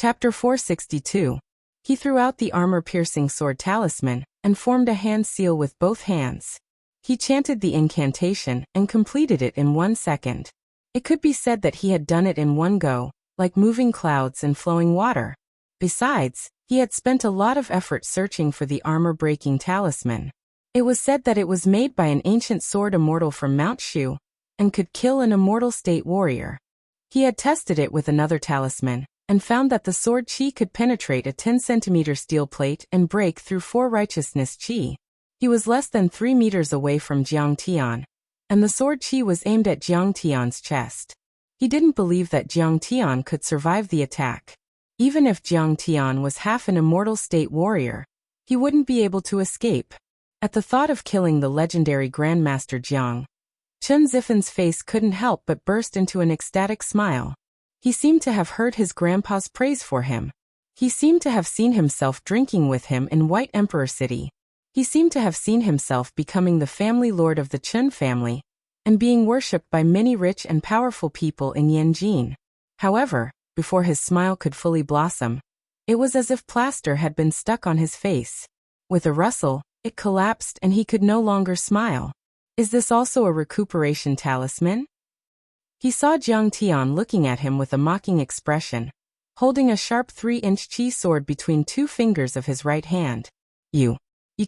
Chapter 462. He threw out the armor-piercing sword talisman and formed a hand seal with both hands. He chanted the incantation and completed it in 1 second. It could be said that he had done it in one go, like moving clouds and flowing water. Besides, he had spent a lot of effort searching for the armor-breaking talisman. It was said that it was made by an ancient sword immortal from Mount Shu, and could kill an immortal state warrior. He had tested it with another talisman, and found that the sword chi could penetrate a 10-centimeter steel plate and break through 4 righteousness chi. He was less than 3 meters away from Jiang Tian, and the sword chi was aimed at Jiang Tian's chest. He didn't believe that Jiang Tian could survive the attack. Even if Jiang Tian was half an immortal state warrior, he wouldn't be able to escape. At the thought of killing the legendary Grandmaster Jiang, Chen Zifen's face couldn't help but burst into an ecstatic smile. He seemed to have heard his grandpa's praise for him. He seemed to have seen himself drinking with him in White Emperor City. He seemed to have seen himself becoming the family lord of the Chen family, and being worshipped by many rich and powerful people in Yanjin. However, before his smile could fully blossom, it was as if plaster had been stuck on his face. With a rustle, it collapsed and he could no longer smile. Is this also a recuperation talisman? He saw Jiang Tian looking at him with a mocking expression, holding a sharp 3-inch chi sword between 2 fingers of his right hand. You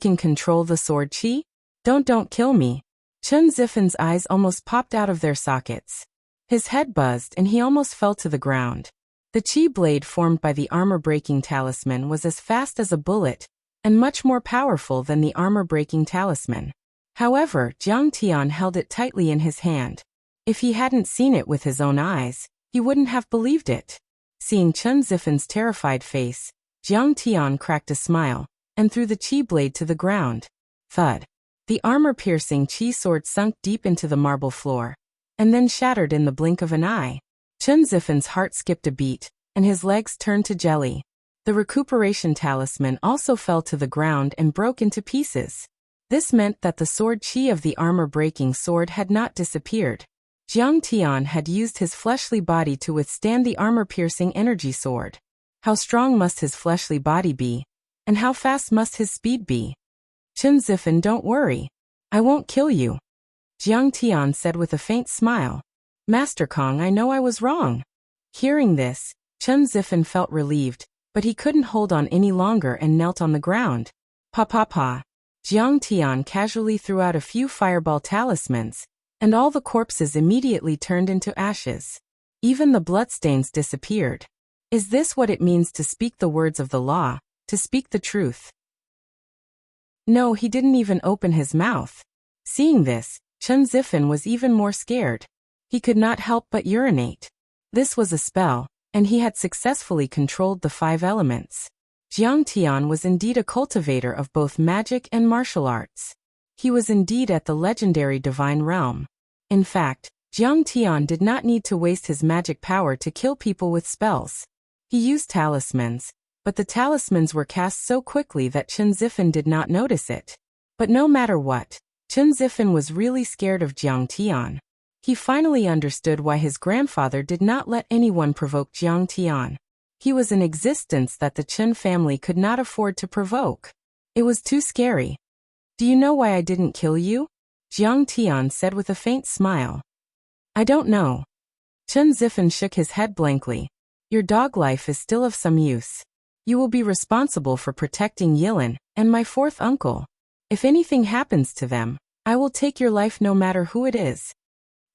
can control the sword chi? Don't kill me. Chen Zifen's eyes almost popped out of their sockets. His head buzzed and he almost fell to the ground. The chi blade formed by the armor-breaking talisman was as fast as a bullet, and much more powerful than the armor-breaking talisman. However, Jiang Tian held it tightly in his hand. If he hadn't seen it with his own eyes, he wouldn't have believed it. Seeing Chen Zifen's terrified face, Jiang Tian cracked a smile, and threw the chi blade to the ground. Thud. The armor-piercing chi sword sunk deep into the marble floor, and then shattered in the blink of an eye. Chen Zifen's heart skipped a beat, and his legs turned to jelly. The recuperation talisman also fell to the ground and broke into pieces. This meant that the sword chi of the armor-breaking sword had not disappeared. Jiang Tian had used his fleshly body to withstand the armor-piercing energy sword. How strong must his fleshly body be? And how fast must his speed be? Chen Zifen, don't worry. I won't kill you. Jiang Tian said with a faint smile. Master Kong, I know I was wrong. Hearing this, Chen Zifen felt relieved, but he couldn't hold on any longer and knelt on the ground. Pa. Jiang Tian casually threw out a few fireball talismans, and all the corpses immediately turned into ashes. Even the bloodstains disappeared. Is this what it means to speak the words of the law, to speak the truth? No, he didn't even open his mouth. Seeing this, Chen Zifen was even more scared. He could not help but urinate. This was a spell, and he had successfully controlled the 5 elements. Jiang Tian was indeed a cultivator of both magic and martial arts. He was indeed at the legendary divine realm. In fact, Jiang Tian did not need to waste his magic power to kill people with spells. He used talismans, but the talismans were cast so quickly that Chen Zifen did not notice it. But no matter what, Chen Zifen was really scared of Jiang Tian. He finally understood why his grandfather did not let anyone provoke Jiang Tian. He was an existence that the Chen family could not afford to provoke. It was too scary. Do you know why I didn't kill you? Jiang Tian said with a faint smile. I don't know. Chen Zifen shook his head blankly. Your dog life is still of some use. You will be responsible for protecting Yilin and my 4th uncle. If anything happens to them, I will take your life no matter who it is.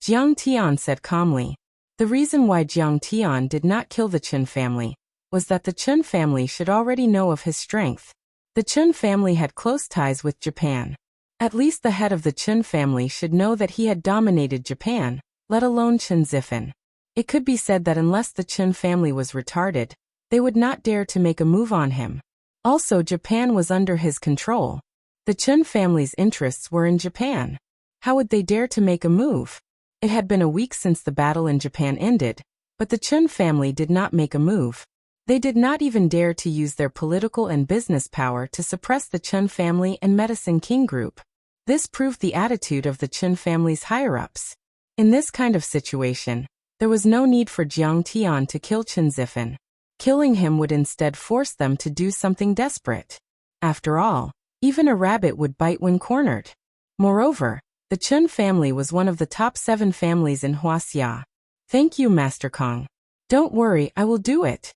Jiang Tian said calmly. The reason why Jiang Tian did not kill the Chen family was that the Chen family should already know of his strength. The Chen family had close ties with Japan. At least the head of the Chen family should know that he had dominated Japan, let alone Chen Zifen. It could be said that unless the Chen family was retarded, they would not dare to make a move on him. Also, Japan was under his control. The Chen family's interests were in Japan. How would they dare to make a move? It had been a week since the battle in Japan ended, but the Chen family did not make a move. They did not even dare to use their political and business power to suppress the Chen family and Medicine King group. This proved the attitude of the Chen family's higher-ups. In this kind of situation, there was no need for Jiang Tian to kill Chen Zifen. Killing him would instead force them to do something desperate. After all, even a rabbit would bite when cornered. Moreover, the Chun family was one of the top 7 families in Wuxia. Thank you, Master Kong. Don't worry, I will do it,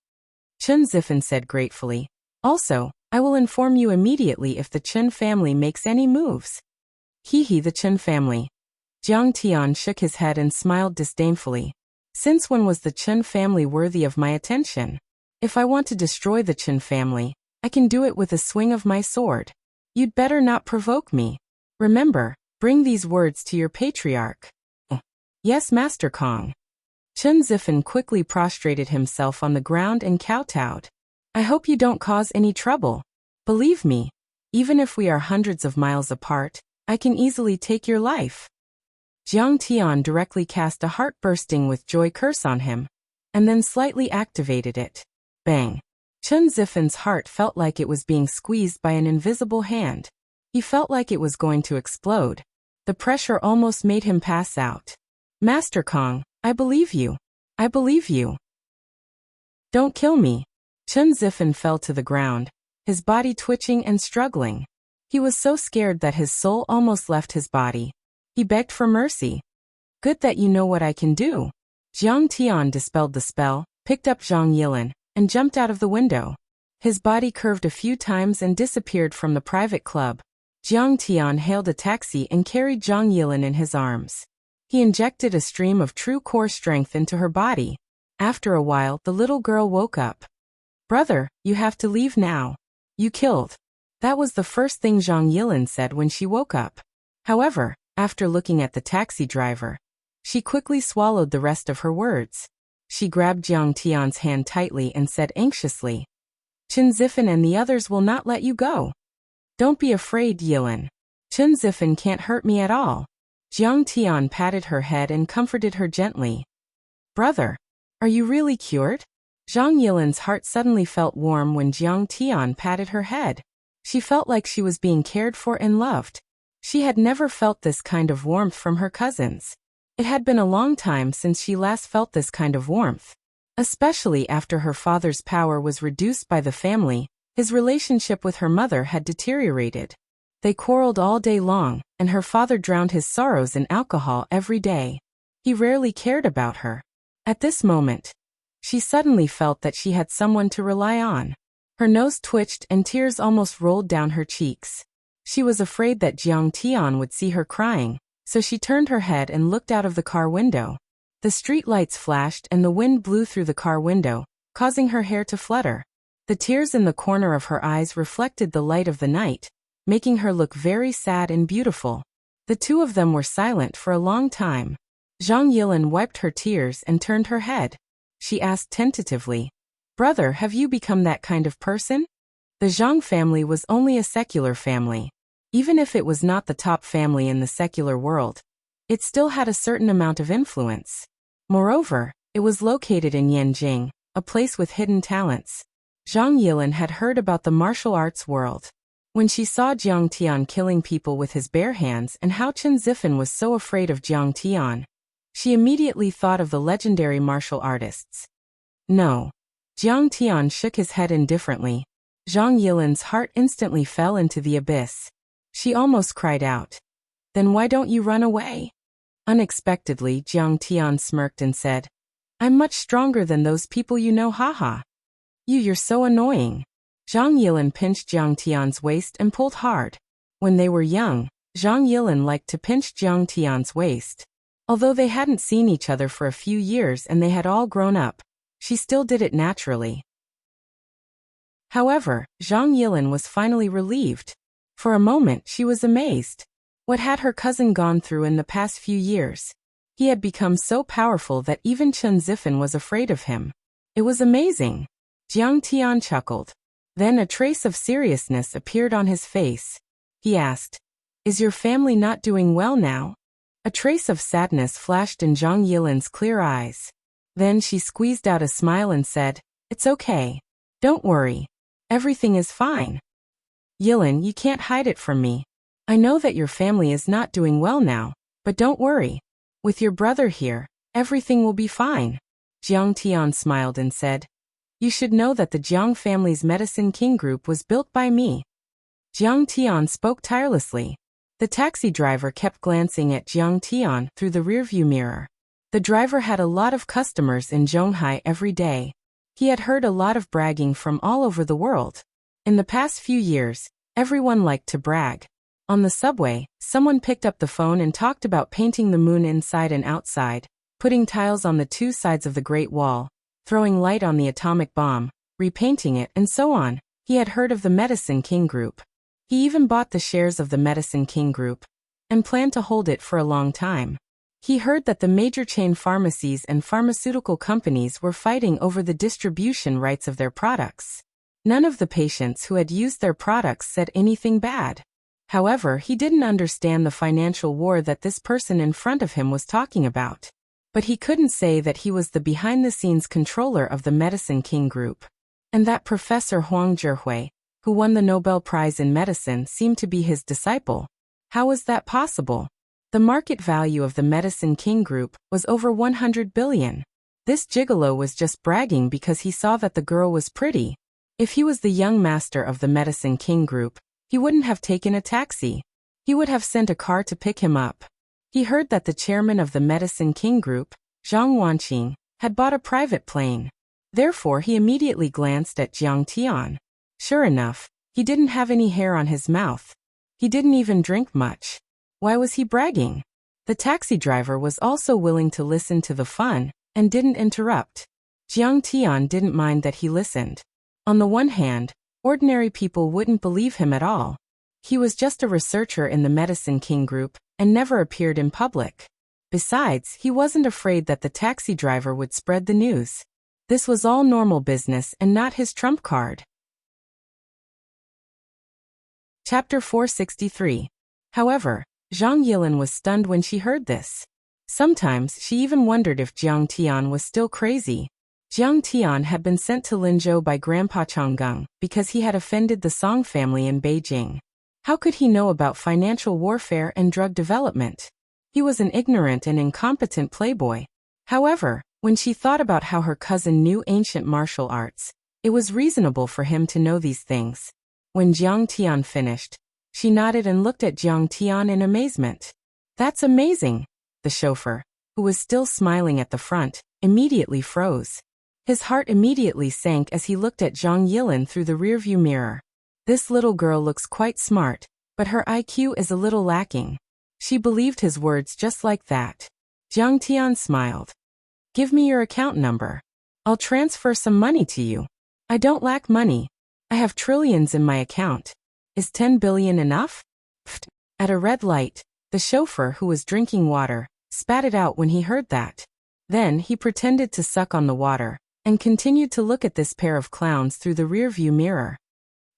Chun Zifen said gratefully. Also, I will inform you immediately if the Chun family makes any moves. Hee, the Chun family. Jiang Tian shook his head and smiled disdainfully. Since when was the Chun family worthy of my attention? If I want to destroy the Chun family, I can do it with a swing of my sword. You'd better not provoke me. Remember, bring these words to your patriarch. Yes, Master Kong. Chun Zifen quickly prostrated himself on the ground and kowtowed. I hope you don't cause any trouble. Believe me, even if we are hundreds of miles apart, I can easily take your life. Jiang Tian directly cast a heart bursting with joy curse on him, and then slightly activated it. Bang! Chun Zifen's heart felt like it was being squeezed by an invisible hand. He felt like it was going to explode. The pressure almost made him pass out. Master Kong, I believe you. I believe you. Don't kill me. Chun Zifen fell to the ground, his body twitching and struggling. He was so scared that his soul almost left his body. He begged for mercy. Good that you know what I can do. Jiang Tian dispelled the spell, picked up Zhang Yilin, and jumped out of the window. His body curved a few times and disappeared from the private club. Jiang Tian hailed a taxi and carried Zhang Yilin in his arms. He injected a stream of true core strength into her body. After a while, the little girl woke up. Brother, you have to leave now. You killed. That was the first thing Zhang Yilin said when she woke up. However, after looking at the taxi driver, she quickly swallowed the rest of her words. She grabbed Jiang Tian's hand tightly and said anxiously, Chun Zifen and the others will not let you go. Don't be afraid, Yilin. Chun Zifen can't hurt me at all. Jiang Tian patted her head and comforted her gently. Brother, are you really cured? Zhang Yilin's heart suddenly felt warm when Jiang Tian patted her head. She felt like she was being cared for and loved. She had never felt this kind of warmth from her cousins. It had been a long time since she last felt this kind of warmth. Especially after her father's power was reduced by the family, his relationship with her mother had deteriorated. They quarreled all day long, and her father drowned his sorrows in alcohol every day. He rarely cared about her. At this moment, she suddenly felt that she had someone to rely on. Her nose twitched and tears almost rolled down her cheeks. She was afraid that Jiang Tian would see her crying, so she turned her head and looked out of the car window. The street lights flashed and the wind blew through the car window, causing her hair to flutter. The tears in the corner of her eyes reflected the light of the night, making her look very sad and beautiful. The two of them were silent for a long time. Zhang Yilin wiped her tears and turned her head. She asked tentatively, Brother, have you become that kind of person? The Zhang family was only a secular family. Even if it was not the top family in the secular world, it still had a certain amount of influence. Moreover, it was located in Yanjing, a place with hidden talents. Zhang Yilin had heard about the martial arts world. When she saw Jiang Tian killing people with his bare hands and how Chun Zifen was so afraid of Jiang Tian, she immediately thought of the legendary martial artists. No. Jiang Tian shook his head indifferently. Zhang Yilin's heart instantly fell into the abyss. She almost cried out. Then why don't you run away? Unexpectedly, Jiang Tian smirked and said, I'm much stronger than those people you know, haha. You're so annoying. Zhang Yilin pinched Jiang Tian's waist and pulled hard. When they were young, Zhang Yilin liked to pinch Jiang Tian's waist. Although they hadn't seen each other for a few years and they had all grown up, she still did it naturally. However, Zhang Yilin was finally relieved. For a moment, she was amazed. What had her cousin gone through in the past few years? He had become so powerful that even Chun Zifen was afraid of him. It was amazing. Jiang Tian chuckled. Then a trace of seriousness appeared on his face. He asked, Is your family not doing well now? A trace of sadness flashed in Zhang Yilin's clear eyes. Then she squeezed out a smile and said, It's okay. Don't worry. Everything is fine. Yilin, you can't hide it from me. I know that your family is not doing well now, but don't worry. With your brother here, everything will be fine. Jiang Tian smiled and said, You should know that the Jiang family's Medicine King Group was built by me." Jiang Tian spoke tirelessly. The taxi driver kept glancing at Jiang Tian through the rearview mirror. The driver had a lot of customers in Zhonghai every day. He had heard a lot of bragging from all over the world. In the past few years, everyone liked to brag. On the subway, someone picked up the phone and talked about painting the moon inside and outside, putting tiles on the two sides of the Great Wall, throwing light on the atomic bomb, repainting it, and so on. He had heard of the Medicine King Group. He even bought the shares of the Medicine King Group and planned to hold it for a long time. He heard that the major chain pharmacies and pharmaceutical companies were fighting over the distribution rights of their products. None of the patients who had used their products said anything bad. However, he didn't understand the financial war that this person in front of him was talking about. But he couldn't say that he was the behind-the-scenes controller of the Medicine King Group. And that Professor Huang Zhihui, who won the Nobel Prize in Medicine, seemed to be his disciple. How was that possible? The market value of the Medicine King Group was over 100 billion. This gigolo was just bragging because he saw that the girl was pretty. If he was the young master of the Medicine King Group, he wouldn't have taken a taxi. He would have sent a car to pick him up. He heard that the chairman of the Medicine King Group, Zhang Wanqing, had bought a private plane. Therefore, he immediately glanced at Jiang Tian. Sure enough, he didn't have any hair on his mouth. He didn't even drink much. Why was he bragging? The taxi driver was also willing to listen to the fun and didn't interrupt. Jiang Tian didn't mind that he listened. On the one hand, ordinary people wouldn't believe him at all. He was just a researcher in the Medicine King Group and never appeared in public. Besides, he wasn't afraid that the taxi driver would spread the news. This was all normal business and not his trump card. Chapter 463. However, Zhang Yilin was stunned when she heard this. Sometimes she even wondered if Jiang Tian was still crazy. Jiang Tian had been sent to Linzhou by Grandpa Changgang because he had offended the Song family in Beijing. How could he know about financial warfare and drug development? He was an ignorant and incompetent playboy. However, when she thought about how her cousin knew ancient martial arts, it was reasonable for him to know these things. When Jiang Tian finished, she nodded and looked at Jiang Tian in amazement. "That's amazing." The chauffeur, who was still smiling at the front, immediately froze. His heart immediately sank as he looked at Zhang Yilin through the rearview mirror. This little girl looks quite smart, but her IQ is a little lacking. She believed his words just like that. Jiang Tian smiled. "Give me your account number. I'll transfer some money to you. I don't lack money. I have trillions in my account. Is 10 billion enough?" Pfft. At a red light, the chauffeur, who was drinking water, spat it out when he heard that. Then he pretended to suck on the water and continued to look at this pair of clowns through the rearview mirror.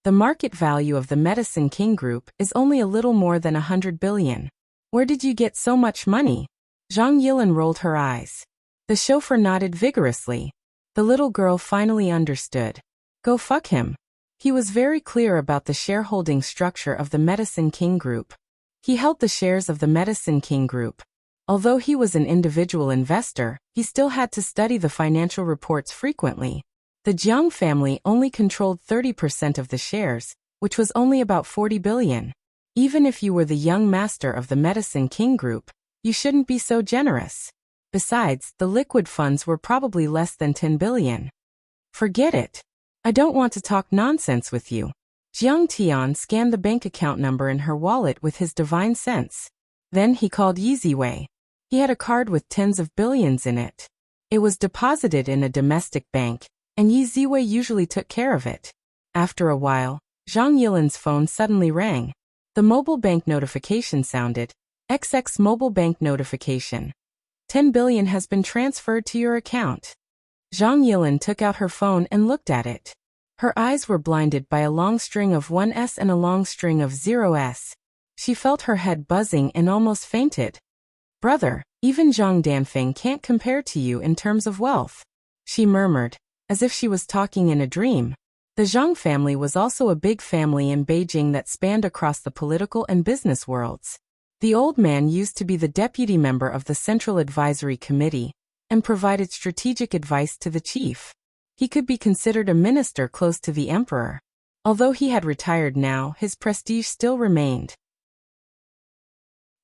The market value of the Medicine King Group is only a little more than 100 billion. Where did you get so much money? Zhang Yilin rolled her eyes. The chauffeur nodded vigorously. The little girl finally understood. Go fuck him. He was very clear about the shareholding structure of the Medicine King Group. He held the shares of the Medicine King Group. Although he was an individual investor, he still had to study the financial reports frequently. The Jiang family only controlled 30% of the shares, which was only about 40 billion. Even if you were the young master of the Medicine King Group, you shouldn't be so generous. Besides, the liquid funds were probably less than 10 billion. Forget it. I don't want to talk nonsense with you. Jiang Tian scanned the bank account number in her wallet with his divine sense. Then he called Yi Ziwei. He had a card with tens of billions in it. It was deposited in a domestic bank, and Yi Ziwei usually took care of it. After a while, Zhang Yilin's phone suddenly rang. The mobile bank notification sounded. XX mobile bank notification. 10 billion has been transferred to your account. Zhang Yilin took out her phone and looked at it. Her eyes were blinded by a long string of 1s and a long string of 0s. She felt her head buzzing and almost fainted. Brother, even Zhang Danfeng can't compare to you in terms of wealth. She murmured, as if she was talking in a dream. The Zhang family was also a big family in Beijing that spanned across the political and business worlds. The old man used to be the deputy member of the Central Advisory Committee and provided strategic advice to the chief. He could be considered a minister close to the emperor. Although he had retired now, his prestige still remained.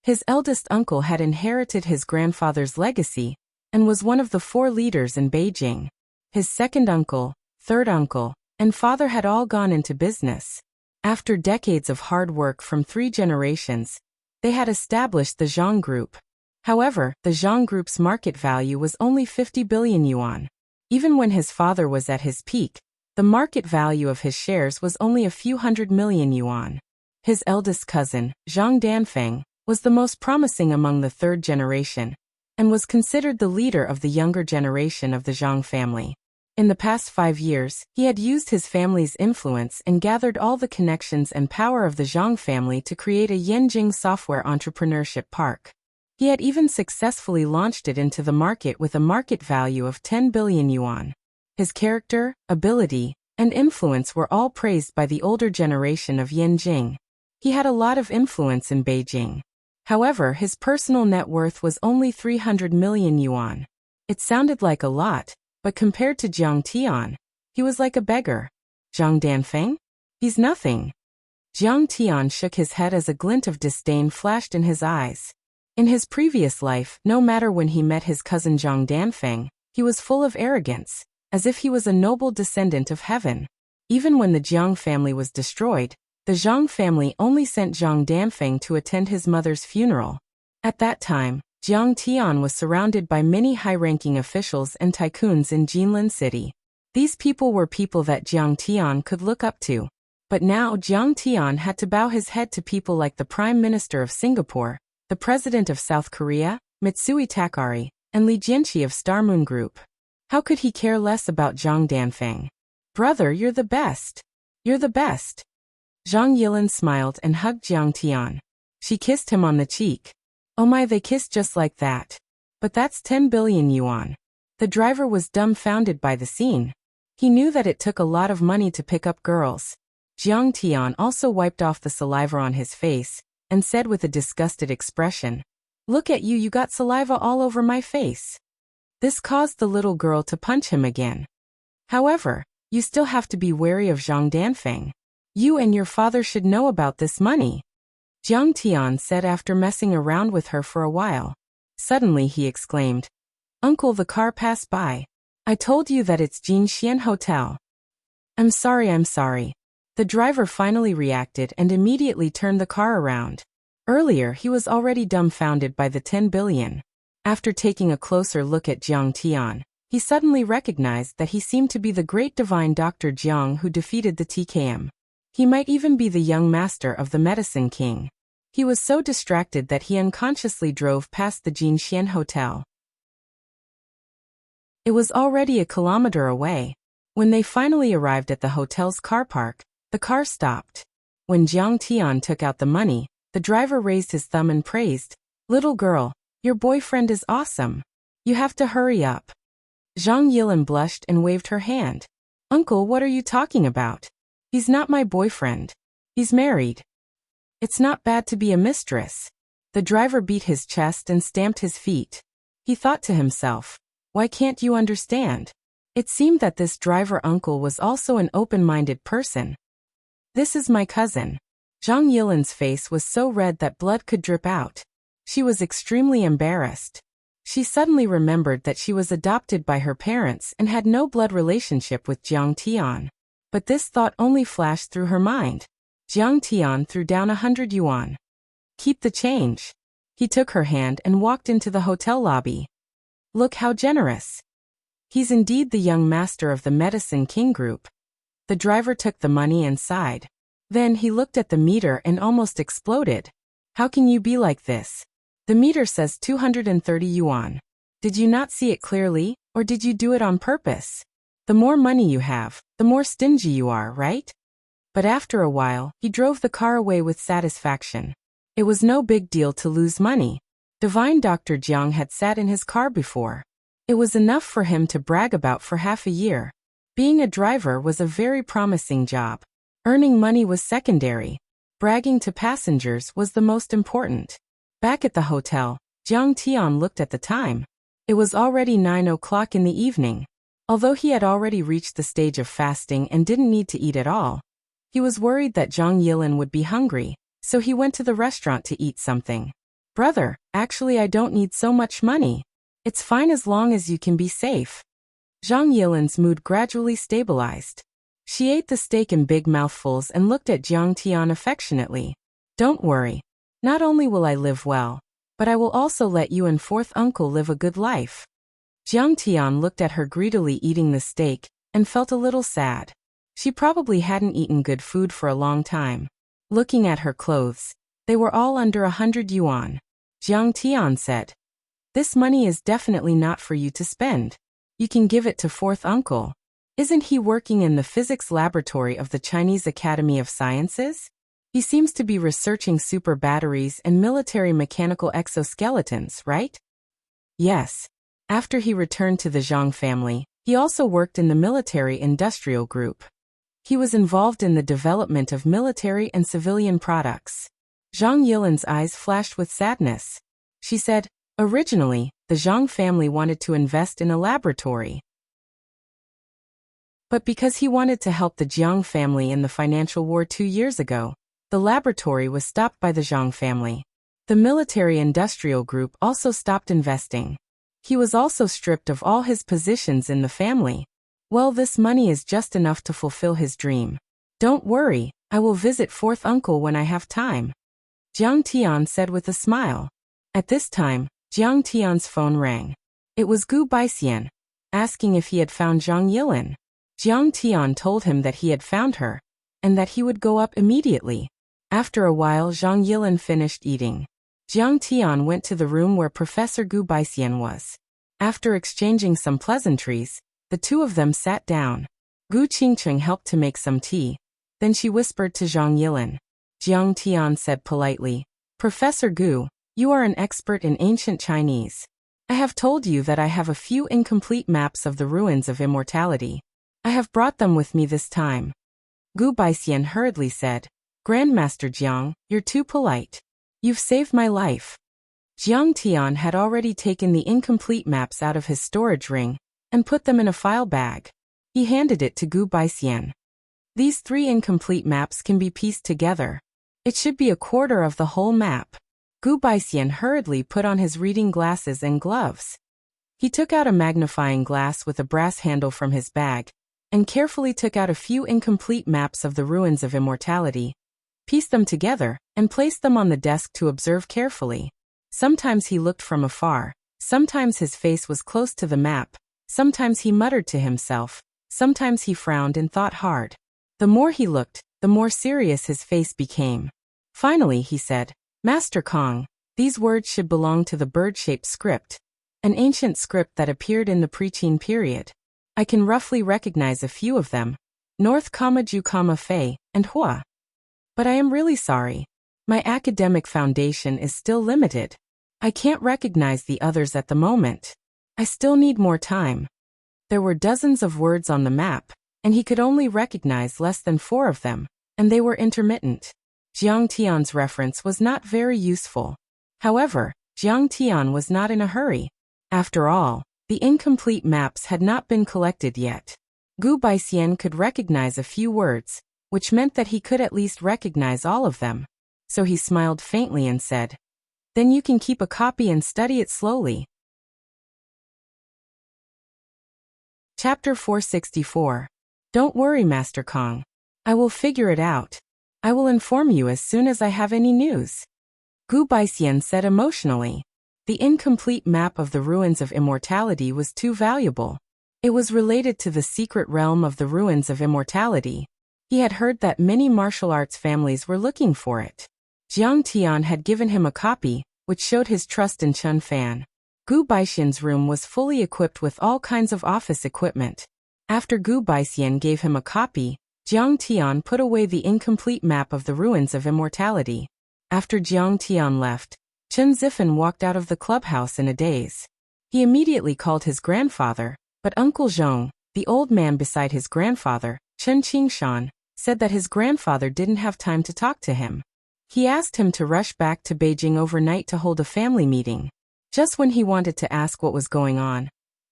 His eldest uncle had inherited his grandfather's legacy and was one of the 4 leaders in Beijing. His second uncle, third uncle, and father had all gone into business. After decades of hard work from 3 generations, they had established the Zhang Group. However, the Zhang Group's market value was only 50 billion yuan. Even when his father was at his peak, the market value of his shares was only a few hundred million yuan. His eldest cousin, Zhang Danfeng, was the most promising among the 3rd generation, and was considered the leader of the younger generation of the Zhang family. In the past 5 years, he had used his family's influence and gathered all the connections and power of the Zhang family to create a Yanjing software entrepreneurship park. He had even successfully launched it into the market with a market value of 10 billion yuan. His character, ability, and influence were all praised by the older generation of Yanjing. He had a lot of influence in Beijing. However, his personal net worth was only 300 million yuan. It sounded like a lot, but compared to Jiang Tian, he was like a beggar. Zhang Danfeng? He's nothing. Jiang Tian shook his head as a glint of disdain flashed in his eyes. In his previous life, no matter when he met his cousin Zhang Danfeng, he was full of arrogance, as if he was a noble descendant of heaven. Even when the Jiang family was destroyed, the Zhang family only sent Zhang Danfeng to attend his mother's funeral. At that time, Jiang Tian was surrounded by many high-ranking officials and tycoons in Jinlin City. These people were people that Jiang Tian could look up to. But now Jiang Tian had to bow his head to people like the Prime Minister of Singapore, the President of South Korea, Mitsui Takari, and Li Jianqi of Starmoon Group. How could he care less about Zhang Danfeng? Brother, you're the best. You're the best. Zhang Yilin smiled and hugged Jiang Tian. She kissed him on the cheek. Oh my, they kissed just like that. But that's 10 billion yuan. The driver was dumbfounded by the scene. He knew that it took a lot of money to pick up girls. Jiang Tian also wiped off the saliva on his face and said with a disgusted expression, "Look at you, you got saliva all over my face." This caused the little girl to punch him again. However, you still have to be wary of Zhang Danfeng. You and your father should know about this money, Jiang Tian said after messing around with her for a while. Suddenly he exclaimed, "Uncle, the car passed by. I told you that it's Jinxian Hotel." I'm sorry. The driver finally reacted and immediately turned the car around. Earlier he was already dumbfounded by the 10 billion. After taking a closer look at Jiang Tian, he suddenly recognized that he seemed to be the great divine Dr. Jiang who defeated the TKM. He might even be the young master of the Medicine King. He was so distracted that he unconsciously drove past the Jinxian Hotel. It was already a kilometer away. When they finally arrived at the hotel's car park, the car stopped. When Jiang Tian took out the money, the driver raised his thumb and praised, "Little girl, your boyfriend is awesome. You have to hurry up." Zhang Yilin blushed and waved her hand. "Uncle, what are you talking about? He's not my boyfriend. He's married." "It's not bad to be a mistress." The driver beat his chest and stamped his feet. He thought to himself, "Why can't you understand?" It seemed that this driver uncle was also an open-minded person. "This is my cousin." Zhang Yilin's face was so red that blood could drip out. She was extremely embarrassed. She suddenly remembered that she was adopted by her parents and had no blood relationship with Jiang Tian. But this thought only flashed through her mind. Jiang Tian threw down 100 yuan. "Keep the change." He took her hand and walked into the hotel lobby. "Look how generous. He's indeed the young master of the Medicine King Group." The driver took the money and sighed. Then he looked at the meter and almost exploded. "How can you be like this? The meter says 230 yuan. Did you not see it clearly, or did you do it on purpose? The more money you have, the more stingy you are, right?" But after a while, he drove the car away with satisfaction. It was no big deal to lose money. Divine Dr. Jiang had sat in his car before. It was enough for him to brag about for half a year. Being a driver was a very promising job. Earning money was secondary. Bragging to passengers was the most important. Back at the hotel, Jiang Tian looked at the time. It was already 9 o'clock in the evening. Although he had already reached the stage of fasting and didn't need to eat at all, he was worried that Zhang Yilin would be hungry, so he went to the restaurant to eat something. Brother, actually I don't need so much money. It's fine as long as you can be safe. Zhang Yilin's mood gradually stabilized. She ate the steak in big mouthfuls and looked at Jiang Tian affectionately. Don't worry. Not only will I live well, but I will also let you and fourth uncle live a good life. Jiang Tian looked at her greedily eating the steak and felt a little sad. She probably hadn't eaten good food for a long time. Looking at her clothes, they were all under 100 yuan. Jiang Tian said, "This money is definitely not for you to spend. You can give it to fourth uncle. Isn't he working in the physics laboratory of the Chinese Academy of Sciences? He seems to be researching super batteries and military mechanical exoskeletons, right?" Yes. After he returned to the Zhang family, he also worked in the military industrial group. He was involved in the development of military and civilian products. Zhang Yilin's eyes flashed with sadness. She said, originally, the Zhang family wanted to invest in a laboratory. But because he wanted to help the Jiang family in the financial war 2 years ago, the laboratory was stopped by the Zhang family. The military industrial group also stopped investing. He was also stripped of all his positions in the family. Well, this money is just enough to fulfill his dream. Don't worry, I will visit fourth uncle when I have time. Jiang Tian said with a smile. At this time, Jiang Tian's phone rang. It was Gu Baixian, asking if he had found Zhang Yilin. Jiang Tian told him that he had found her, and that he would go up immediately. After a while Zhang Yilin finished eating. Jiang Tian went to the room where Professor Gu Baixian was. After exchanging some pleasantries, the two of them sat down. Gu Qingcheng helped to make some tea. Then she whispered to Zhang Yilin. Jiang Tian said politely, Professor Gu, you are an expert in ancient Chinese. I have told you that I have a few incomplete maps of the ruins of immortality. I have brought them with me this time. Gu Baixian hurriedly said, Grandmaster Jiang, you're too polite. You've saved my life. Jiang Tian had already taken the incomplete maps out of his storage ring and put them in a file bag. He handed it to Gu Baixian. These 3 incomplete maps can be pieced together. It should be a quarter of the whole map. Gu Baixian hurriedly put on his reading glasses and gloves. He took out a magnifying glass with a brass handle from his bag and carefully took out a few incomplete maps of the ruins of immortality, pieced them together, and placed them on the desk to observe carefully. Sometimes he looked from afar, sometimes his face was close to the map, sometimes he muttered to himself, sometimes he frowned and thought hard. The more he looked, the more serious his face became. Finally he said, Master Kong, these words should belong to the bird-shaped script, an ancient script that appeared in the pre-Qin period. I can roughly recognize a few of them, North, Ju, Fei, and Hua. But I am really sorry. My academic foundation is still limited. I can't recognize the others at the moment. I still need more time. There were dozens of words on the map, and he could only recognize less than 4 of them, and they were intermittent. Jiang Tian's reference was not very useful. However, Jiang Tian was not in a hurry. After all, the incomplete maps had not been collected yet. Gu Baixian could recognize a few words, which meant that he could at least recognize all of them. So he smiled faintly and said, Then you can keep a copy and study it slowly. Chapter 464. Don't worry, Master Kong. I will figure it out. I will inform you as soon as I have any news. Gu Baixian said emotionally. The incomplete map of the ruins of immortality was too valuable. It was related to the secret realm of the ruins of immortality. He had heard that many martial arts families were looking for it. Jiang Tian had given him a copy, which showed his trust in Chun Fan. Gu Baixian's room was fully equipped with all kinds of office equipment. After Gu Baixian gave him a copy, Jiang Tian put away the incomplete map of the ruins of immortality. After Jiang Tian left, Chen Zifen walked out of the clubhouse in a daze. He immediately called his grandfather, but Uncle Zhong, the old man beside his grandfather, Chen Qingshan, said that his grandfather didn't have time to talk to him. He asked him to rush back to Beijing overnight to hold a family meeting. Just when he wanted to ask what was going on,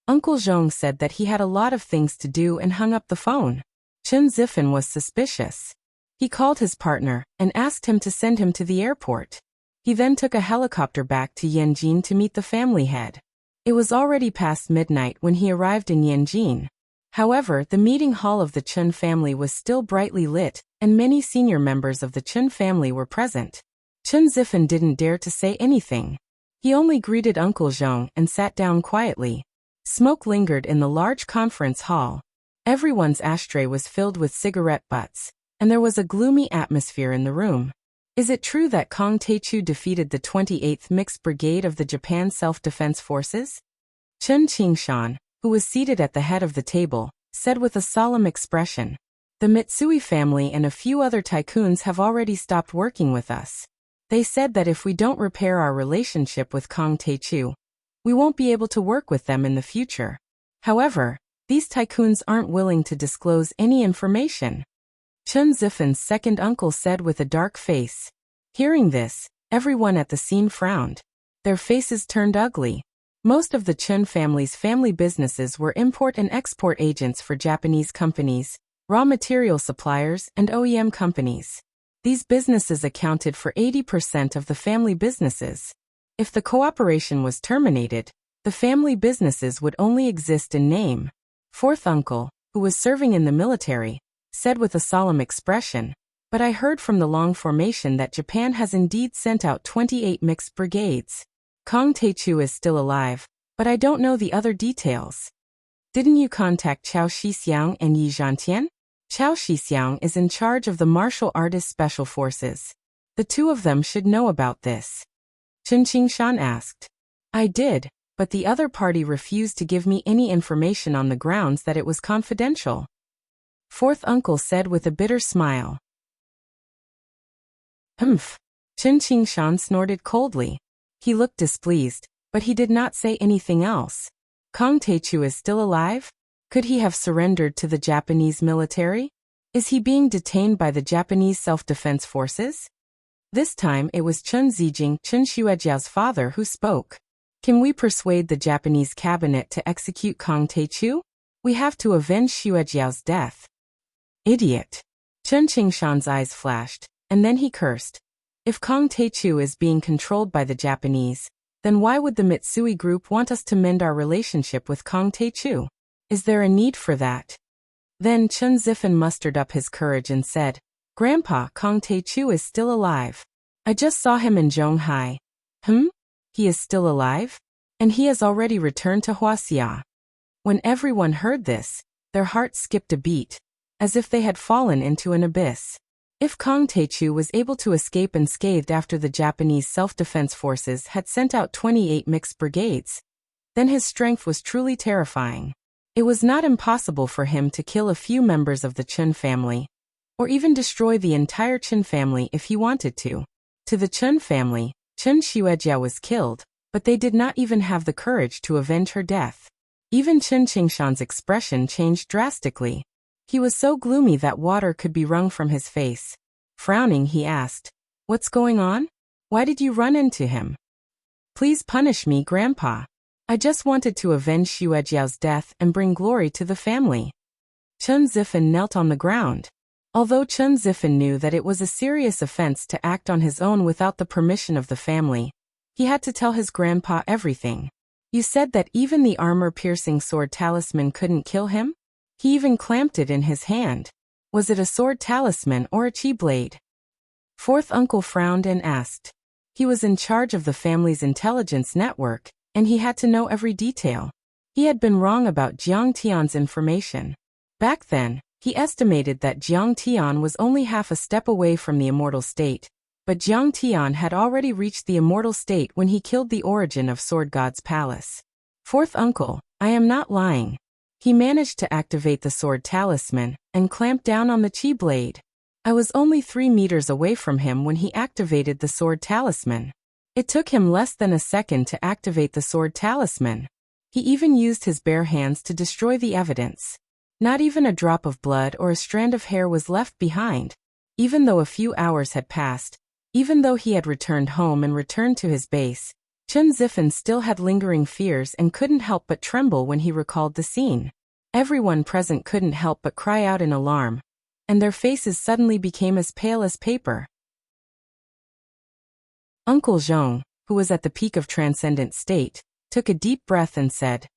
Uncle Zhong said that he had a lot of things to do and hung up the phone. Chen Zifen was suspicious. He called his partner and asked him to send him to the airport. He then took a helicopter back to Yanjin to meet the family head. It was already past midnight when he arrived in Yanjin. However, the meeting hall of the Chen family was still brightly lit, and many senior members of the Chen family were present. Chen Zifen didn't dare to say anything. He only greeted Uncle Zhong and sat down quietly. Smoke lingered in the large conference hall. Everyone's ashtray was filled with cigarette butts, and there was a gloomy atmosphere in the room. Is it true that Kang Taechu defeated the 28th Mixed Brigade of the Japan Self-Defense Forces? Chen Qingshan, who was seated at the head of the table, said with a solemn expression, "The Mitsui family and a few other tycoons have already stopped working with us. They said that if we don't repair our relationship with Kang Taechu, we won't be able to work with them in the future. However, these tycoons aren't willing to disclose any information." Chen Zifen's second uncle said with a dark face. Hearing this, everyone at the scene frowned. Their faces turned ugly. Most of the Chen family's family businesses were import and export agents for Japanese companies, raw material suppliers, and OEM companies. These businesses accounted for 80% of the family businesses. If the cooperation was terminated, the family businesses would only exist in name. Fourth uncle, who was serving in the military, said with a solemn expression, "But I heard from the Long Formation that Japan has indeed sent out 28 mixed brigades. Kang Taechu is still alive, but I don't know the other details." "Didn't you contact Chao Shixiang and Yi Zhantian?" Chao Shixiang is in charge of the martial artist special forces. The two of them should know about this. Chen Qingshan asked. "I did, but the other party refused to give me any information on the grounds that it was confidential." Fourth uncle said with a bitter smile. "Humph." Chen Qingshan snorted coldly. He looked displeased, but he did not say anything else. Kang Taechu is still alive? Could he have surrendered to the Japanese military? Is he being detained by the Japanese self-defense forces? This time it was Chen Zijing, Chen Xuejiao's father, who spoke. "Can we persuade the Japanese cabinet to execute Kang Taechu? We have to avenge Xuejiao's death." "Idiot." Chen Qingshan's eyes flashed, and then he cursed. If Kang Taechu is being controlled by the Japanese, then why would the Mitsui group want us to mend our relationship with Kang Taechu? Is there a need for that? Then Chen Zifen mustered up his courage and said, "Grandpa, Kang Taechu is still alive. I just saw him in Zhonghai." He is still alive? And he has already returned to Wuxia. When everyone heard this, their hearts skipped a beat, as if they had fallen into an abyss. If Kang Taechu was able to escape unscathed after the Japanese self-defense forces had sent out 28 mixed brigades, then his strength was truly terrifying. It was not impossible for him to kill a few members of the Chen family, or even destroy the entire Chen family if he wanted to. To the Chen family, Chen Xuejia was killed, but they did not even have the courage to avenge her death. Even Chen Qingshan's expression changed drastically. He was so gloomy that water could be wrung from his face. Frowning, he asked, "What's going on? Why did you run into him?" "Please punish me, Grandpa. I just wanted to avenge Xuejiao's death and bring glory to the family." Chen Zifen knelt on the ground. Although Chen Zifen knew that it was a serious offense to act on his own without the permission of the family, he had to tell his grandpa everything. "You said that even the armor-piercing sword talisman couldn't kill him? He even clamped it in his hand. Was it a sword talisman or a chi blade?" Fourth uncle frowned and asked. He was in charge of the family's intelligence network, and he had to know every detail. He had been wrong about Jiang Tian's information. Back then, he estimated that Jiang Tian was only half a step away from the immortal state, but Jiang Tian had already reached the immortal state when he killed the origin of Sword God's palace. "Fourth uncle, I am not lying. He managed to activate the sword talisman and clamp down on the chi blade. I was only 3 meters away from him when he activated the sword talisman. It took him less than a second to activate the sword talisman. He even used his bare hands to destroy the evidence. Not even a drop of blood or a strand of hair was left behind. Even though a few hours had passed, even though he had returned home and returned to his base, Chen Zifen still had lingering fears and couldn't help but tremble when he recalled the scene. Everyone present couldn't help but cry out in alarm, and their faces suddenly became as pale as paper. Uncle Zhong, who was at the peak of transcendent state, took a deep breath and said,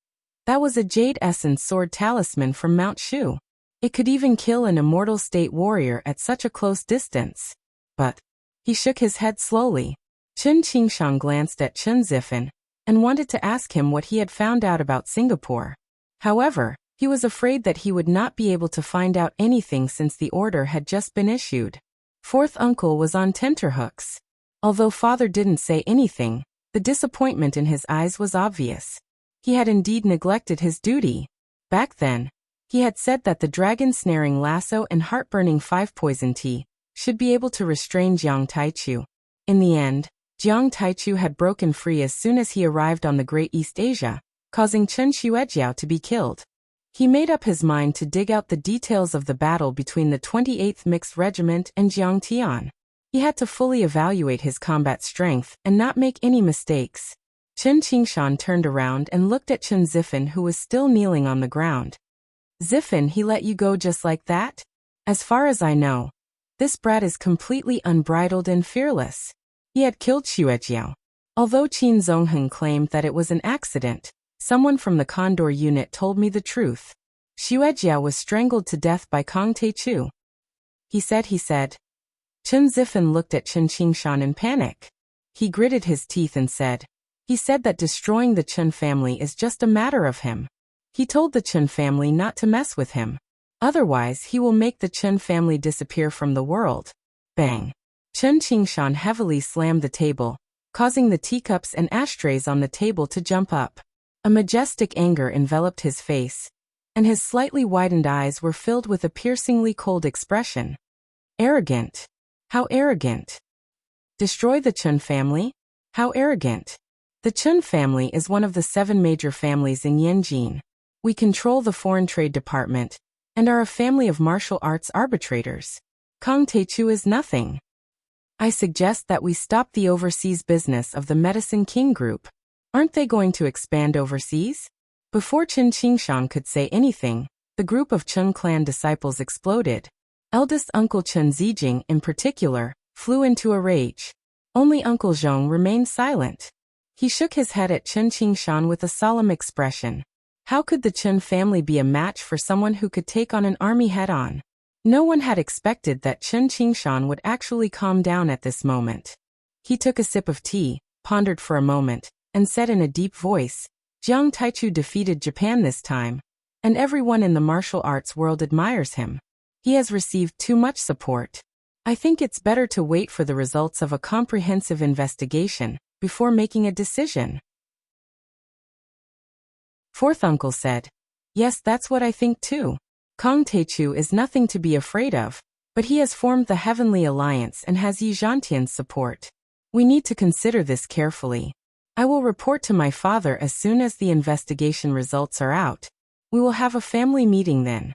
"That was a jade essence sword talisman from Mount Shu. It could even kill an immortal state warrior at such a close distance." But he shook his head slowly. Chen Qingshan glanced at Chen Zifen and wanted to ask him what he had found out about Singapore. However, he was afraid that he would not be able to find out anything since the order had just been issued. Fourth uncle was on tenterhooks. Although father didn't say anything, the disappointment in his eyes was obvious. He had indeed neglected his duty. Back then, he had said that the dragon-snaring lasso and heart-burning 5-poison tea should be able to restrain Jiang Taichu. In the end, Jiang Taichu had broken free as soon as he arrived on the Great East Asia, causing Chen Xuejiao to be killed. He made up his mind to dig out the details of the battle between the 28th Mixed Regiment and Jiang Tian. He had to fully evaluate his combat strength and not make any mistakes. Chen Qingshan turned around and looked at Chen Zifen, who was still kneeling on the ground. "Zifen, he let you go just like that? As far as I know, this brat is completely unbridled and fearless. He had killed Xuejiao. Although Qin Zonghen claimed that it was an accident, someone from the Condor unit told me the truth. Xuejiao was strangled to death by Kong Taichu." He said. Chen Zifen looked at Chen Qingshan in panic. He gritted his teeth and said, "He said that destroying the Chen family is just a matter of him. He told the Chen family not to mess with him. Otherwise, he will make the Chen family disappear from the world." Bang! Chen Qingshan heavily slammed the table, causing the teacups and ashtrays on the table to jump up. A majestic anger enveloped his face, and his slightly widened eyes were filled with a piercingly cold expression. Arrogant! How arrogant! Destroy the Chen family? How arrogant! The Chen family is one of the 7 major families in Yanjin. We control the foreign trade department, and are a family of martial arts arbitrators. Kong Taichu is nothing. I suggest that we stop the overseas business of the Medicine King Group. Aren't they going to expand overseas? Before Chen Qingshan could say anything, the group of Chen clan disciples exploded. Eldest Uncle Chen Zijing, in particular, flew into a rage. Only Uncle Zhong remained silent. He shook his head at Chen Qingshan with a solemn expression. How could the Chen family be a match for someone who could take on an army head-on? No one had expected that Chen Qingshan would actually calm down at this moment. He took a sip of tea, pondered for a moment, and said in a deep voice, "Jiang Taichu defeated Japan this time, and everyone in the martial arts world admires him. He has received too much support. I think it's better to wait for the results of a comprehensive investigation before making a decision." Fourth uncle said, "Yes, that's what I think too. Kong Taichu is nothing to be afraid of, but he has formed the Heavenly Alliance and has Yi Zhantian's support. We need to consider this carefully. I will report to my father as soon as the investigation results are out. We will have a family meeting then."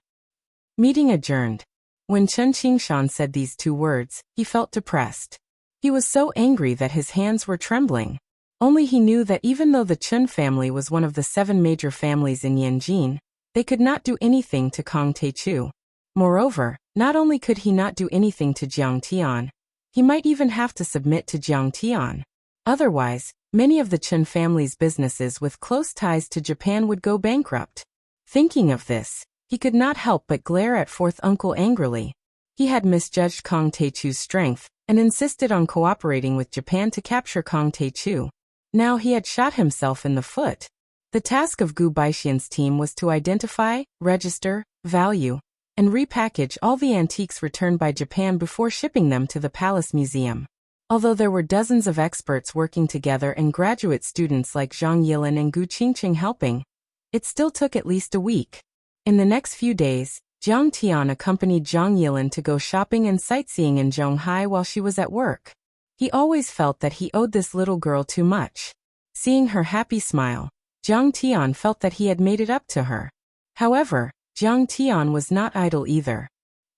Meeting adjourned. When Chen Qingshan said these 2 words, he felt depressed. He was so angry that his hands were trembling. Only he knew that even though the Chen family was one of the 7 major families in Yanjin, they could not do anything to Kong Taichu. Moreover, not only could he not do anything to Jiang Tian, he might even have to submit to Jiang Tian. Otherwise, many of the Chen family's businesses with close ties to Japan would go bankrupt. Thinking of this, he could not help but glare at fourth uncle angrily. He had misjudged Kong Taichu's strength and insisted on cooperating with Japan to capture Kong Taichu. Now he had shot himself in the foot. The task of Gu Baixian's team was to identify, register, value, and repackage all the antiques returned by Japan before shipping them to the Palace Museum. Although there were dozens of experts working together and graduate students like Zhang Yilin and Gu Qingqing helping, it still took at least a week. In the next few days, Jiang Tian accompanied Zhang Yilin to go shopping and sightseeing in Zhonghai while she was at work. He always felt that he owed this little girl too much. Seeing her happy smile, Jiang Tian felt that he had made it up to her. However, Jiang Tian was not idle either.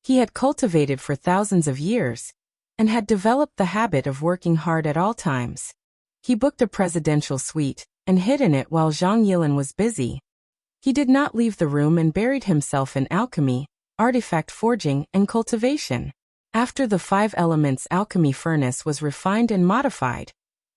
He had cultivated for thousands of years, and had developed the habit of working hard at all times. He booked a presidential suite and hid in it while Zhang Yilin was busy. He did not leave the room and buried himself in alchemy, artifact forging, and cultivation. After the 5 elements alchemy furnace was refined and modified,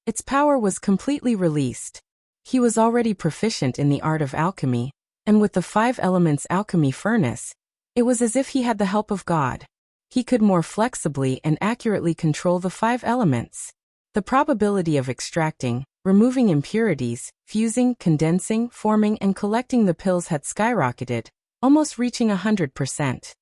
its power was completely released. He was already proficient in the art of alchemy, and with the 5 elements alchemy furnace, it was as if he had the help of God. He could more flexibly and accurately control the 5 elements. The probability of extracting, removing impurities, fusing, condensing, forming, and collecting the pills had skyrocketed, almost reaching 100%.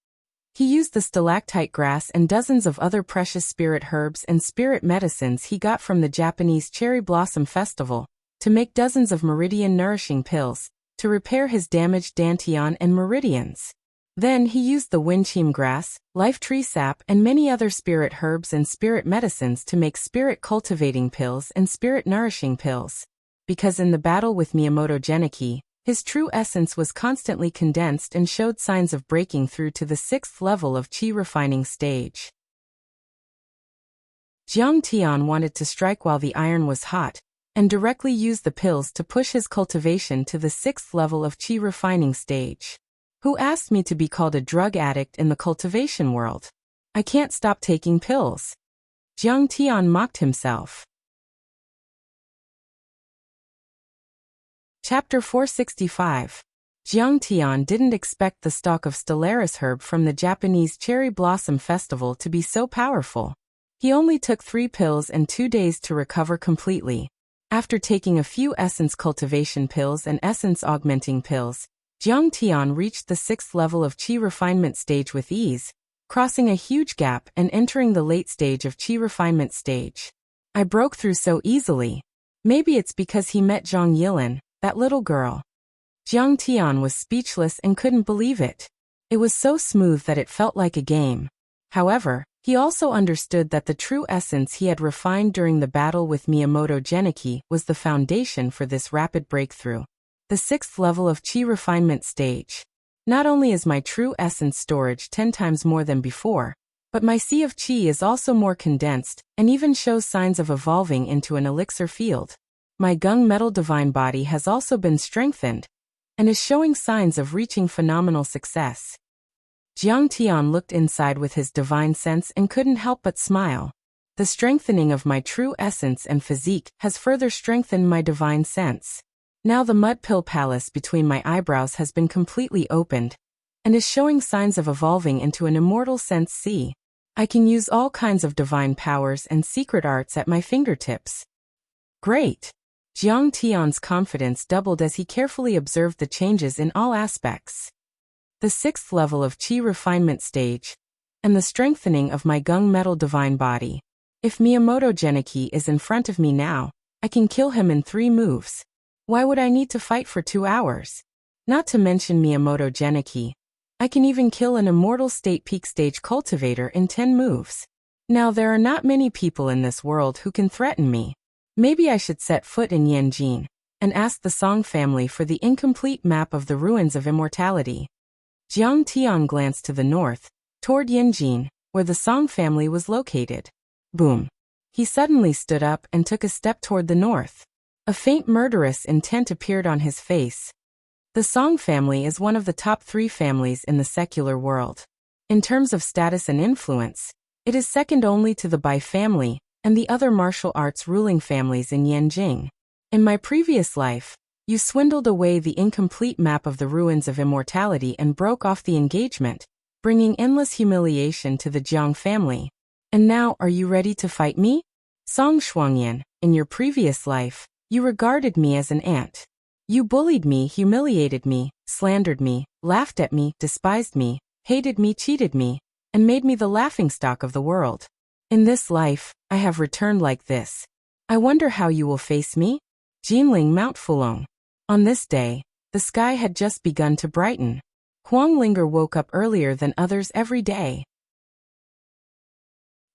He used the stalactite grass and dozens of other precious spirit herbs and spirit medicines he got from the Japanese Cherry Blossom Festival to make dozens of meridian-nourishing pills to repair his damaged dantian and meridians. Then he used the winchim grass, life tree sap, and many other spirit herbs and spirit medicines to make spirit-cultivating pills and spirit-nourishing pills. Because in the battle with Miyamoto Genichi, his true essence was constantly condensed and showed signs of breaking through to the 6th level of qi refining stage. Jiang Tian wanted to strike while the iron was hot, and directly use the pills to push his cultivation to the 6th level of qi refining stage. Who asked me to be called a drug addict in the cultivation world? I can't stop taking pills. Jiang Tian mocked himself. Chapter 465. Jiang Tian didn't expect the stalk of Stellaris herb from the Japanese Cherry Blossom Festival to be so powerful. He only took 3 pills and 2 days to recover completely. After taking a few essence cultivation pills and essence augmenting pills, Jiang Tian reached the 6th level of qi refinement stage with ease, crossing a huge gap and entering the late stage of qi refinement stage. I broke through so easily. Maybe it's because he met Zhang Yilin, that little girl. Jiang Tian was speechless and couldn't believe it. It was so smooth that it felt like a game. However, he also understood that the true essence he had refined during the battle with Miyamoto Genichi was the foundation for this rapid breakthrough. The 6th level of qi refinement stage. Not only is my true essence storage 10 times more than before, but my sea of qi is also more condensed and even shows signs of evolving into an elixir field. My gung metal divine body has also been strengthened and is showing signs of reaching phenomenal success. Jiang Tian looked inside with his divine sense and couldn't help but smile. The strengthening of my true essence and physique has further strengthened my divine sense. Now the mud pill palace between my eyebrows has been completely opened and is showing signs of evolving into an immortal sense C. I can use all kinds of divine powers and secret arts at my fingertips. Great! Jiang Tian's confidence doubled as he carefully observed the changes in all aspects. The 6th level of qi refinement stage, and the strengthening of my gung metal divine body. If Miyamoto Genichi is in front of me now, I can kill him in 3 moves. Why would I need to fight for 2 hours? Not to mention Miyamoto Genichi. I can even kill an immortal state peak stage cultivator in 10 moves. Now there are not many people in this world who can threaten me. Maybe I should set foot in Yanjin and ask the Song family for the incomplete map of the ruins of immortality. Jiang Tian glanced to the north, toward Yanjin, where the Song family was located. Boom. He suddenly stood up and took a step toward the north. A faint murderous intent appeared on his face. The Song family is one of the top 3 families in the secular world. In terms of status and influence, it is second only to the Bai family and the other martial arts ruling families in Yanjing. In my previous life, you swindled away the incomplete map of the ruins of immortality and broke off the engagement, bringing endless humiliation to the Jiang family. And now are you ready to fight me? Song Shuangyan, in your previous life, you regarded me as an ant. You bullied me, humiliated me, slandered me, laughed at me, despised me, hated me, cheated me, and made me the laughingstock of the world. In this life, I have returned like this. I wonder how you will face me? Jinling Mount Fulong. On this day, the sky had just begun to brighten. Huang Linger woke up earlier than others every day.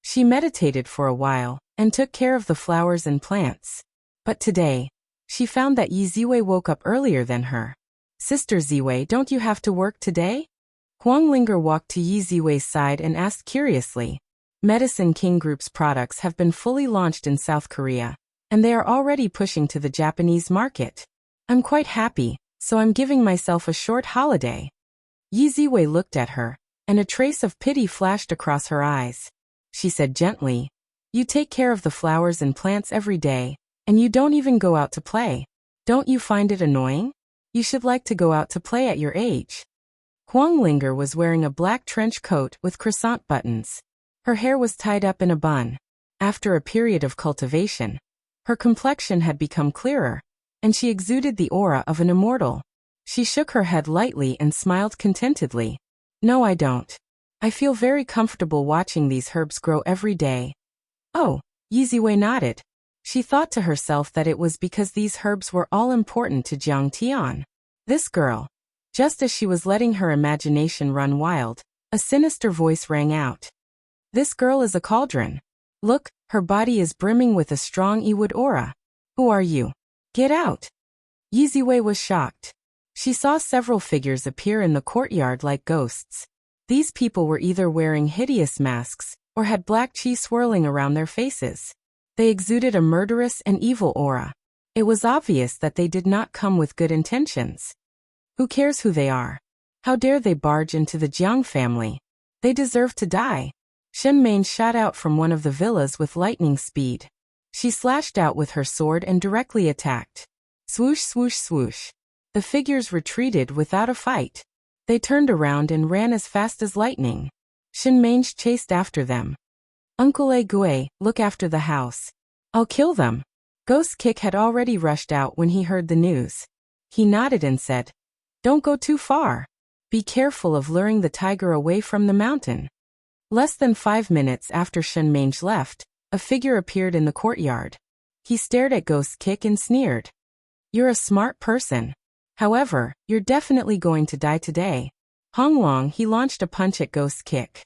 She meditated for a while and took care of the flowers and plants. But today, she found that Yi Ziwei woke up earlier than her. Sister Ziwei, don't you have to work today? Huang Linger walked to Yi Ziwei's side and asked curiously. Medicine King Group's products have been fully launched in South Korea. and they are already pushing to the Japanese market. I'm quite happy, so I'm giving myself a short holiday. Yi Ziwei looked at her, and a trace of pity flashed across her eyes. She said gently, "You take care of the flowers and plants every day, and you don't even go out to play. Don't you find it annoying? You should like to go out to play at your age." Huang Linger was wearing a black trench coat with croissant buttons. Her hair was tied up in a bun. After a period of cultivation, her complexion had become clearer, and she exuded the aura of an immortal. She shook her head lightly and smiled contentedly. "No, I don't. I feel very comfortable watching these herbs grow every day." Oh, Yi Ziwei nodded. She thought to herself that it was because these herbs were all important to Jiang Tian. This girl. Just as she was letting her imagination run wild, a sinister voice rang out. "This girl is a cauldron. Look, her body is brimming with a strong Yiwood aura. Who are you? Get out." Yi Ziwei was shocked. She saw several figures appear in the courtyard like ghosts. These people were either wearing hideous masks, or had black chi swirling around their faces. They exuded a murderous and evil aura. It was obvious that they did not come with good intentions. Who cares who they are? How dare they barge into the Jiang family? They deserve to die. Shen Mane shot out from one of the villas with lightning speed. She slashed out with her sword and directly attacked. Swoosh, swoosh, swoosh. The figures retreated without a fight. They turned around and ran as fast as lightning. Shen Mane chased after them. "Uncle Gui, look after the house. I'll kill them." Ghost Kick had already rushed out when he heard the news. He nodded and said, "Don't go too far. Be careful of luring the tiger away from the mountain." Less than 5 minutes after Shen Mane left, a figure appeared in the courtyard. He stared at Ghost Kick and sneered. "You're a smart person. However, you're definitely going to die today." Hong Long, he launched a punch at Ghost Kick.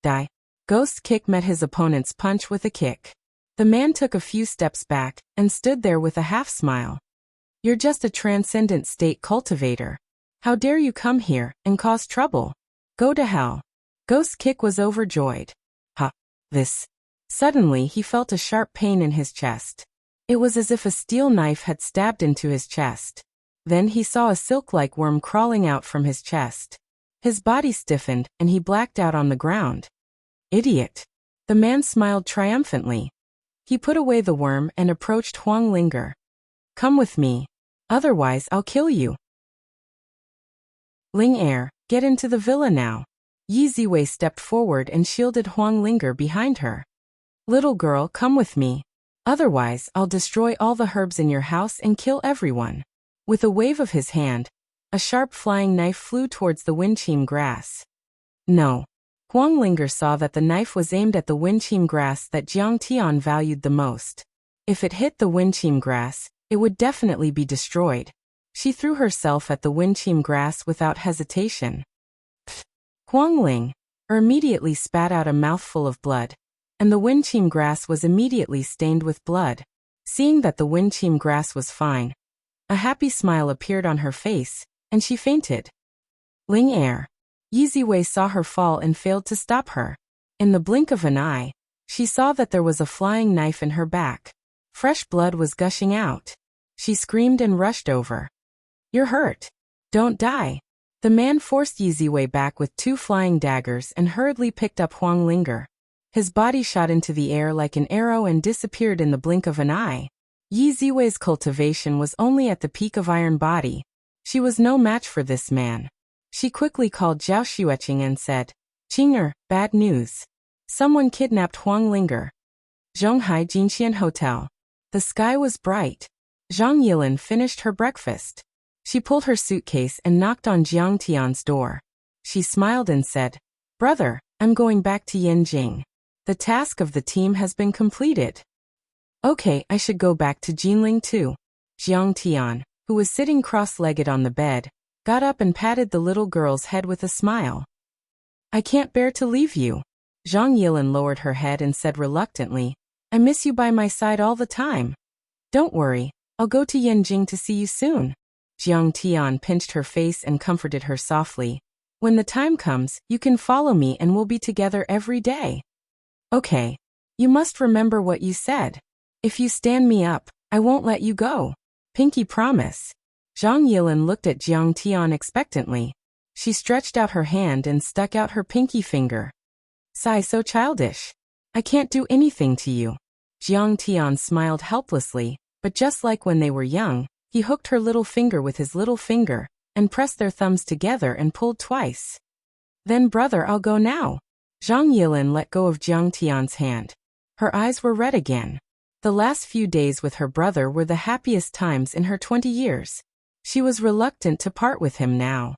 Die. Ghost Kick met his opponent's punch with a kick. The man took a few steps back and stood there with a half smile. "You're just a transcendent state cultivator. How dare you come here and cause trouble? Go to hell." Ghost Kick was overjoyed. This. Suddenly he felt a sharp pain in his chest. It was as if a steel knife had stabbed into his chest. Then he saw a silk-like worm crawling out from his chest. His body stiffened and he blacked out on the ground. "Idiot." The man smiled triumphantly. He put away the worm and approached Huang Linger. "Come with me. Otherwise I'll kill you." "Ling Er, get into the villa now." Yi Ziwei stepped forward and shielded Huang Linger behind her. "Little girl, come with me. Otherwise I'll destroy all the herbs in your house and kill everyone." With a wave of his hand, a sharp flying knife flew towards the windcheam grass. No. Huang Linger saw that the knife was aimed at the windcheam grass that Jiang Tian valued the most. If it hit the windcheam grass, it would definitely be destroyed. She threw herself at the windcheam grass without hesitation. Huang Ling immediately spat out a mouthful of blood, and the windcheam grass was immediately stained with blood. Seeing that the windcheam grass was fine, a happy smile appeared on her face, and she fainted. Ling Er. Yi Ziwei saw her fall and failed to stop her. In the blink of an eye, she saw that there was a flying knife in her back. Fresh blood was gushing out. She screamed and rushed over. "You're hurt. Don't die." The man forced Yi Ziwei back with 2 flying daggers and hurriedly picked up Huang Linger. His body shot into the air like an arrow and disappeared in the blink of an eye. Yi Ziwei's cultivation was only at the peak of iron body. She was no match for this man. She quickly called Zhao Xueqing and said, "Qing'er, bad news. Someone kidnapped Huang Linger." Zhonghai Jinxian Hotel. The sky was bright. Zhang Yilin finished her breakfast. She pulled her suitcase and knocked on Jiang Tian's door. She smiled and said, "Brother, I'm going back to Yanjing. The task of the team has been completed." "Okay, I should go back to Jinling too." Jiang Tian, who was sitting cross-legged on the bed, got up and patted the little girl's head with a smile. "I can't bear to leave you." Zhang Yilin lowered her head and said reluctantly, "I miss you by my side all the time." "Don't worry, I'll go to Yanjing to see you soon." Jiang Tian pinched her face and comforted her softly. "When the time comes, you can follow me and we'll be together every day." "Okay. You must remember what you said." If you stand me up, I won't let you go. Pinky promise. Zhang Yilin looked at Jiang Tian expectantly. She stretched out her hand and stuck out her pinky finger. Sigh, so childish. I can't do anything to you. Jiang Tian smiled helplessly, but just like when they were young, he hooked her little finger with his little finger, and pressed their thumbs together and pulled twice. Then brother, I'll go now. Zhang Yilin let go of Jiang Tian's hand. Her eyes were red again. The last few days with her brother were the happiest times in her 20 years. She was reluctant to part with him now.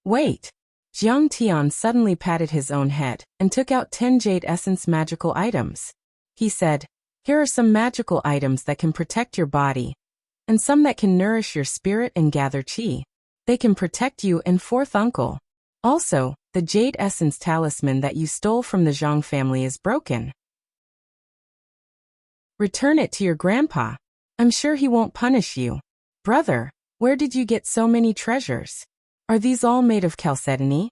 Wait. Jiang Tian suddenly patted his own head and took out 10 jade essence magical items. He said, here are some magical items that can protect your body, and some that can nourish your spirit and gather qi. They can protect you and fourth uncle. Also, the jade essence talisman that you stole from the Zhang family is broken. Return it to your grandpa. I'm sure he won't punish you. Brother, where did you get so many treasures? Are these all made of chalcedony?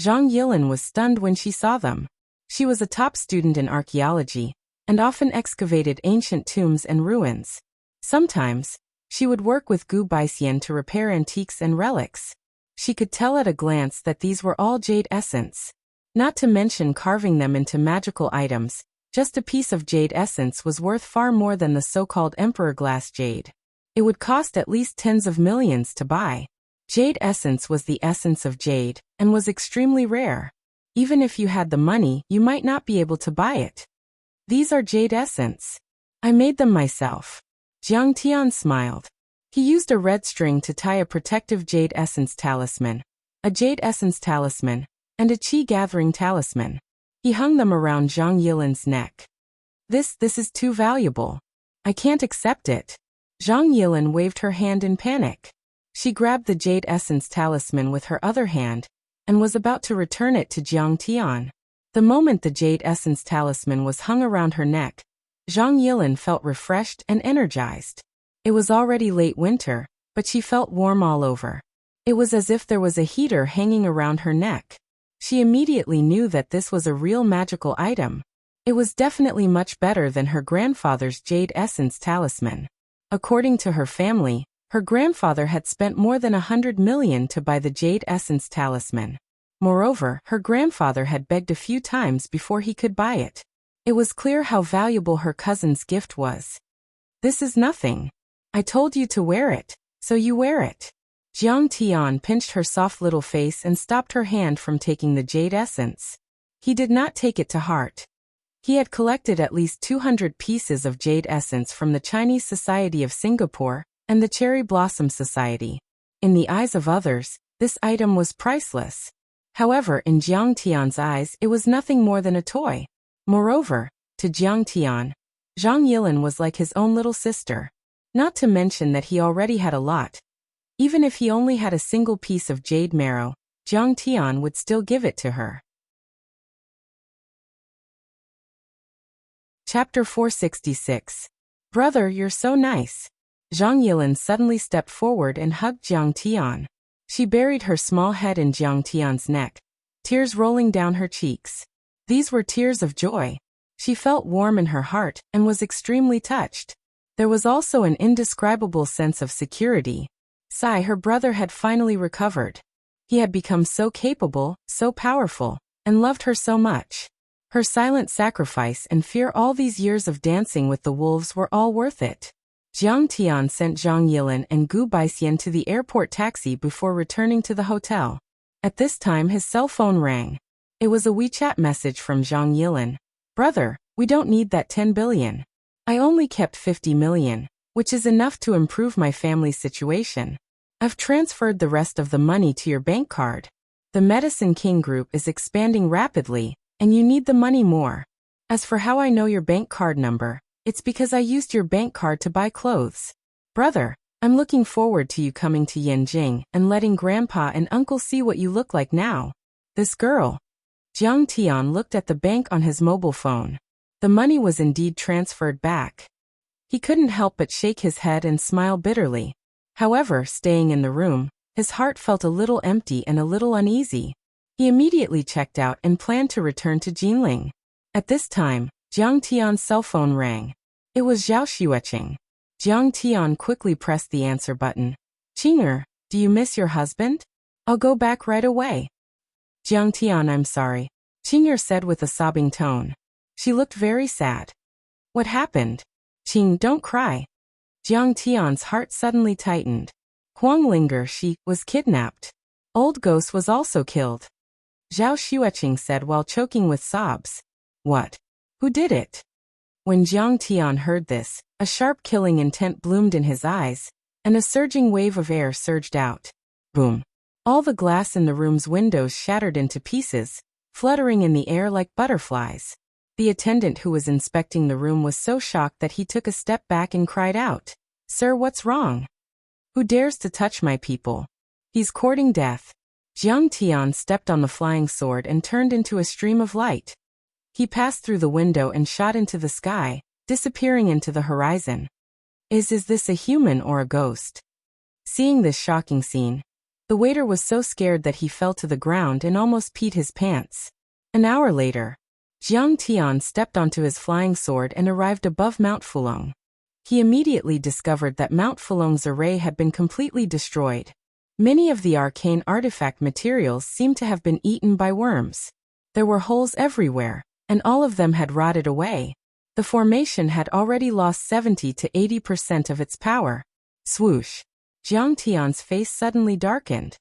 Zhang Yilin was stunned when she saw them. She was a top student in archaeology, and often excavated ancient tombs and ruins. Sometimes, she would work with Gu Baixian to repair antiques and relics. She could tell at a glance that these were all jade essence. Not to mention carving them into magical items, just a piece of jade essence was worth far more than the so-called emperor glass jade. It would cost at least tens of millions to buy. Jade essence was the essence of jade, and was extremely rare. Even if you had the money, you might not be able to buy it. These are jade essence. I made them myself. Jiang Tian smiled. He used a red string to tie a protective jade essence talisman, a jade essence talisman, and a qi-gathering talisman. He hung them around Zhang Yilin's neck. This is too valuable. I can't accept it. Zhang Yilin waved her hand in panic. She grabbed the jade essence talisman with her other hand, and was about to return it to Jiang Tian. The moment the jade essence talisman was hung around her neck, Zhang Yilin felt refreshed and energized. It was already late winter, but she felt warm all over. It was as if there was a heater hanging around her neck. She immediately knew that this was a real magical item. It was definitely much better than her grandfather's jade essence talisman. According to her family, her grandfather had spent more than 100 million to buy the jade essence talisman. Moreover, her grandfather had begged a few times before he could buy it. It was clear how valuable her cousin's gift was. This is nothing. I told you to wear it, so you wear it. Jiang Tian pinched her soft little face and stopped her hand from taking the jade essence. He did not take it to heart. He had collected at least 200 pieces of jade essence from the Chinese Society of Singapore and the Cherry Blossom Society. In the eyes of others, this item was priceless. However, in Jiang Tian's eyes, it was nothing more than a toy. Moreover, to Jiang Tian, Zhang Yilin was like his own little sister. Not to mention that he already had a lot. Even if he only had a single piece of jade marrow, Jiang Tian would still give it to her. Chapter 466. Brother, you're so nice. Zhang Yilin suddenly stepped forward and hugged Jiang Tian. She buried her small head in Jiang Tian's neck, tears rolling down her cheeks. These were tears of joy. She felt warm in her heart and was extremely touched. There was also an indescribable sense of security. Sigh, her brother had finally recovered. He had become so capable, so powerful, and loved her so much. Her silent sacrifice and fear all these years of dancing with the wolves were all worth it. Jiang Tian sent Zhang Yilin and Gu Baixian to the airport taxi before returning to the hotel. At this time his cell phone rang. It was a WeChat message from Zhang Yilin. Brother, we don't need that 10 billion. I only kept 50 million, which is enough to improve my family's situation. I've transferred the rest of the money to your bank card. The Medicine King Group is expanding rapidly, and you need the money more. As for how I know your bank card number, it's because I used your bank card to buy clothes. Brother, I'm looking forward to you coming to Yanjing and letting Grandpa and Uncle see what you look like now. This girl. Jiang Tian looked at the bank on his mobile phone. The money was indeed transferred back. He couldn't help but shake his head and smile bitterly. However, staying in the room, his heart felt a little empty and a little uneasy. He immediately checked out and planned to return to Jinling. At this time, Jiang Tian's cell phone rang. It was Zhao Xueqing. Jiang Tian quickly pressed the answer button. Qing'er, do you miss your husband? I'll go back right away. Jiang Tian, I'm sorry, Qing'er said with a sobbing tone. She looked very sad. What happened? Qing, don't cry. Jiang Tian's heart suddenly tightened. Huang Linger, she was kidnapped. Old Ghost was also killed. Zhao Xueqing said while choking with sobs. What? Who did it? When Jiang Tian heard this, a sharp killing intent bloomed in his eyes, and a surging wave of air surged out. Boom. All the glass in the room's windows shattered into pieces, fluttering in the air like butterflies. The attendant who was inspecting the room was so shocked that he took a step back and cried out, Sir, what's wrong? Who dares to touch my people? He's courting death. Jiang Tian stepped on the flying sword and turned into a stream of light. He passed through the window and shot into the sky, disappearing into the horizon. Is this a human or a ghost? Seeing this shocking scene, the waiter was so scared that he fell to the ground and almost peed his pants. An hour later, Jiang Tian stepped onto his flying sword and arrived above Mount Fulong. He immediately discovered that Mount Fulong's array had been completely destroyed. Many of the arcane artifact materials seemed to have been eaten by worms. There were holes everywhere, and all of them had rotted away. The formation had already lost 70 to 80% of its power. Swoosh! Jiang Tian's face suddenly darkened.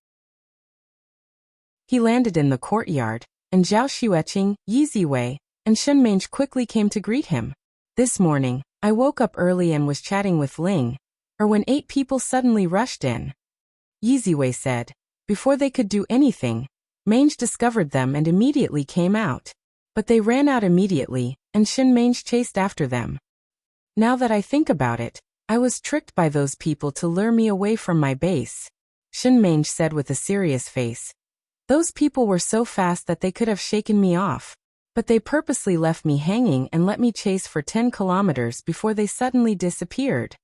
He landed in the courtyard, and Zhao Xueqing, Yi Ziwei, and Shen Mange quickly came to greet him. This morning, I woke up early and was chatting with Ling, when 8 people suddenly rushed in. Yi Ziwei said. Before they could do anything, Mange discovered them and immediately came out. But they ran out immediately, and Shen Mange chased after them. Now that I think about it, I was tricked by those people to lure me away from my base, Shen Mange said with a serious face. Those people were so fast that they could have shaken me off, but they purposely left me hanging and let me chase for 10 kilometers before they suddenly disappeared.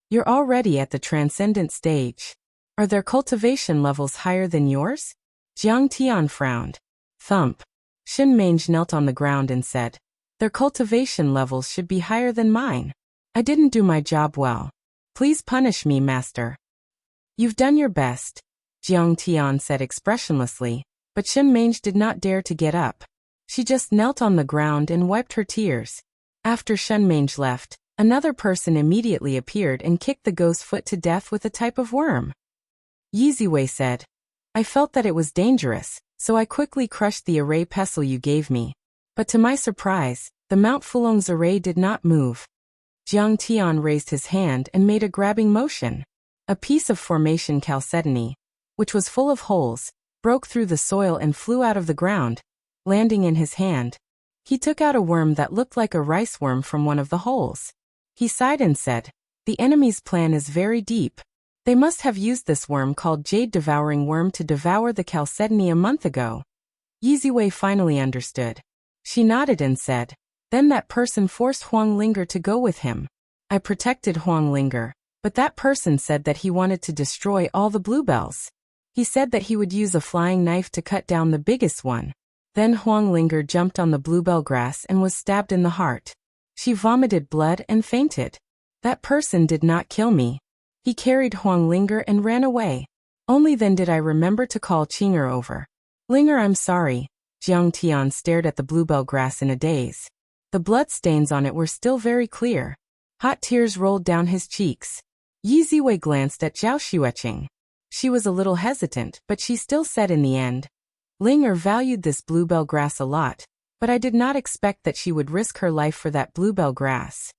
You're already at the transcendent stage. Are their cultivation levels higher than yours? Jiang Tian frowned. Thump. Shen Mange knelt on the ground and said, Their cultivation levels should be higher than mine. I didn't do my job well. Please punish me, master. You've done your best, Jiang Tian said expressionlessly, but Shen Mange did not dare to get up. She just knelt on the ground and wiped her tears. After Shen Mange left, another person immediately appeared and kicked the ghost foot to death with a type of worm. Yi Ziwei said, I felt that it was dangerous, so I quickly crushed the array pestle you gave me. But to my surprise, the Mount Fulong's array did not move. Jiang Tian raised his hand and made a grabbing motion. A piece of formation chalcedony, which was full of holes, broke through the soil and flew out of the ground, landing in his hand. He took out a worm that looked like a rice worm from one of the holes. He sighed and said, The enemy's plan is very deep. They must have used this worm called Jade-Devouring Worm to devour the chalcedony a month ago. Yi Ziwei finally understood. She nodded and said, Then that person forced Huang Linger to go with him. I protected Huang Linger, but that person said that he wanted to destroy all the bluebells. He said that he would use a flying knife to cut down the biggest one. Then Huang Linger jumped on the bluebell grass and was stabbed in the heart. She vomited blood and fainted. That person did not kill me. He carried Huang Linger and ran away. Only then did I remember to call Qing'er over. Linger, I'm sorry. Jiang Tian stared at the bluebell grass in a daze. The blood stains on it were still very clear. Hot tears rolled down his cheeks. Yi Ziwei glanced at Zhao Xueqing. She was a little hesitant, but she still said in the end, Linger valued this bluebell grass a lot, but I did not expect that she would risk her life for that bluebell grass.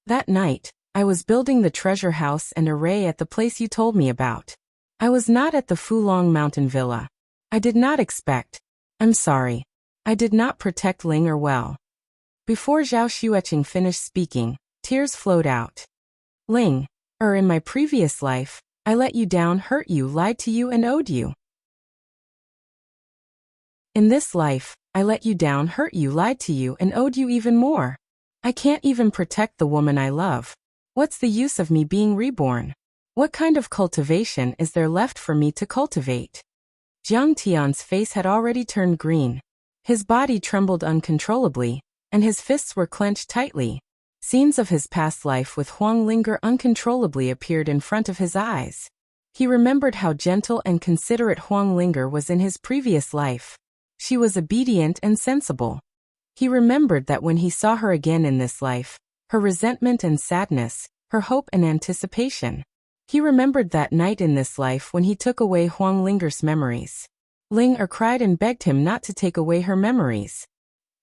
That night, I was building the treasure house and array at the place you told me about. I was not at the Fulong Mountain Villa. I did not expect. I'm sorry. I did not protect Linger well. Before Zhao Xueqing finished speaking, tears flowed out. Ling, in my previous life, I let you down, hurt you, lied to you, and owed you. In this life, I let you down, hurt you, lied to you, and owed you even more. I can't even protect the woman I love. What's the use of me being reborn? What kind of cultivation is there left for me to cultivate? Jiang Tian's face had already turned green. His body trembled uncontrollably, and his fists were clenched tightly. Scenes of his past life with Huang Linger uncontrollably appeared in front of his eyes. He remembered how gentle and considerate Huang Linger was in his previous life. She was obedient and sensible. He remembered that when he saw her again in this life, her resentment and sadness, her hope and anticipation. He remembered that night in this life when he took away Huang Linger's memories. Ling cried and begged him not to take away her memories.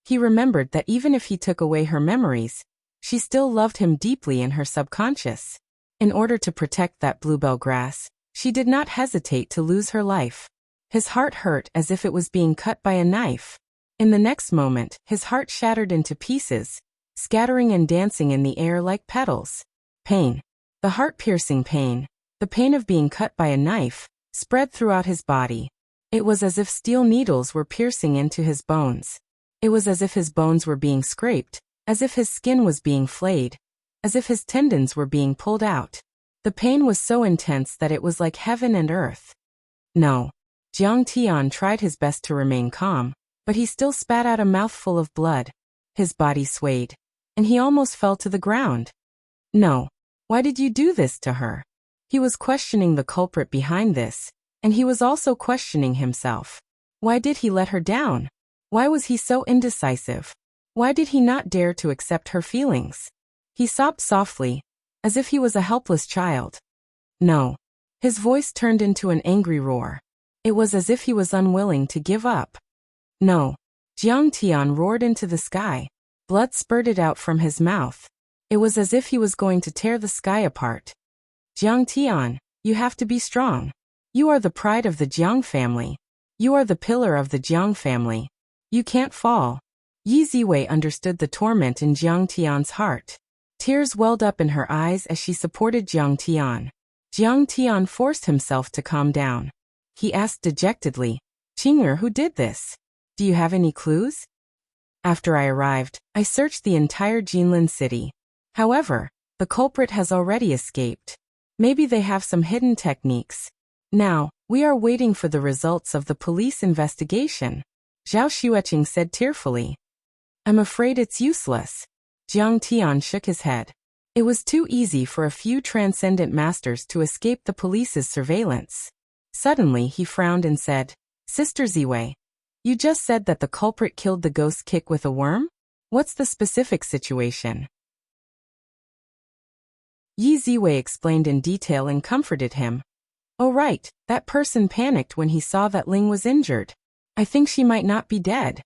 He remembered that even if he took away her memories, she still loved him deeply in her subconscious. In order to protect that bluebell grass, she did not hesitate to lose her life. His heart hurt as if it was being cut by a knife. In the next moment, his heart shattered into pieces, scattering and dancing in the air like petals. Pain. The heart-piercing pain, the pain of being cut by a knife, spread throughout his body. It was as if steel needles were piercing into his bones. It was as if his bones were being scraped, as if his skin was being flayed, as if his tendons were being pulled out. The pain was so intense that it was like heaven and earth. No. Jiang Tian tried his best to remain calm, but he still spat out a mouthful of blood. His body swayed, and he almost fell to the ground. No. Why did you do this to her? He was questioning the culprit behind this, and he was also questioning himself. Why did he let her down? Why was he so indecisive? Why did he not dare to accept her feelings? He sobbed softly, as if he was a helpless child. No. His voice turned into an angry roar. It was as if he was unwilling to give up. No. Jiang Tian roared into the sky. Blood spurted out from his mouth. It was as if he was going to tear the sky apart. Jiang Tian, you have to be strong. You are the pride of the Jiang family. You are the pillar of the Jiang family. You can't fall. Yi Ziwei understood the torment in Jiang Tian's heart. Tears welled up in her eyes as she supported Jiang Tian. Jiang Tian forced himself to calm down. He asked dejectedly, Qing'er, who did this? Do you have any clues? After I arrived, I searched the entire Jinlin city. However, the culprit has already escaped. Maybe they have some hidden techniques. Now, we are waiting for the results of the police investigation. Zhao Xueqing said tearfully. I'm afraid it's useless. Jiang Tian shook his head. It was too easy for a few transcendent masters to escape the police's surveillance. Suddenly he frowned and said, Sister Ziwei, you just said that the culprit killed the ghost kick with a worm? What's the specific situation? Yi Ziwei explained in detail and comforted him. Oh right, that person panicked when he saw that Ling was injured. I think she might not be dead.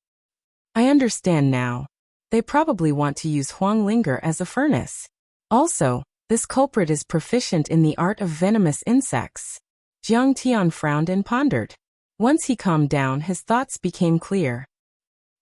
I understand now. They probably want to use Huang Linger as a furnace. Also, this culprit is proficient in the art of venomous insects. Jiang Tian frowned and pondered. Once he calmed down, his thoughts became clear.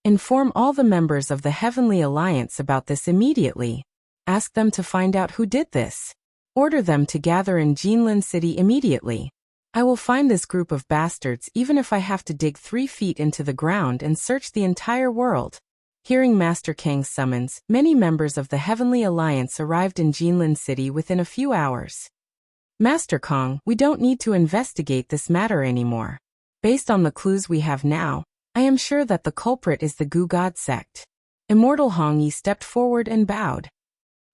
Inform all the members of the Heavenly Alliance about this immediately. Ask them to find out who did this. Order them to gather in Jinlin City immediately. I will find this group of bastards even if I have to dig 3 feet into the ground and search the entire world. Hearing Master Kang's summons, many members of the Heavenly Alliance arrived in Jinlin City within a few hours. Master Kang, we don't need to investigate this matter anymore. Based on the clues we have now, I am sure that the culprit is the Gu God sect. Immortal Hong Yi stepped forward and bowed.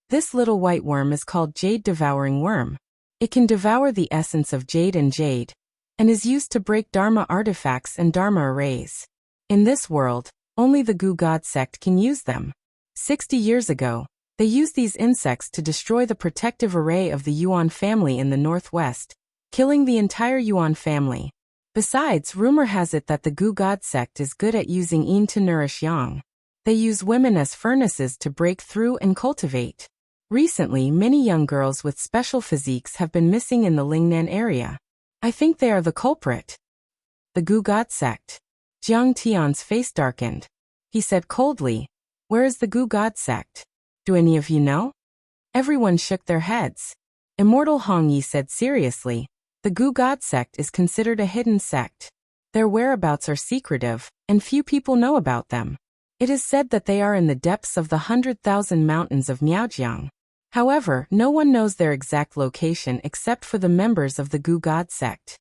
This little white worm is called Jade Devouring Worm. It can devour the essence of jade and is used to break Dharma artifacts and Dharma arrays. In this world, only the Gu God sect can use them. 60 years ago, they used these insects to destroy the protective array of the Yuan family in the northwest, killing the entire Yuan family. Besides, rumor has it that the Gu God sect is good at using yin to nourish yang. They use women as furnaces to break through and cultivate. Recently, many young girls with special physiques have been missing in the Lingnan area. I think they are the culprit. The Gu God sect. Jiang Tian's face darkened. He said coldly, Where is the Gu God sect? Do any of you know? Everyone shook their heads. Immortal Hong Yi said seriously, The Gu God sect is considered a hidden sect. Their whereabouts are secretive, and few people know about them. It is said that they are in the depths of the 100,000 mountains of Miaojiang. However, no one knows their exact location except for the members of the Gu God sect.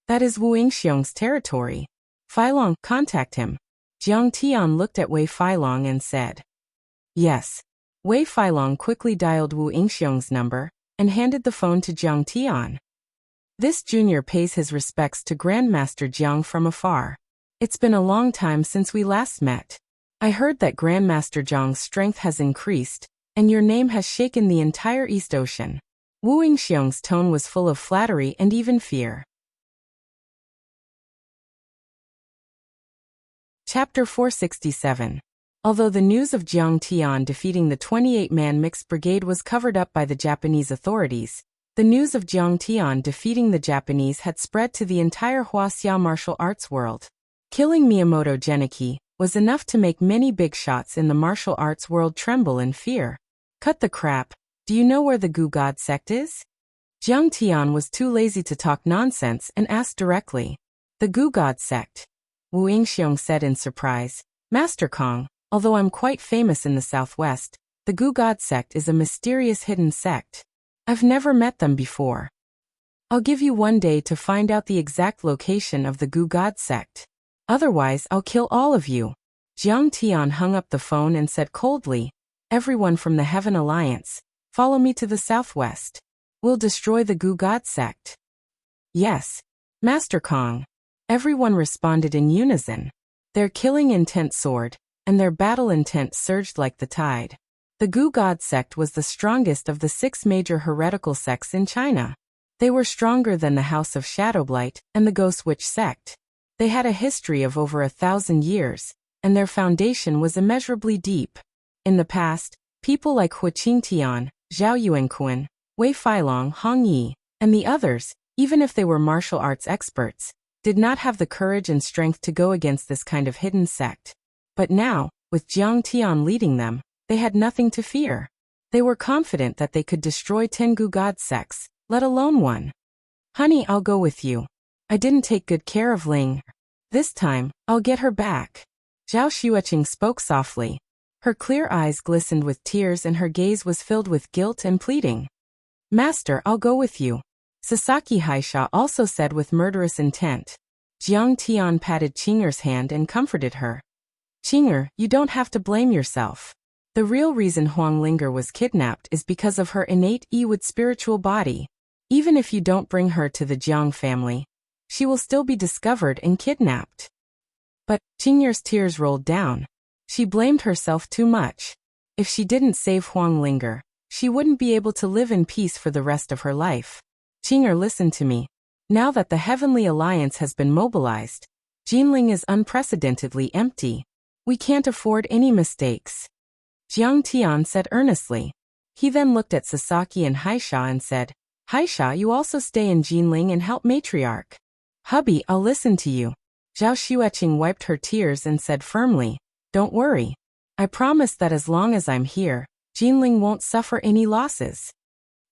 That is Wu Yingxiong's territory. Feilong, contact him. Jiang Tian looked at Wei Feilong and said, Yes. Wei Feilong quickly dialed Wu Yingxiong's number and handed the phone to Jiang Tian. This junior pays his respects to Grandmaster Jiang from afar. It's been a long time since we last met. I heard that Grandmaster Jiang's strength has increased, and your name has shaken the entire East Ocean. Wu Yingxiong's tone was full of flattery and even fear. Chapter 467. Although the news of Jiang Tian defeating the 28-man mixed brigade was covered up by the Japanese authorities, the news of Jiang Tian defeating the Japanese had spread to the entire Wuxia martial arts world. Killing Miyamoto Genichi was enough to make many big shots in the martial arts world tremble in fear. Cut the crap, do you know where the Gu God sect is? Jiang Tian was too lazy to talk nonsense and asked directly. The Gu God sect, Wu Yingxiong said in surprise. Master Kong, although I'm quite famous in the southwest, the Gu God sect is a mysterious hidden sect. I've never met them before. I'll give you one day to find out the exact location of the Gu God sect. Otherwise, I'll kill all of you. Jiang Tian hung up the phone and said coldly, everyone from the Heaven Alliance, follow me to the southwest. We'll destroy the Gu God sect. Yes, Master Kong. Everyone responded in unison. Their killing intent soared, and their battle intent surged like the tide. The Gu God sect was the strongest of the 6 major heretical sects in China. They were stronger than the House of Shadowblight and the Ghost Witch sect. They had a history of over 1,000 years, and their foundation was immeasurably deep. In the past, people like Hu Qingtian, Zhao Yuanquan, Wei Feilong, Hong Yi, and the others, even if they were martial arts experts, did not have the courage and strength to go against this kind of hidden sect. But now, with Jiang Tian leading them, they had nothing to fear. They were confident that they could destroy 10 Gu God sects, let alone one. Honey, I'll go with you. I didn't take good care of Ling. This time, I'll get her back. Zhao Xueqing spoke softly. Her clear eyes glistened with tears and her gaze was filled with guilt and pleading. Master, I'll go with you. Sasaki Haisha also said with murderous intent. Jiang Tian patted Qing'er's hand and comforted her. Qing'er, you don't have to blame yourself. The real reason Huang Linger was kidnapped is because of her innate Yiwud spiritual body. Even if you don't bring her to the Jiang family, she will still be discovered and kidnapped. But Qing'er's tears rolled down. She blamed herself too much. If she didn't save Huang Linger, she wouldn't be able to live in peace for the rest of her life. Qing'er, listen to me. Now that the Heavenly Alliance has been mobilized, Jinling is unprecedentedly empty. We can't afford any mistakes. Jiang Tian said earnestly. He then looked at Sasaki and Haisha and said, Haisha, you also stay in Jinling and help Matriarch. Hubby, I'll listen to you. Zhao Xueqing wiped her tears and said firmly, don't worry. I promise that as long as I'm here, Jinling won't suffer any losses.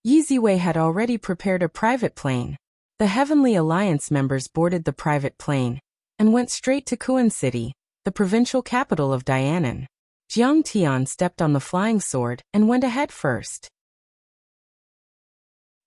Yi Ziwei had already prepared a private plane. The Heavenly Alliance members boarded the private plane and went straight to Kuan City, the provincial capital of Dianan. Jiang Tian stepped on the flying sword and went ahead first.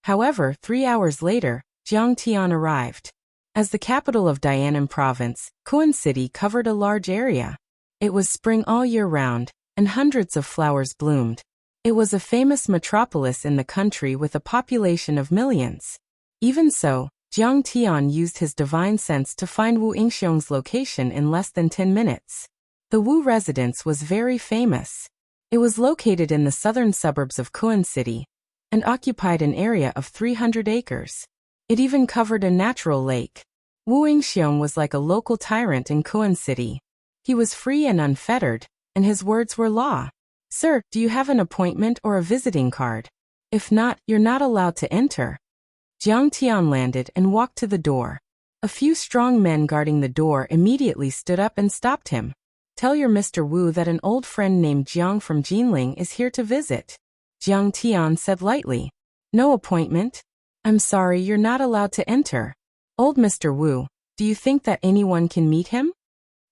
However, 3 hours later, Jiang Tian arrived. As the capital of Dianan province, Kuan City covered a large area. It was spring all year round, and hundreds of flowers bloomed. It was a famous metropolis in the country with a population of millions. Even so, Jiang Tian used his divine sense to find Wu Yingxiong's location in less than 10 minutes. The Wu residence was very famous. It was located in the southern suburbs of Kuan City and occupied an area of 300 acres. It even covered a natural lake. Wu Yingxiong was like a local tyrant in Kuan City. He was free and unfettered, and his words were law. Sir, do you have an appointment or a visiting card? If not, you're not allowed to enter. Jiang Tian landed and walked to the door. A few strong men guarding the door immediately stood up and stopped him. Tell your Mr. Wu that an old friend named Jiang from Jinling is here to visit. Jiang Tian said lightly. No appointment? I'm sorry, you're not allowed to enter. Old Mr. Wu, do you think that anyone can meet him?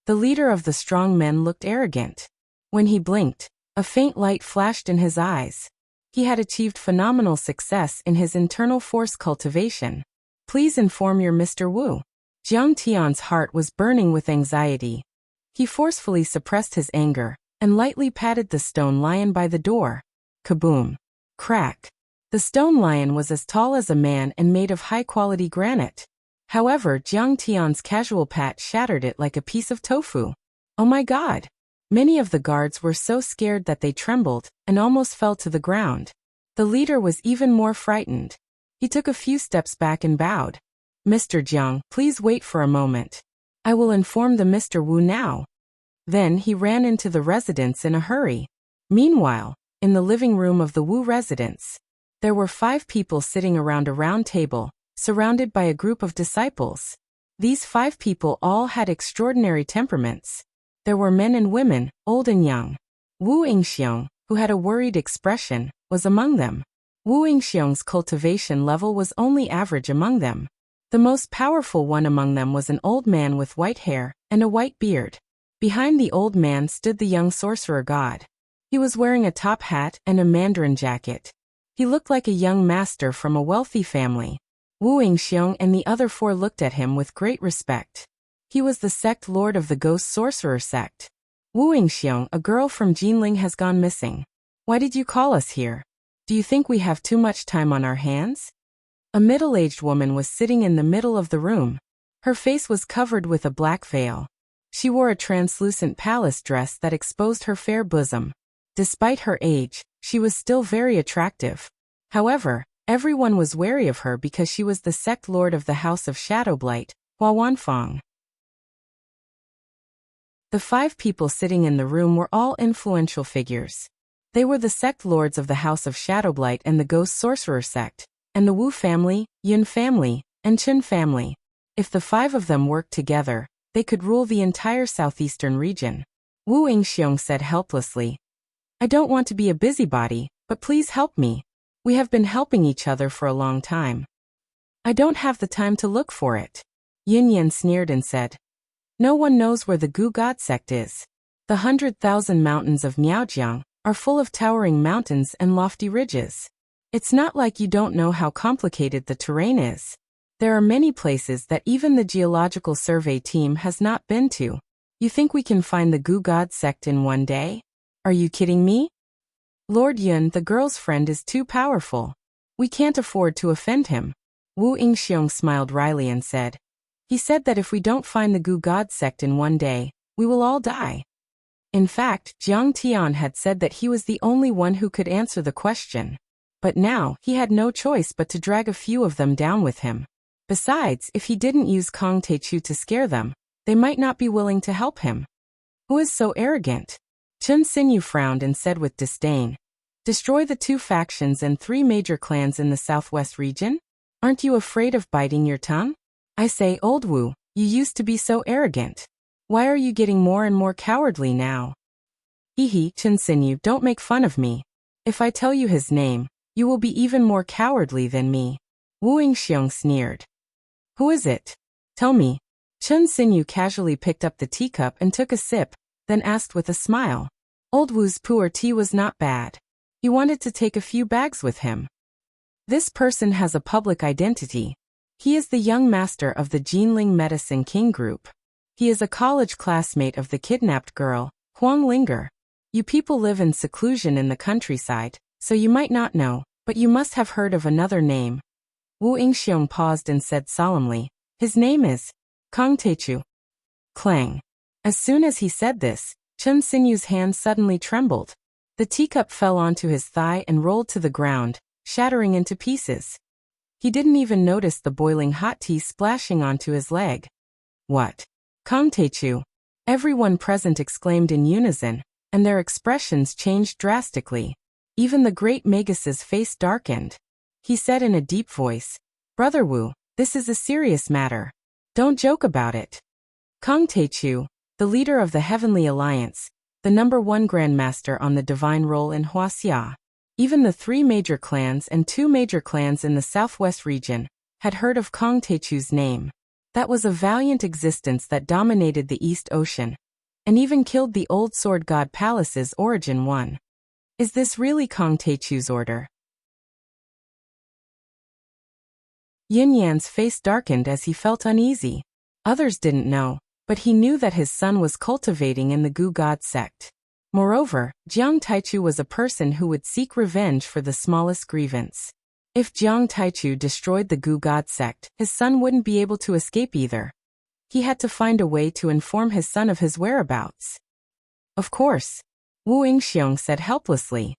The leader of the strong men looked arrogant. When he blinked, a faint light flashed in his eyes. He had achieved phenomenal success in his internal force cultivation. Please inform your Mr. Wu. Jiang Tian's heart was burning with anxiety. He forcefully suppressed his anger and lightly patted the stone lion by the door. Kaboom! Crack! The stone lion was as tall as a man and made of high-quality granite. However, Jiang Tian's casual pat shattered it like a piece of tofu. Oh my God! Many of the guards were so scared that they trembled and almost fell to the ground. The leader was even more frightened. He took a few steps back and bowed. Mr. Jiang, please wait for a moment. I will inform the Mr. Wu now. Then he ran into the residence in a hurry. Meanwhile, in the living room of the Wu residence, there were 5 people sitting around a round table, surrounded by a group of disciples. These 5 people all had extraordinary temperaments. There were men and women, old and young. Wu Yingxiong, who had a worried expression, was among them. Wu Yingxiong's cultivation level was only average among them. The most powerful one among them was an old man with white hair and a white beard. Behind the old man stood the young sorcerer god. He was wearing a top hat and a mandarin jacket. He looked like a young master from a wealthy family. Wu Yingxiong and the other 4 looked at him with great respect. He was the sect lord of the ghost sorcerer sect. Wu Yingxiong, a girl from Jinling has gone missing. Why did you call us here? Do you think we have too much time on our hands? A middle-aged woman was sitting in the middle of the room. Her face was covered with a black veil. She wore a translucent palace dress that exposed her fair bosom. Despite her age, she was still very attractive. However, everyone was wary of her because she was the sect lord of the House of Shadowblight, Hua Wanfang. The 5 people sitting in the room were all influential figures. They were the sect lords of the House of Shadowblight and the Ghost Sorcerer sect, and the Wu family, Yun family, and Chen family. If the 5 of them worked together, they could rule the entire southeastern region. Wu Yingxiong said helplessly, I don't want to be a busybody, but please help me. We have been helping each other for a long time. I don't have the time to look for it. Yin Yan sneered and said, no one knows where the Gu God sect is. The 100,000 mountains of Miaojiang are full of towering mountains and lofty ridges. It's not like you don't know how complicated the terrain is. There are many places that even the geological survey team has not been to. You think we can find the Gu God sect in one day? Are you kidding me? Lord Yun, the girl's friend, is too powerful. We can't afford to offend him. Wu Yingxiong smiled wryly and said, he said that if we don't find the Gu God sect in one day, we will all die. In fact, Jiang Tian had said that he was the only one who could answer the question. But now, he had no choice but to drag a few of them down with him. Besides, if he didn't use Kong Teichu to scare them, they might not be willing to help him. Who is so arrogant? Chen Xinyu frowned and said with disdain, destroy the 2 factions and 3 major clans in the southwest region? Aren't you afraid of biting your tongue? I say, old Wu, you used to be so arrogant. Why are you getting more and more cowardly now? Hehe, Chen Xinyu, don't make fun of me. If I tell you his name, you will be even more cowardly than me. Wu Yingxiong sneered. Who is it? Tell me. Chen Xinyu casually picked up the teacup and took a sip, then asked with a smile. Old Wu's pu'er tea was not bad. He wanted to take a few bags with him. This person has a public identity. He is the young master of the Jinling Medicine King group. He is a college classmate of the kidnapped girl, Huang Linger. You people live in seclusion in the countryside, so you might not know, but you must have heard of another name. Wu Yingxiong paused and said solemnly, his name is Kong Teichu. Clang. As soon as he said this, Chen Xinyu's hand suddenly trembled. The teacup fell onto his thigh and rolled to the ground, shattering into pieces. He didn't even notice the boiling hot tea splashing onto his leg. What? Kong Teichu? Everyone present exclaimed in unison, and their expressions changed drastically. Even the great Magus's face darkened. He said in a deep voice, Brother Wu, this is a serious matter. Don't joke about it. Kong Teichu, the leader of the Heavenly Alliance, the #1 Grandmaster on the Divine Roll in Wuxia. Even the 3 major clans and 2 major clans in the southwest region had heard of Kong Teichu's name. That was a valiant existence that dominated the East Ocean, and even killed the old sword god Palace's origin one. Is this really Kong Teichu's order? Yin Yan's face darkened as he felt uneasy. Others didn't know, but he knew that his son was cultivating in the Gu God sect. Moreover, Jiang Taichu was a person who would seek revenge for the smallest grievance. If Jiang Taichu destroyed the Gu God sect, his son wouldn't be able to escape either. He had to find a way to inform his son of his whereabouts. Of course, Wu Yingxiong said helplessly.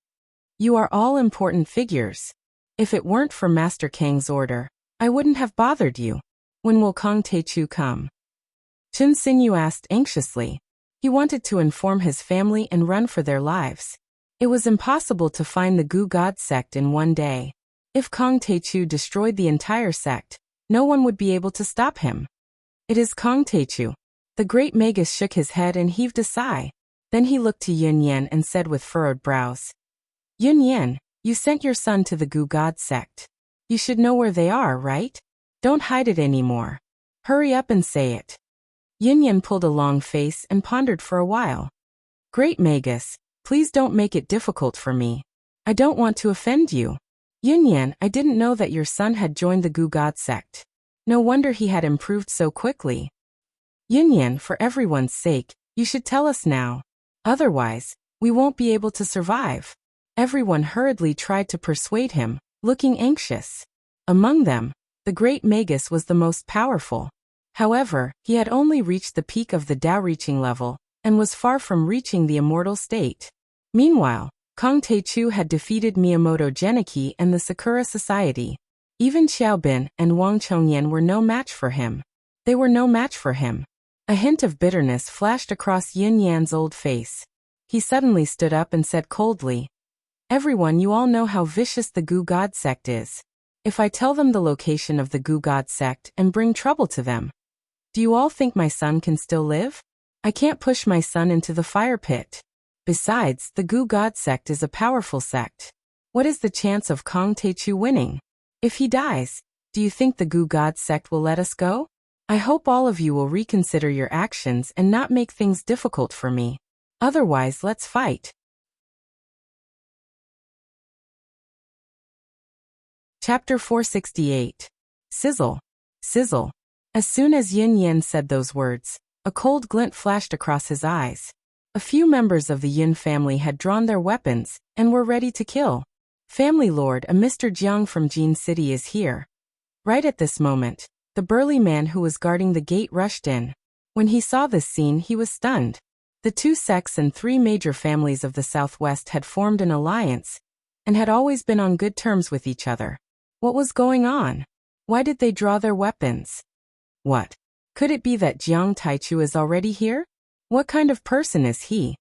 You are all important figures. If it weren't for Master Kang's order, I wouldn't have bothered you. When will Kang Taichu come? Chun Xinyu asked anxiously. He wanted to inform his family and run for their lives. It was impossible to find the Gu God sect in one day. If Kang Taichu destroyed the entire sect, no one would be able to stop him. It is Kang Taichu. The great magus shook his head and heaved a sigh. Then he looked to Yun Yan and said with furrowed brows. Yun Yan, you sent your son to the Gu God sect. You should know where they are, right? Don't hide it anymore. Hurry up and say it. Yun Yan pulled a long face and pondered for a while. Great magus, please don't make it difficult for me. I don't want to offend you. Yun Yan, I didn't know that your son had joined the Gu God sect. No wonder he had improved so quickly. Yun Yan, for everyone's sake, you should tell us now. Otherwise, we won't be able to survive. Everyone hurriedly tried to persuade him, looking anxious. Among them, the great magus was the most powerful. However, he had only reached the peak of the Tao-reaching level, and was far from reaching the immortal state. Meanwhile, Kang Taichu had defeated Miyamoto Genichi and the Sakura Society. Even Xiaobin and Wang Chongyan were no match for him. They were no match for him. A hint of bitterness flashed across Yin Yan's old face. He suddenly stood up and said coldly, Everyone, you all know how vicious the Gu God sect is. If I tell them the location of the Gu God sect and bring trouble to them, do you all think my son can still live? I can't push my son into the fire pit. Besides, the Gu God sect is a powerful sect. What is the chance of Kang Taichu winning? If he dies, do you think the Gu God sect will let us go? I hope all of you will reconsider your actions and not make things difficult for me. Otherwise, let's fight. Chapter 468. Sizzle. Sizzle. As soon as Yin Yan said those words, a cold glint flashed across his eyes. A few members of the Yin family had drawn their weapons and were ready to kill. Family Lord, a Mr. Jiang from Jin City is here. Right at this moment, the burly man who was guarding the gate rushed in. When he saw this scene, he was stunned. The two sects and three major families of the Southwest had formed an alliance and had always been on good terms with each other. What was going on? Why did they draw their weapons? What? Could it be that Jiang Taichu is already here? What kind of person is he?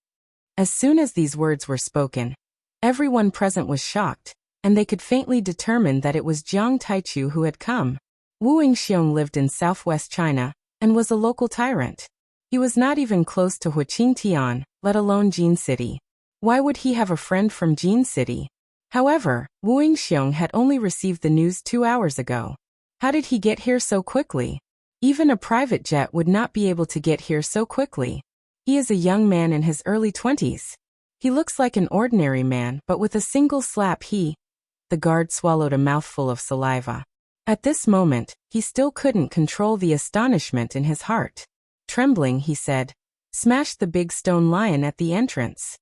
As soon as these words were spoken, everyone present was shocked, and they could faintly determine that it was Jiang Taichu who had come. Wu Yingxiong lived in southwest China, and was a local tyrant. He was not even close to Huqingtian, let alone Jin City. Why would he have a friend from Jin City? However, Wu Yingxiong had only received the news 2 hours ago. How did he get here so quickly? Even a private jet would not be able to get here so quickly. He is a young man in his early 20s. He looks like an ordinary man, but with a single slap The guard swallowed a mouthful of saliva. At this moment, he still couldn't control the astonishment in his heart. Trembling, he said, Smash the big stone lion at the entrance.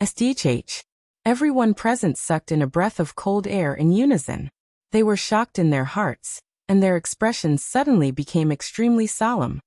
SDHH. Everyone present sucked in a breath of cold air in unison. They were shocked in their hearts, and their expressions suddenly became extremely solemn.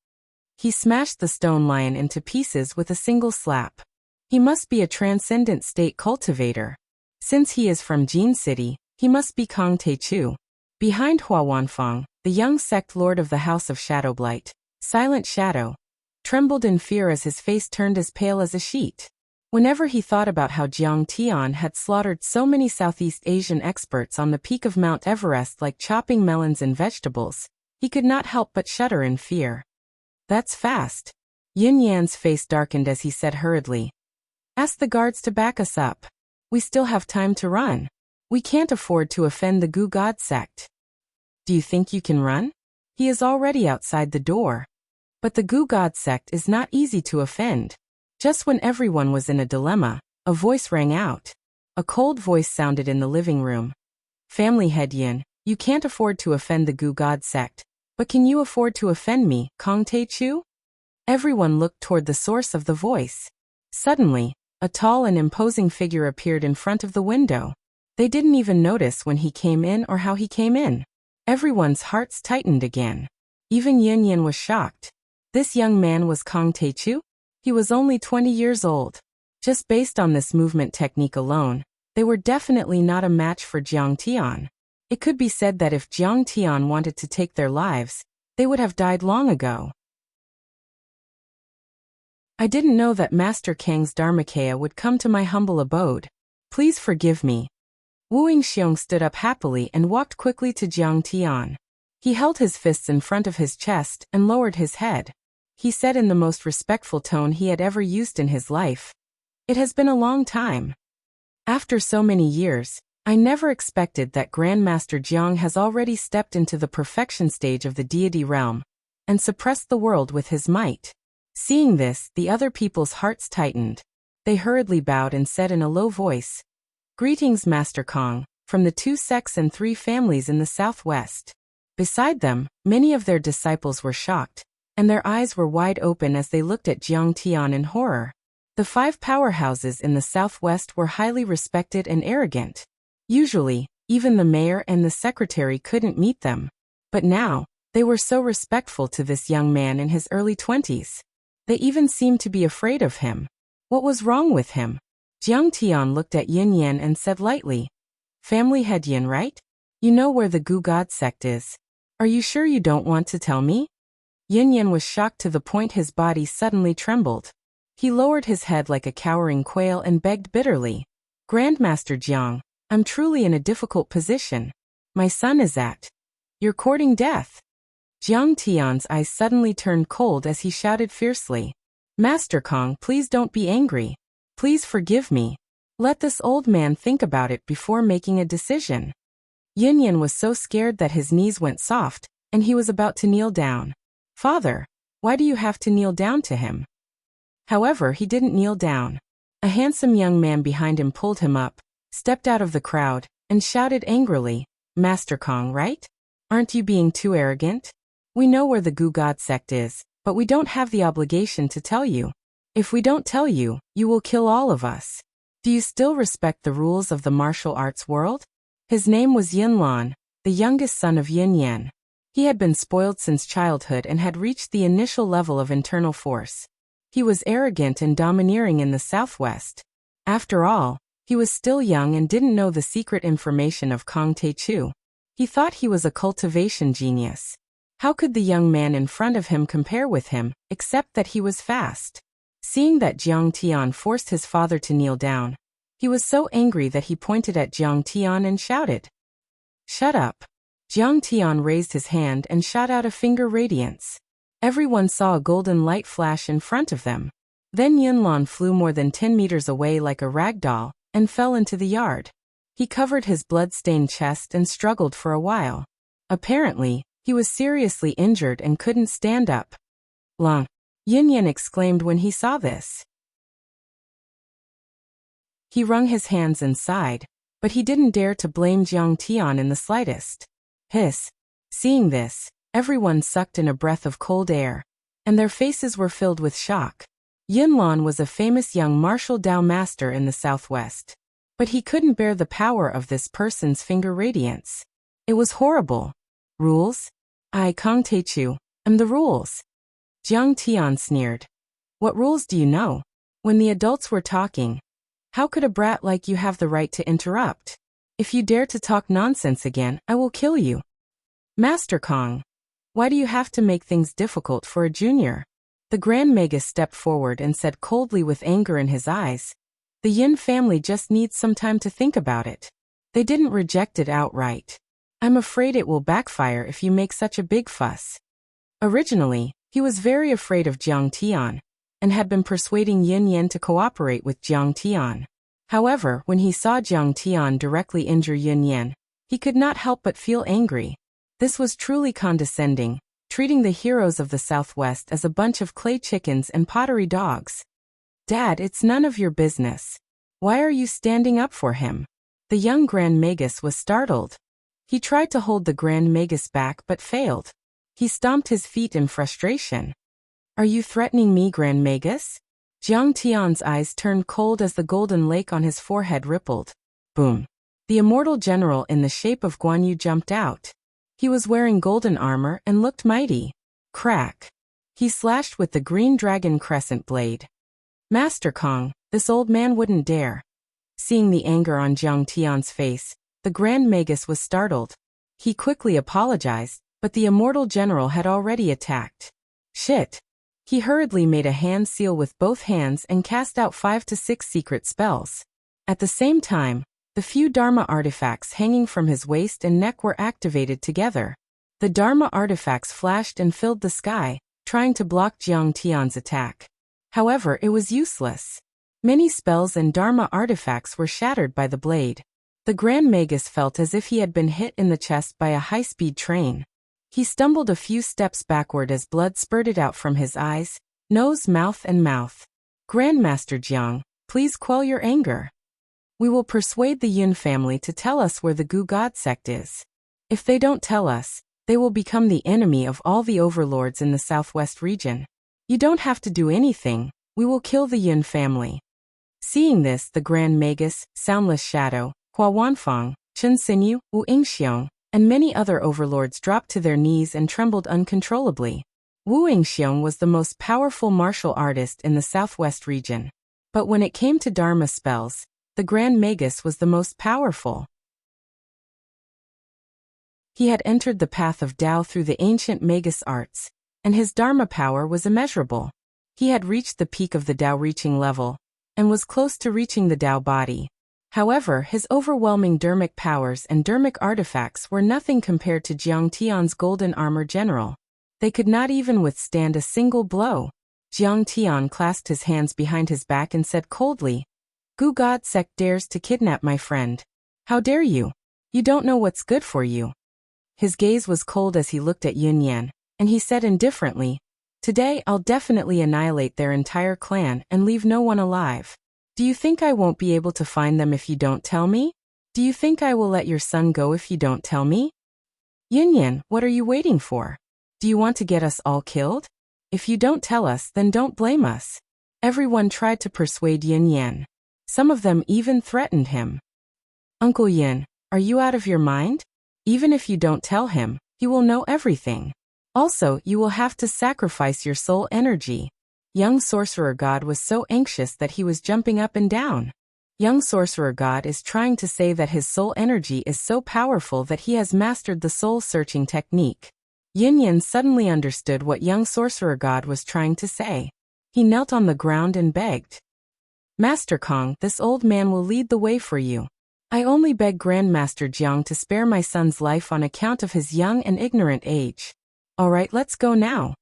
He smashed the stone lion into pieces with a single slap. He must be a transcendent state cultivator. Since he is from Jin City, he must be Kang Taichu. Behind Hua Wanfang, the young sect lord of the House of Shadowblight, Silent Shadow, trembled in fear as his face turned as pale as a sheet. Whenever he thought about how Jiang Tian had slaughtered so many Southeast Asian experts on the peak of Mount Everest like chopping melons and vegetables, he could not help but shudder in fear. That's fast. Yin Yan's face darkened as he said hurriedly. Ask the guards to back us up. We still have time to run. We can't afford to offend the Gu God sect. Do you think you can run? He is already outside the door. But the Gu God sect is not easy to offend. Just when everyone was in a dilemma, a voice rang out. A cold voice sounded in the living room. Family head Yin, you can't afford to offend the Gu God sect. But can you afford to offend me, Kang Taichu? Everyone looked toward the source of the voice. Suddenly, a tall and imposing figure appeared in front of the window. They didn't even notice when he came in or how he came in. Everyone's hearts tightened again. Even Yin Yin was shocked. This young man was Kang Taechu? He was only 20 years old. Just based on this movement technique alone, they were definitely not a match for Jiang Tian. It could be said that if Jiang Tian wanted to take their lives, they would have died long ago. I didn't know that Master Kang's Dharmakaya would come to my humble abode. Please forgive me. Wu Yingxiong stood up happily and walked quickly to Jiang Tian. He held his fists in front of his chest and lowered his head. He said in the most respectful tone he had ever used in his life, "It has been a long time. After so many years, I never expected that Grandmaster Jiang has already stepped into the perfection stage of the deity realm and suppressed the world with his might." Seeing this, the other people's hearts tightened. They hurriedly bowed and said in a low voice, "Greetings, Master Kang, from the 2 sects and 3 families in the southwest." Beside them, many of their disciples were shocked, and their eyes were wide open as they looked at Jiang Tian in horror. The 5 powerhouses in the southwest were highly respected and arrogant. Usually, even the mayor and the secretary couldn't meet them. But now, they were so respectful to this young man in his early 20s. They even seemed to be afraid of him. What was wrong with him? Jiang Tian looked at Yin Yin and said lightly, "Family head Yin, right? You know where the Gu God sect is. Are you sure you don't want to tell me?" Yin Yin was shocked to the point his body suddenly trembled. He lowered his head like a cowering quail and begged bitterly, "Grandmaster Jiang, I'm truly in a difficult position. My son is at. You're courting death." Jiang Tian's eyes suddenly turned cold as he shouted fiercely, "Master Kang, please don't be angry. Please forgive me. Let this old man think about it before making a decision." Yin Yin was so scared that his knees went soft, and he was about to kneel down. "Father, why do you have to kneel down to him?" However, he didn't kneel down. A handsome young man behind him pulled him up, stepped out of the crowd, and shouted angrily, "Master Kang, right? Aren't you being too arrogant? We know where the Gu God sect is, but we don't have the obligation to tell you. If we don't tell you, you will kill all of us. Do you still respect the rules of the martial arts world?" His name was Yin Lan, the youngest son of Yin Yan. He had been spoiled since childhood and had reached the initial level of internal force. He was arrogant and domineering in the southwest. After all, he was still young and didn't know the secret information of Kang Taechu. He thought he was a cultivation genius. How could the young man in front of him compare with him, except that he was fast? Seeing that Jiang Tian forced his father to kneel down, he was so angry that he pointed at Jiang Tian and shouted, "Shut up." Jiang Tian raised his hand and shot out a finger radiance. Everyone saw a golden light flash in front of them. Then Yinlan flew more than 10 meters away like a rag doll and fell into the yard. He covered his blood-stained chest and struggled for a while. Apparently, he was seriously injured and couldn't stand up. "Lang!" Yin Yin exclaimed when he saw this. He wrung his hands and sighed, but he didn't dare to blame Jiang Tian in the slightest. Hiss. Seeing this, everyone sucked in a breath of cold air, and their faces were filled with shock. Yin Lan was a famous young martial Dao master in the southwest, but he couldn't bear the power of this person's finger radiance. It was horrible. "Rules? I, Kang Taechu, am the rules." Jiang Tian sneered. "What rules do you know?" When the adults were talking, how could a brat like you have the right to interrupt? If you dare to talk nonsense again, I will kill you. "Master Kang, why do you have to make things difficult for a junior?" The Grand Magus stepped forward and said coldly with anger in his eyes, "The Yin family just needs some time to think about it. They didn't reject it outright. I'm afraid it will backfire if you make such a big fuss." Originally, he was very afraid of Jiang Tian, and had been persuading Yin Yan to cooperate with Jiang Tian. However, when he saw Jiang Tian directly injure Yin Yan, he could not help but feel angry. This was truly condescending, treating the heroes of the Southwest as a bunch of clay chickens and pottery dogs. "Dad, it's none of your business. Why are you standing up for him?" The young Grand Magus was startled. He tried to hold the Grand Magus back but failed. He stomped his feet in frustration. "Are you threatening me, Grand Magus?" Jiang Tian's eyes turned cold as the golden lake on his forehead rippled. Boom. The immortal general in the shape of Guan Yu jumped out. He was wearing golden armor and looked mighty. Crack. He slashed with the green dragon crescent blade. Master Kong, this old man wouldn't dare. Seeing the anger on Jiang Tian's face, the Grand Magus was startled. He quickly apologized, but the immortal general had already attacked. Shit. He hurriedly made a hand seal with both hands and cast out 5 to 6 secret spells. At the same time, the few Dharma artifacts hanging from his waist and neck were activated together. The Dharma artifacts flashed and filled the sky, trying to block Jiang Tian's attack. However, it was useless. Many spells and Dharma artifacts were shattered by the blade. The Grand Magus felt as if he had been hit in the chest by a high-speed train. He stumbled a few steps backward as blood spurted out from his eyes, nose, mouth, and mouth. Grandmaster Jiang, please quell your anger. We will persuade the Yun family to tell us where the Gu God sect is. If they don't tell us, they will become the enemy of all the overlords in the southwest region. You don't have to do anything, we will kill the Yun family. Seeing this, the Grand Magus, Soundless Shadow, Hua Wanfang, Chen Xinyu, Wu Yingxiong, and many other overlords dropped to their knees and trembled uncontrollably. Wu Yingxiong was the most powerful martial artist in the southwest region. But when it came to Dharma spells, the Grand Magus was the most powerful. He had entered the path of Tao through the ancient Magus arts, and his Dharma power was immeasurable. He had reached the peak of the Tao reaching level, and was close to reaching the Tao body. However, his overwhelming Dharmic powers and Dharmic artifacts were nothing compared to Jiang Tian's golden armor general. They could not even withstand a single blow. Jiang Tian clasped his hands behind his back and said coldly, Gu God sect dares to kidnap my friend. How dare you? You don't know what's good for you. His gaze was cold as he looked at Yun Yan, and he said indifferently, Today I'll definitely annihilate their entire clan and leave no one alive. Do you think I won't be able to find them if you don't tell me? Do you think I will let your son go if you don't tell me? Yun Yan, what are you waiting for? Do you want to get us all killed? If you don't tell us, then don't blame us. Everyone tried to persuade Yun Yan. Some of them even threatened him. Uncle Yin, are you out of your mind? Even if you don't tell him, he will know everything. Also, you will have to sacrifice your soul energy. Young Sorcerer God was so anxious that he was jumping up and down. Young Sorcerer God is trying to say that his soul energy is so powerful that he has mastered the soul-searching technique. Yin Yin suddenly understood what Young Sorcerer God was trying to say. He knelt on the ground and begged. Master Kong, this old man will lead the way for you. I only beg Grandmaster Jiang to spare my son's life on account of his young and ignorant age. All right, let's go now.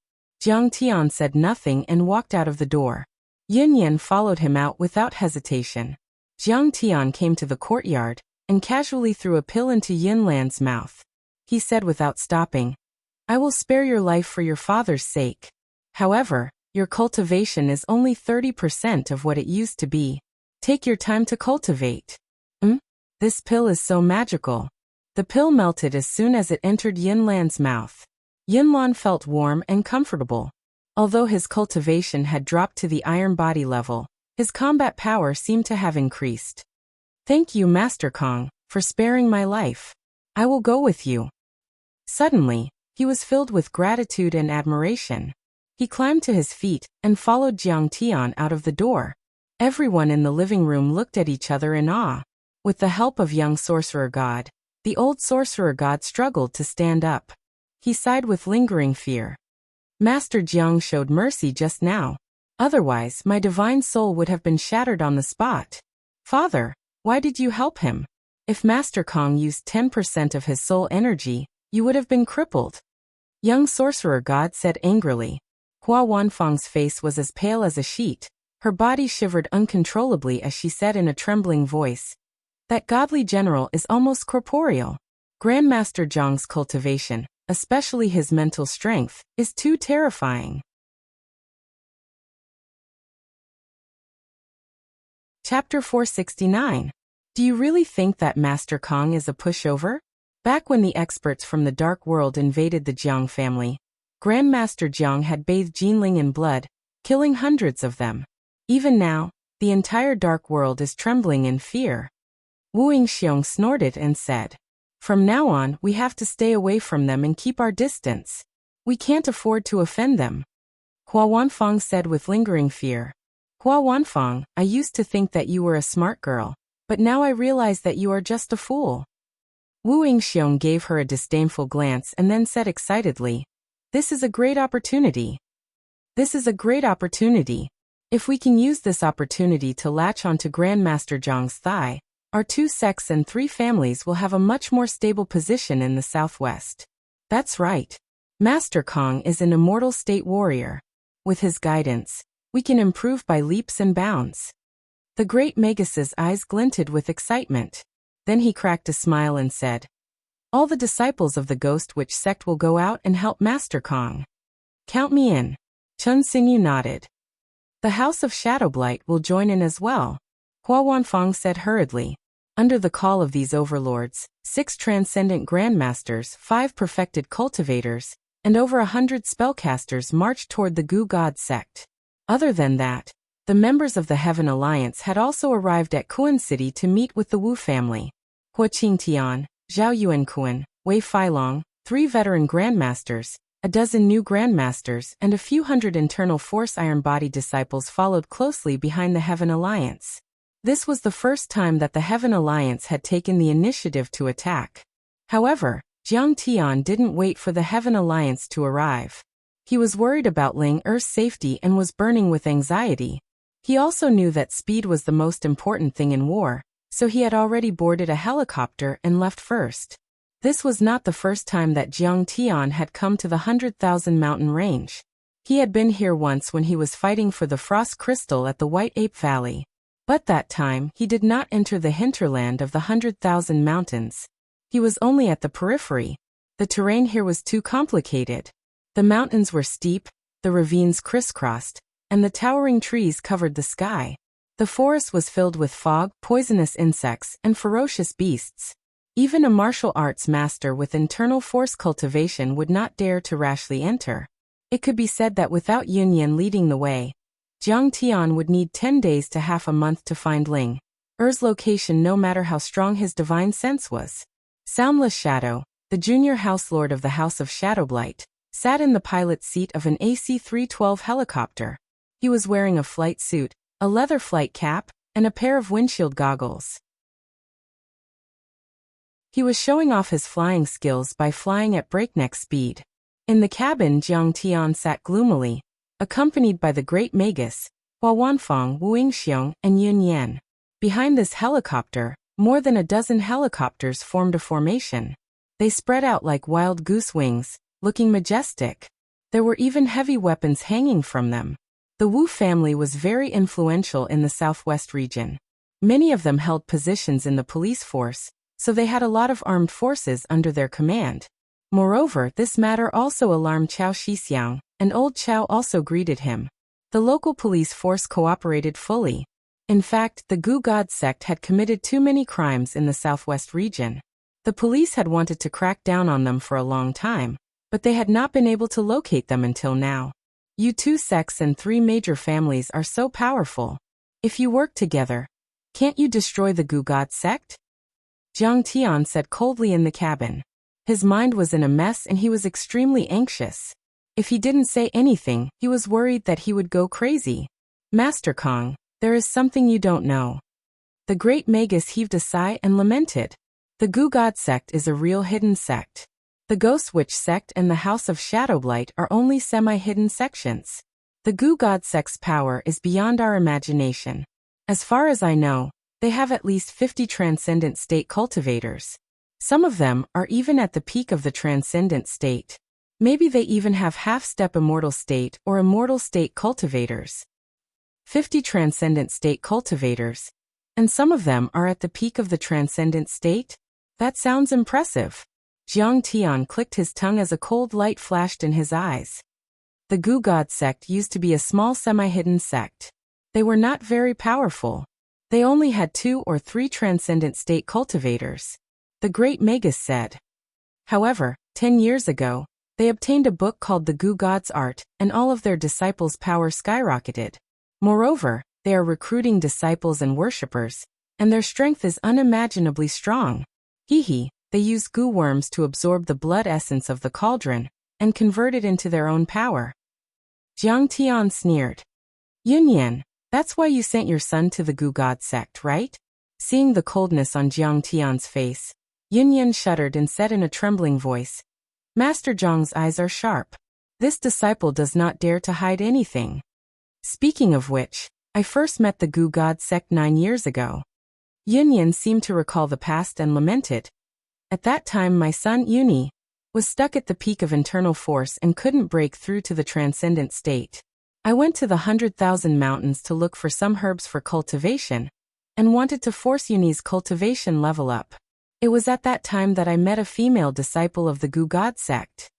Jiang Tian said nothing and walked out of the door. Yin Yan followed him out without hesitation. Jiang Tian came to the courtyard and casually threw a pill into Yin Lan's mouth. He said without stopping, I will spare your life for your father's sake. However, your cultivation is only 30% of what it used to be. Take your time to cultivate. This pill is so magical. The pill melted as soon as it entered Yin Lan's mouth. Yin Lan felt warm and comfortable. Although his cultivation had dropped to the iron body level, his combat power seemed to have increased. Thank you, Master Kong, for sparing my life. I will go with you. Suddenly, he was filled with gratitude and admiration. He climbed to his feet and followed Jiang Tian out of the door. Everyone in the living room looked at each other in awe. With the help of Young Sorcerer God, the old Sorcerer God struggled to stand up. He sighed with lingering fear. Master Jiang showed mercy just now. Otherwise, my divine soul would have been shattered on the spot. Father, why did you help him? If Master Kong used 10% of his soul energy, you would have been crippled. Young Sorcerer God said angrily. Hua Wanfang's face was as pale as a sheet. Her body shivered uncontrollably as she said in a trembling voice, That godly general is almost corporeal. Grandmaster Jiang's cultivation, especially his mental strength, is too terrifying. Chapter 469. Do you really think that Master Kong is a pushover? Back when the experts from the Dark World invaded the Jiang family, Grandmaster Jiang had bathed Jinling in blood, killing hundreds of them. Even now, the entire dark world is trembling in fear. Wu Xiong snorted and said, "From now on, we have to stay away from them and keep our distance. We can't afford to offend them." Hua Wanfang said with lingering fear, "Hua Wanfang, I used to think that you were a smart girl, but now I realize that you are just a fool." Wu Xiong gave her a disdainful glance and then said excitedly, "This is a great opportunity. This is a great opportunity. If we can use this opportunity to latch onto Grandmaster Zhang's thigh, our 2 sects and 3 families will have a much more stable position in the southwest." That's right. Master Kong is an immortal state warrior. With his guidance, we can improve by leaps and bounds. The great Magus's eyes glinted with excitement. Then he cracked a smile and said, "All the disciples of the Ghost Witch sect will go out and help Master Kong. Count me in." Chun Xingyu nodded. "The House of Shadowblight will join in as well," Hua Wanfang said hurriedly. Under the call of these overlords, 6 transcendent grandmasters, 5 perfected cultivators, and over 100 spellcasters marched toward the Gu God sect. Other than that, the members of the Heaven Alliance had also arrived at Kuan City to meet with the Wu family. Hua Qingtian, Zhao Yuankuan, Wei Feilong, 3 veteran grandmasters, a dozen new grandmasters, and a few hundred internal Force Iron Body disciples followed closely behind the Heaven Alliance. This was the first time that the Heaven Alliance had taken the initiative to attack. However, Jiang Tian didn't wait for the Heaven Alliance to arrive. He was worried about Ling Er's safety and was burning with anxiety. He also knew that speed was the most important thing in war, so he had already boarded a helicopter and left first. This was not the first time that Jiang Tian had come to the 100,000 mountain range. He had been here once when he was fighting for the Frost Crystal at the White Ape Valley. But that time, he did not enter the hinterland of the 100,000 mountains. He was only at the periphery. The terrain here was too complicated. The mountains were steep, the ravines crisscrossed, and the towering trees covered the sky. The forest was filled with fog, poisonous insects, and ferocious beasts. Even a martial arts master with internal force cultivation would not dare to rashly enter. It could be said that without Yunyan leading the way, Jiang Tian would need 10 days to half a month to find Ling Er's location, no matter how strong his divine sense was. Soundless Shadow, the junior house lord of the House of Shadowblight, sat in the pilot's seat of an AC-312 helicopter. He was wearing a flight suit, a leather flight cap, and a pair of windshield goggles. He was showing off his flying skills by flying at breakneck speed. In the cabin, Jiang Tian sat gloomily, accompanied by the great Magus, Hua Wanfang, Wu Xiong, and Yun Yan. Behind this helicopter, more than a dozen helicopters formed a formation. They spread out like wild goose wings, looking majestic. There were even heavy weapons hanging from them. The Wu family was very influential in the southwest region. Many of them held positions in the police force, so they had a lot of armed forces under their command. Moreover, this matter also alarmed Chao Shixiang, and old Chao also greeted him. The local police force cooperated fully. In fact, the Gu God sect had committed too many crimes in the southwest region. The police had wanted to crack down on them for a long time, but they had not been able to locate them until now. You 2 sects and 3 major families are so powerful. If you work together, can't you destroy the Gu God sect? Jiang Tian said coldly in the cabin. His mind was in a mess and he was extremely anxious. If he didn't say anything, he was worried that he would go crazy. Master Kong, there is something you don't know. The great Magus heaved a sigh and lamented. The Gu God sect is a real hidden sect. The Ghost Witch sect and the House of Shadowblight are only semi-hidden sections. The Gu God sect's power is beyond our imagination. As far as I know, they have at least 50 transcendent state cultivators. Some of them are even at the peak of the transcendent state. Maybe they even have half-step immortal state or immortal state cultivators. 50 transcendent state cultivators. And some of them are at the peak of the transcendent state? That sounds impressive. Jiang Tian clicked his tongue as a cold light flashed in his eyes. The Gu God sect used to be a small semi-hidden sect. They were not very powerful. They only had 2 or 3 transcendent state cultivators. The great Magus said. However, 10 years ago, they obtained a book called the Gu God's Art, and all of their disciples' power skyrocketed. Moreover, They are recruiting disciples and worshippers, and their strength is unimaginably strong. They use goo worms to absorb the blood essence of the cauldron and convert it into their own power. Jiang Tian sneered. Yunyan, that's why you sent your son to the goo god sect, right? Seeing the coldness on Jiang Tian's face, Yunyan shuddered and said in a trembling voice, Master Zhang's eyes are sharp. This disciple does not dare to hide anything. Speaking of which, I first met the goo god sect 9 years ago. Yunyan seemed to recall the past and lamented. At that time my son, Yuni, was stuck at the peak of internal force and couldn't break through to the transcendent state. I went to the 100,000 mountains to look for some herbs for cultivation, and wanted to force Yuni's cultivation level up. It was at that time that I met a female disciple of the goo god sect.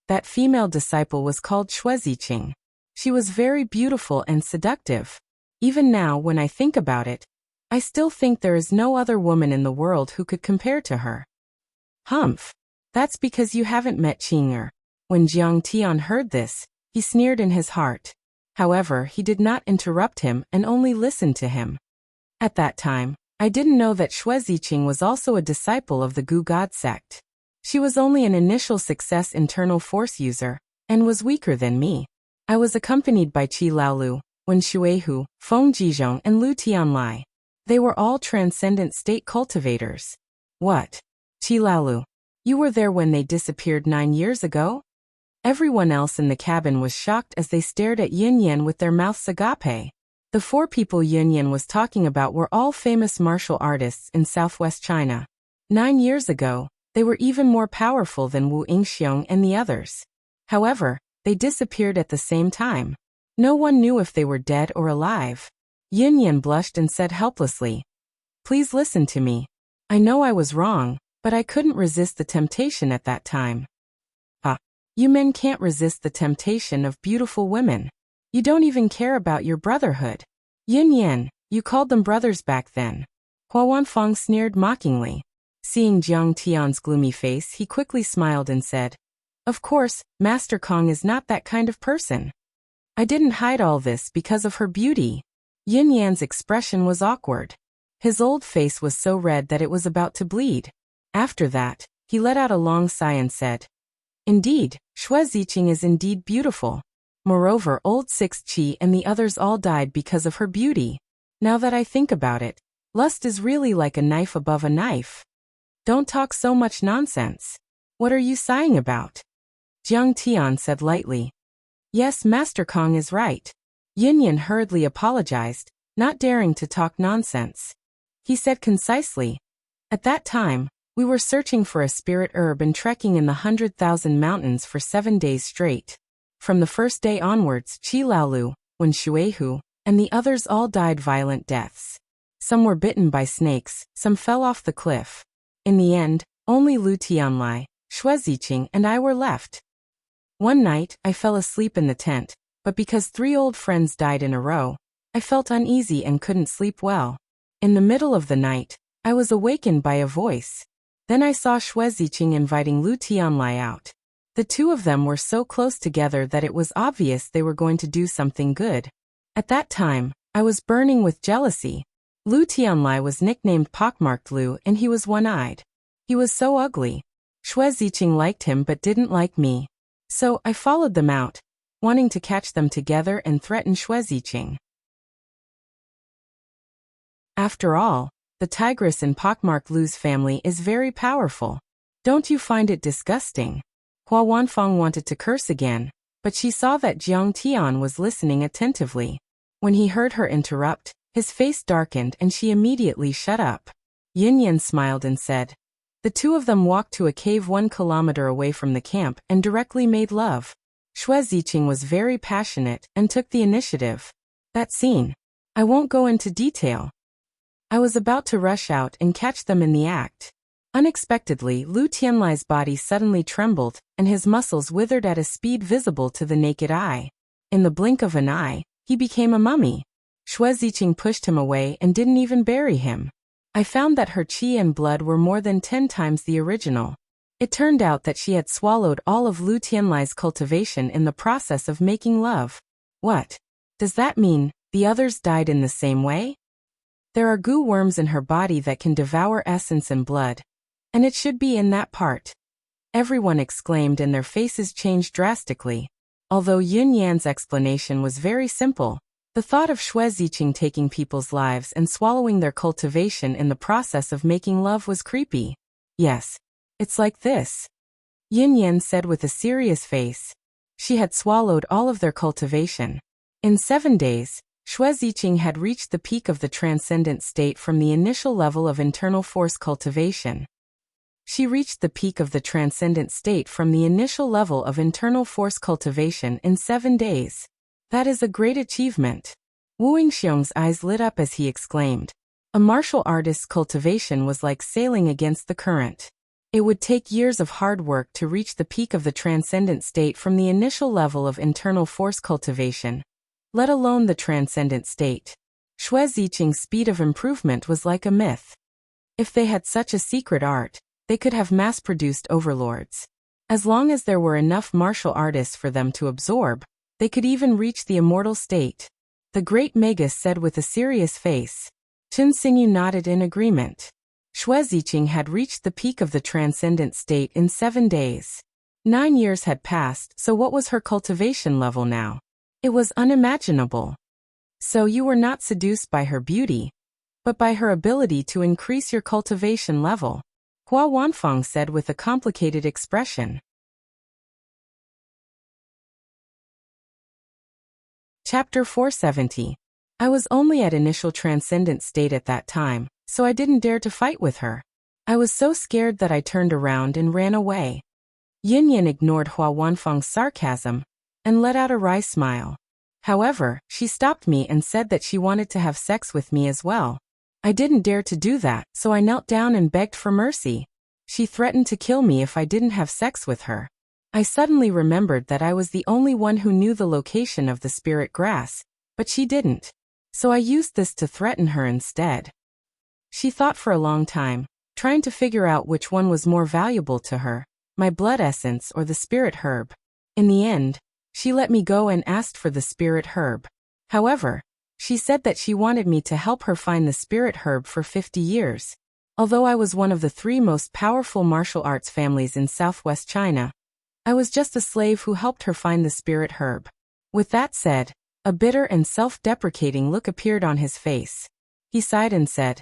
That female disciple was called Shueziqing. She was very beautiful and seductive. Even now, when I think about it, I still think there is no other woman in the world who could compare to her. Humph. That's because you haven't met Qing'er. When Jiang Tian heard this, he sneered in his heart. However, he did not interrupt him and only listened to him. At that time, I didn't know that Shueziqing was also a disciple of the goo god sect. She was only an initial success internal force user, and was weaker than me. I was accompanied by Qi Laolu, Wen Shuihu, Feng Jizhong and Lu Tianlai. They were all transcendent state cultivators. What? Qi Laolu, you were there when they disappeared 9 years ago? Everyone else in the cabin was shocked as they stared at Yunyan with their mouths agape. The 4 people Yunyan was talking about were all famous martial artists in southwest China. 9 years ago, they were even more powerful than Wu Yingxiong and the others. However, they disappeared at the same time. No one knew if they were dead or alive. Yunyan blushed and said helplessly, Please listen to me. I know I was wrong, but I couldn't resist the temptation at that time. You men can't resist the temptation of beautiful women. You don't even care about your brotherhood. Yunyan, you called them brothers back then. Hua Wanfang sneered mockingly. Seeing Jiang Tian's gloomy face, he quickly smiled and said, Of course, Master Kong is not that kind of person. I didn't hide all this because of her beauty. Yunyan's expression was awkward. His old face was so red that it was about to bleed. After that, he let out a long sigh and said, Indeed, Shueziqing is indeed beautiful. Moreover, old Six Qi and the others all died because of her beauty. Now that I think about it, lust is really like a knife above a knife. Don't talk so much nonsense. What are you sighing about? Jiang Tian said lightly. Yes, Master Kong is right. Yunyan hurriedly apologized, not daring to talk nonsense. He said concisely, At that time, we were searching for a spirit herb and trekking in the 100,000 mountains for 7 days straight. From the first day onwards, Qi Laolu, Wen Shuihu, and the others all died violent deaths. Some were bitten by snakes, some fell off the cliff. In the end, only Lu Tianlai, Shueziqing and I were left. One night, I fell asleep in the tent, but because 3 old friends died in a row, I felt uneasy and couldn't sleep well. In the middle of the night, I was awakened by a voice. Then I saw Shueziqing inviting Lu Tianlai out. The 2 of them were so close together that it was obvious they were going to do something good. At that time, I was burning with jealousy. Lu Tianlai was nicknamed Pockmarked Lu and he was one-eyed. He was so ugly. Shueziqing liked him but didn't like me. So, I followed them out, wanting to catch them together and threaten Shueziqing. After all, the tigress in Pockmarked Lu's family is very powerful. Don't you find it disgusting? Hua Wanfang wanted to curse again, but she saw that Jiang Tian was listening attentively. When he heard her interrupt, his face darkened and she immediately shut up. Yunyan smiled and said, The 2 of them walked to a cave 1 kilometer away from the camp and directly made love. Shueziqing was very passionate and took the initiative. That scene. I won't go into detail. I was about to rush out and catch them in the act. Unexpectedly, Lu Tianlai's body suddenly trembled, and his muscles withered at a speed visible to the naked eye. In the blink of an eye, he became a mummy. Shueziqing pushed him away and didn't even bury him. I found that her qi and blood were more than 10 times the original. It turned out that she had swallowed all of Lu Tianlai's cultivation in the process of making love. What? Does that mean the others died in the same way? There are goo worms in her body that can devour essence and blood, and it should be in that part. Everyone exclaimed and their faces changed drastically. Although Yun Yan's explanation was very simple, the thought of Shui Ziqing taking people's lives and swallowing their cultivation in the process of making love was creepy. Yes, it's like this, Yun Yan said with a serious face. She had swallowed all of their cultivation. In 7 days, Shui Ziqing had reached the peak of the transcendent state from the initial level of internal force cultivation. She reached the peak of the transcendent state from the initial level of internal force cultivation in 7 days. That is a great achievement. Wu Yingxiong's eyes lit up as he exclaimed. A martial artist's cultivation was like sailing against the current. It would take years of hard work to reach the peak of the transcendent state from the initial level of internal force cultivation, let alone the transcendent state. Shui Ziqing's speed of improvement was like a myth. If they had such a secret art, they could have mass-produced overlords. As long as there were enough martial artists for them to absorb, they could even reach the immortal state. The great Magus said with a serious face. Chun Xingyu nodded in agreement. Shui Ziqing had reached the peak of the transcendent state in 7 days. 9 years had passed, so what was her cultivation level now? It was unimaginable. So you were not seduced by her beauty, but by her ability to increase your cultivation level, Hua Wanfeng said with a complicated expression. Chapter 470. I was only at initial transcendent state at that time, so I didn't dare to fight with her. I was so scared that I turned around and ran away. Yin Yan ignored Hua Wanfeng's sarcasm and let out a wry smile. However, she stopped me and said that she wanted to have sex with me as well. I didn't dare to do that, so I knelt down and begged for mercy. She threatened to kill me if I didn't have sex with her. I suddenly remembered that I was the only one who knew the location of the spirit grass, but she didn't. So I used this to threaten her instead. She thought for a long time, trying to figure out which one was more valuable to her, my blood essence or the spirit herb. In the end, she let me go and asked for the spirit herb. However, she said that she wanted me to help her find the spirit herb for 50 years. Although I was one of the 3 most powerful martial arts families in southwest China, I was just a slave who helped her find the spirit herb. With that said, a bitter and self-deprecating look appeared on his face. He sighed and said,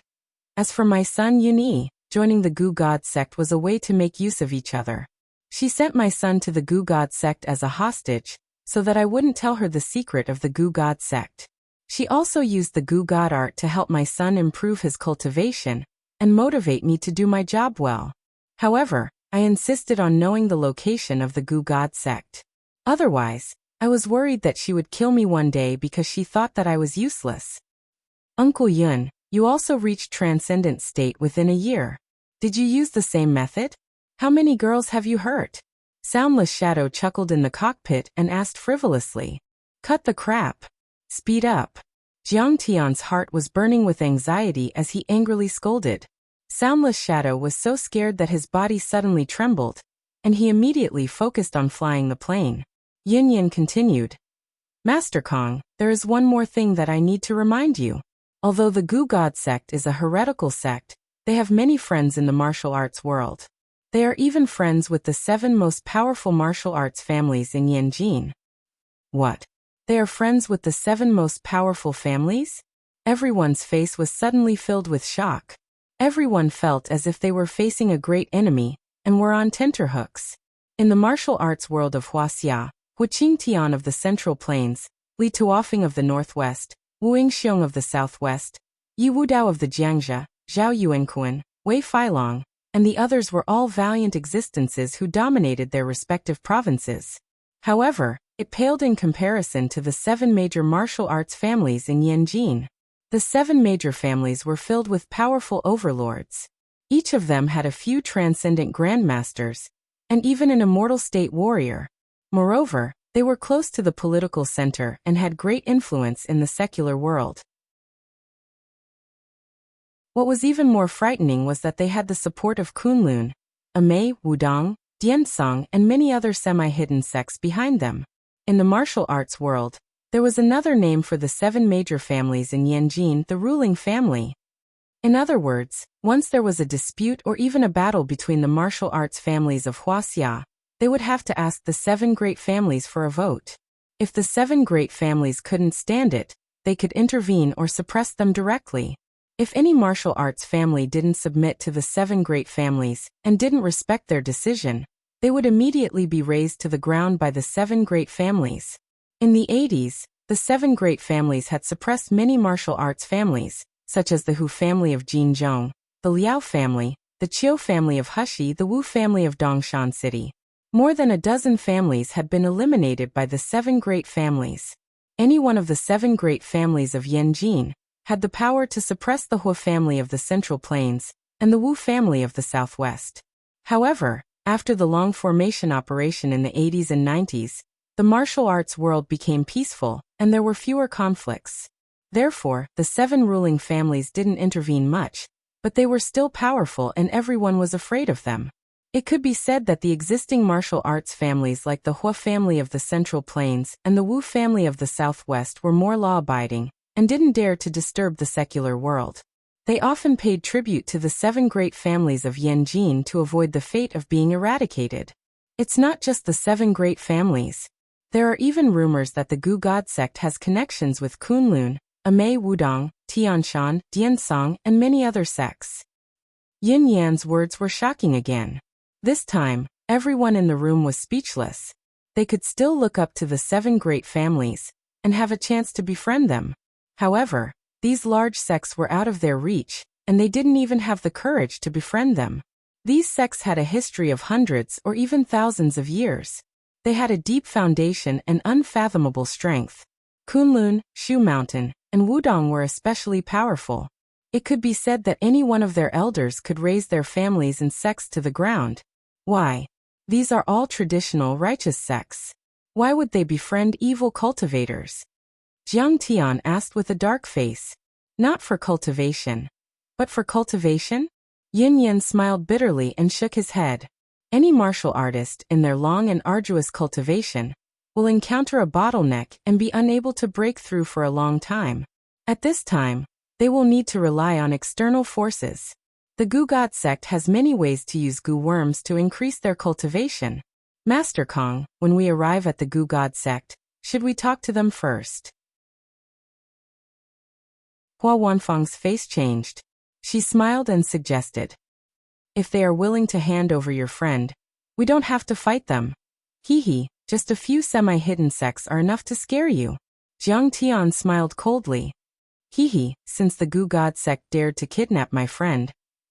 as for my son Yunyi, joining the Gu God sect was a way to make use of each other. She sent my son to the Gu God sect as a hostage, so that I wouldn't tell her the secret of the Gu God sect. She also used the Gu God art to help my son improve his cultivation and motivate me to do my job well. However, I insisted on knowing the location of the Gu God sect. Otherwise, I was worried that she would kill me one day because she thought that I was useless. Uncle Yun, you also reached transcendent state within a year. Did you use the same method? How many girls have you hurt? Soundless Shadow chuckled in the cockpit and asked frivolously. Cut the crap. Speed up. Jiang Tian's heart was burning with anxiety as he angrily scolded. Soundless Shadow was so scared that his body suddenly trembled, and he immediately focused on flying the plane. Yin Yin continued. Master Kong, there is one more thing that I need to remind you. Although the Gu God sect is a heretical sect, they have many friends in the martial arts world. They are even friends with the 7 most powerful martial arts families in Yanjin. What? They are friends with the 7 most powerful families? Everyone's face was suddenly filled with shock. Everyone felt as if they were facing a great enemy and were on tenterhooks. In the martial arts world of Wuxia, Hu Qingtian of the Central Plains, Li Tuofeng of the Northwest, Wu Yingxiong of the Southwest, Yi Wudao of the Jiangxia, Zhao Yuankuan, Wei Feilong, and the others were all valiant existences who dominated their respective provinces. However, it paled in comparison to the 7 major martial arts families in Yanjin. The 7 major families were filled with powerful overlords. Each of them had a few transcendent grandmasters, and even an immortal state warrior. Moreover, they were close to the political center and had great influence in the secular world. What was even more frightening was that they had the support of Kunlun, Amei, Wudong, Diansong, and many other semi-hidden sects behind them. In the martial arts world, There was another name for the 7 major families in Yanjin, the ruling family. In other words, once there was a dispute or even a battle between the martial arts families of Wuxia, they would have to ask the 7 great families for a vote. If the 7 great families couldn't stand it, they could intervene or suppress them directly. If any martial arts family didn't submit to the 7 great families and didn't respect their decision, they would immediately be razed to the ground by the 7 great families. In the 80s, the 7 great families had suppressed many martial arts families, such as the Hu family of Jinzhong, the Liao family, the Qiu family of Hushi, the Wu family of Dongshan City. More than a dozen families had been eliminated by the 7 great families. Any one of the 7 great families of Yanjin had the power to suppress the Hu family of the Central Plains and the Wu family of the Southwest. However, after the long formation operation in the 80s and 90s, the martial arts world became peaceful, and there were fewer conflicts. Therefore, the 7 ruling families didn't intervene much, but they were still powerful and everyone was afraid of them. It could be said that the existing martial arts families like the Hu family of the Central Plains and the Wu family of the Southwest were more law-abiding and didn't dare to disturb the secular world. They often paid tribute to the 7 great families of Yanjin to avoid the fate of being eradicated. It's not just the 7 great families. There are even rumors that the Gu God sect has connections with Kunlun, Amei Wudong, Tianshan, Diansong, and many other sects. Yin Yan's words were shocking again. This time, everyone in the room was speechless. They could still look up to the 7 great families and have a chance to befriend them. However, these large sects were out of their reach, and they didn't even have the courage to befriend them. These sects had a history of hundreds or even thousands of years. They had a deep foundation and unfathomable strength. Kunlun, Shu Mountain, and Wudong were especially powerful. It could be said that any one of their elders could raise their families and sects to the ground. Why? These are all traditional righteous sects. Why would they befriend evil cultivators? Jiang Tian asked with a dark face. Not for cultivation. But for cultivation? Yin Yan smiled bitterly and shook his head. Any martial artist, in their long and arduous cultivation, will encounter a bottleneck and be unable to break through for a long time. At this time, they will need to rely on external forces. The Gu God sect has many ways to use Gu worms to increase their cultivation. Master Kong, when we arrive at the Gu God sect, should we talk to them first? Hua Wanfang's face changed. She smiled and suggested. If they are willing to hand over your friend, we don't have to fight them. Hee, just a few semi-hidden sects are enough to scare you. Jiang Tian smiled coldly. Hee, since the Gu God sect dared to kidnap my friend,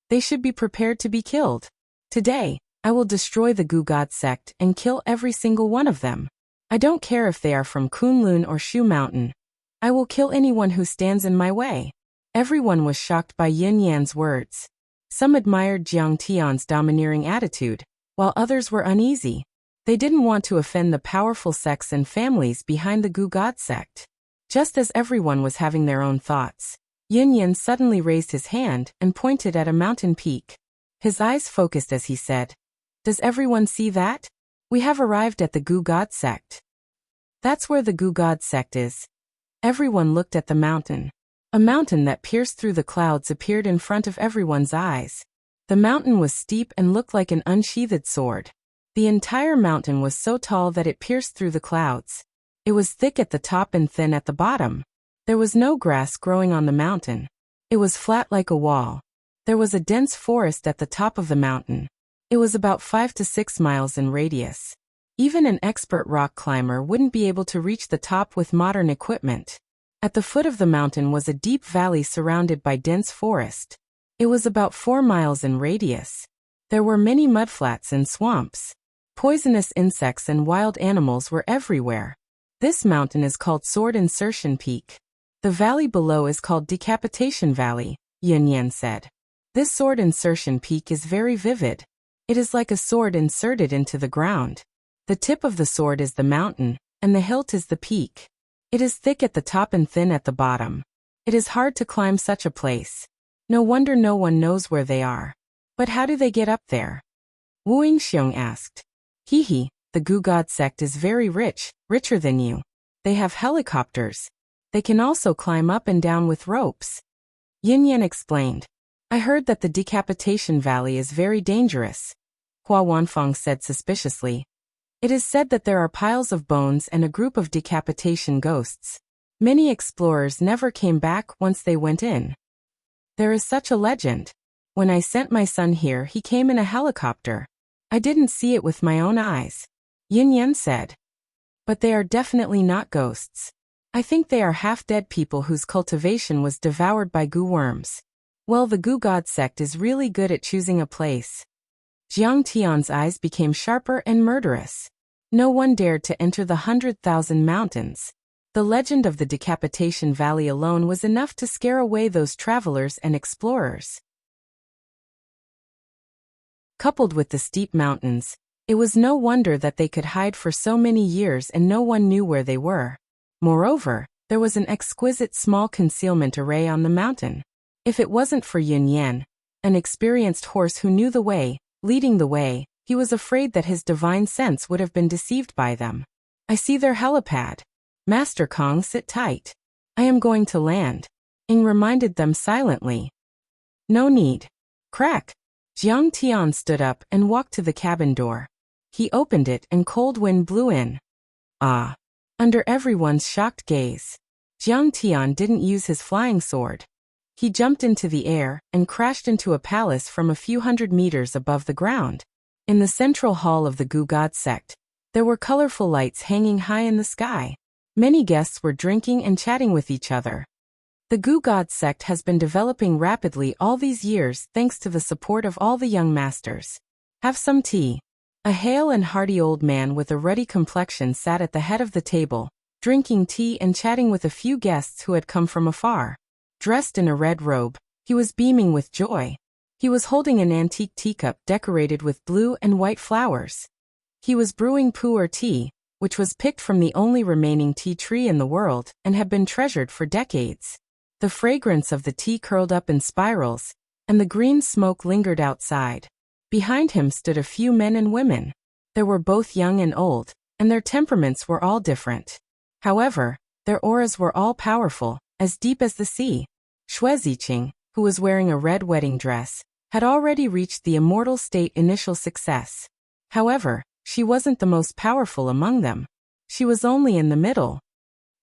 they should be prepared to be killed. Today, I will destroy the Gu God sect and kill every single one of them. I don't care if they are from Kunlun or Shu Mountain. I will kill anyone who stands in my way. Everyone was shocked by Yin Yan's words. Some admired Jiang Tian's domineering attitude, while others were uneasy. They didn't want to offend the powerful sects and families behind the Gu God sect. Just as everyone was having their own thoughts, Yin Yan suddenly raised his hand and pointed at a mountain peak. His eyes focused as he said, "Does everyone see that? We have arrived at the Gu God sect. That's where the Gu God sect is." Everyone looked at the mountain. A mountain that pierced through the clouds appeared in front of everyone's eyes. The mountain was steep and looked like an unsheathed sword. The entire mountain was so tall that it pierced through the clouds. It was thick at the top and thin at the bottom. There was no grass growing on the mountain. It was flat like a wall. There was a dense forest at the top of the mountain. It was about 5 to 6 miles in radius. Even an expert rock climber wouldn't be able to reach the top with modern equipment. At the foot of the mountain was a deep valley surrounded by dense forest. It was about 4 miles in radius. There were many mudflats and swamps. Poisonous insects and wild animals were everywhere. This mountain is called Sword Insertion Peak. The valley below is called Decapitation Valley, Yin Yan said. This sword insertion peak is very vivid. It is like a sword inserted into the ground. The tip of the sword is the mountain, and the hilt is the peak. It is thick at the top and thin at the bottom. It is hard to climb such a place. No wonder no one knows where they are. But how do they get up there? Wu Yingxiong asked. The Gu God sect is very rich, richer than you. They have helicopters. They can also climb up and down with ropes. Yin Yan explained. I heard that the Decapitation Valley is very dangerous, Hua Wanfeng said suspiciously. It is said that there are piles of bones and a group of decapitation ghosts. Many explorers never came back once they went in. There is such a legend. When I sent my son here, he came in a helicopter. I didn't see it with my own eyes, Yin Yan said. But they are definitely not ghosts. I think they are half-dead people whose cultivation was devoured by goo worms. Well, the goo god sect is really good at choosing a place. Jiang Tian's eyes became sharper and murderous. No one dared to enter the 100,000 mountains. The legend of the Decapitation Valley alone was enough to scare away those travelers and explorers. Coupled with the steep mountains, it was no wonder that they could hide for so many years and no one knew where they were. Moreover, there was an exquisite small concealment array on the mountain. If it wasn't for Yin Yan, an experienced horse who knew the way, leading the way, he was afraid that his divine sense would have been deceived by them. I see their helipad. Master Kong, sit tight. I am going to land. Ing reminded them silently. No need. Crack. Jiang Tian stood up and walked to the cabin door. He opened it and cold wind blew in. Ah. Under everyone's shocked gaze, Jiang Tian didn't use his flying sword. He jumped into the air and crashed into a palace from a few hundred meters above the ground. In the central hall of the Goo God sect, there were colorful lights hanging high in the sky. Many guests were drinking and chatting with each other. The Goo God sect has been developing rapidly all these years thanks to the support of all the young masters. Have some tea. A hale and hearty old man with a ruddy complexion sat at the head of the table, drinking tea and chatting with a few guests who had come from afar. Dressed in a red robe, he was beaming with joy. He was holding an antique teacup decorated with blue and white flowers. He was brewing pu'er tea, which was picked from the only remaining tea tree in the world and had been treasured for decades. The fragrance of the tea curled up in spirals, and the green smoke lingered outside. Behind him stood a few men and women. They were both young and old, and their temperaments were all different. However, their auras were all powerful, as deep as the sea. Xue Ziqing, who was wearing a red wedding dress, had already reached the immortal state initial success. However, she wasn't the most powerful among them. She was only in the middle.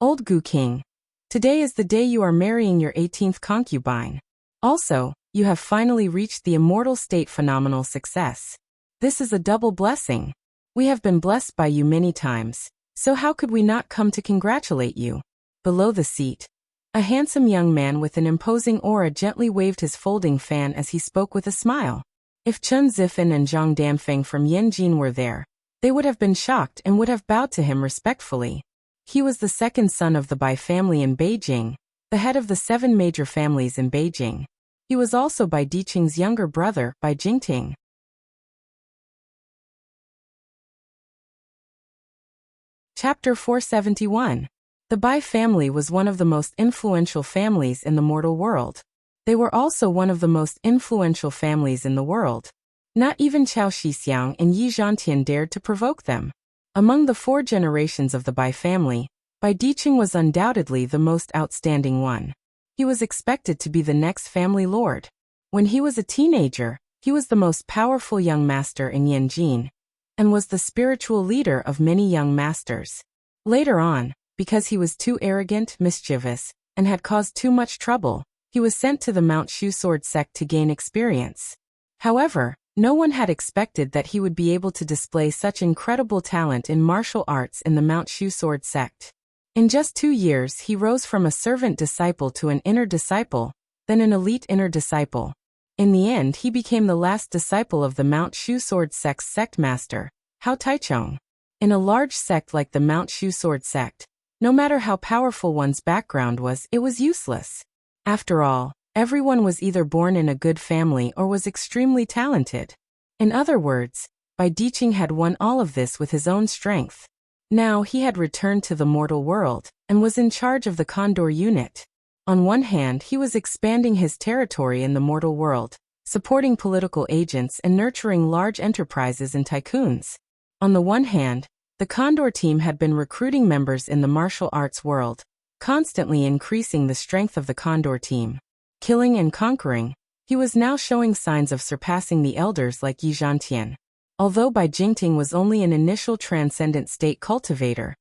Old Gu King, today is the day you are marrying your 18th concubine. Also, you have finally reached the immortal state phenomenal success. This is a double blessing. We have been blessed by you many times, so how could we not come to congratulate you? Below the seat, a handsome young man with an imposing aura gently waved his folding fan as he spoke with a smile. If Chen Zifan and Zhang Damfeng from Yanjin were there, they would have been shocked and would have bowed to him respectfully. He was the second son of the Bai family in Beijing, the head of the 7 major families in Beijing. He was also Bai Diqing's younger brother, Bai Jingting. Chapter 471. The Bai family was one of the most influential families in the mortal world. They were also one of the most influential families in the world. Not even Chao Shixiang and Yi Zhantian dared to provoke them. Among the 4 generations of the Bai family, Bai Diqing was undoubtedly the most outstanding one. He was expected to be the next family lord. When he was a teenager, he was the most powerful young master in Yanjin, and was the spiritual leader of many young masters. Later on, because he was too arrogant, mischievous, and had caused too much trouble, he was sent to the Mount Shu Sword sect to gain experience. However, no one had expected that he would be able to display such incredible talent in martial arts in the Mount Shu Sword sect. In just 2 years he rose from a servant disciple to an inner disciple, then an elite inner disciple. In the end he became the last disciple of the Mount Shu Sword sect's sect master, Hao Taichong. In a large sect like the Mount Shu Sword sect, no matter how powerful one's background was, it was useless. After all, everyone was either born in a good family or was extremely talented. In other words, Bai Diqing had won all of this with his own strength. Now he had returned to the mortal world, and was in charge of the Condor unit. On one hand he was expanding his territory in the mortal world, supporting political agents and nurturing large enterprises and tycoons. On the one hand, The Condor team had been recruiting members in the martial arts world, constantly increasing the strength of the Condor team. Killing and conquering, he was now showing signs of surpassing the elders like Yi Zhantian. Although Bai Jingting was only an initial transcendent state cultivator,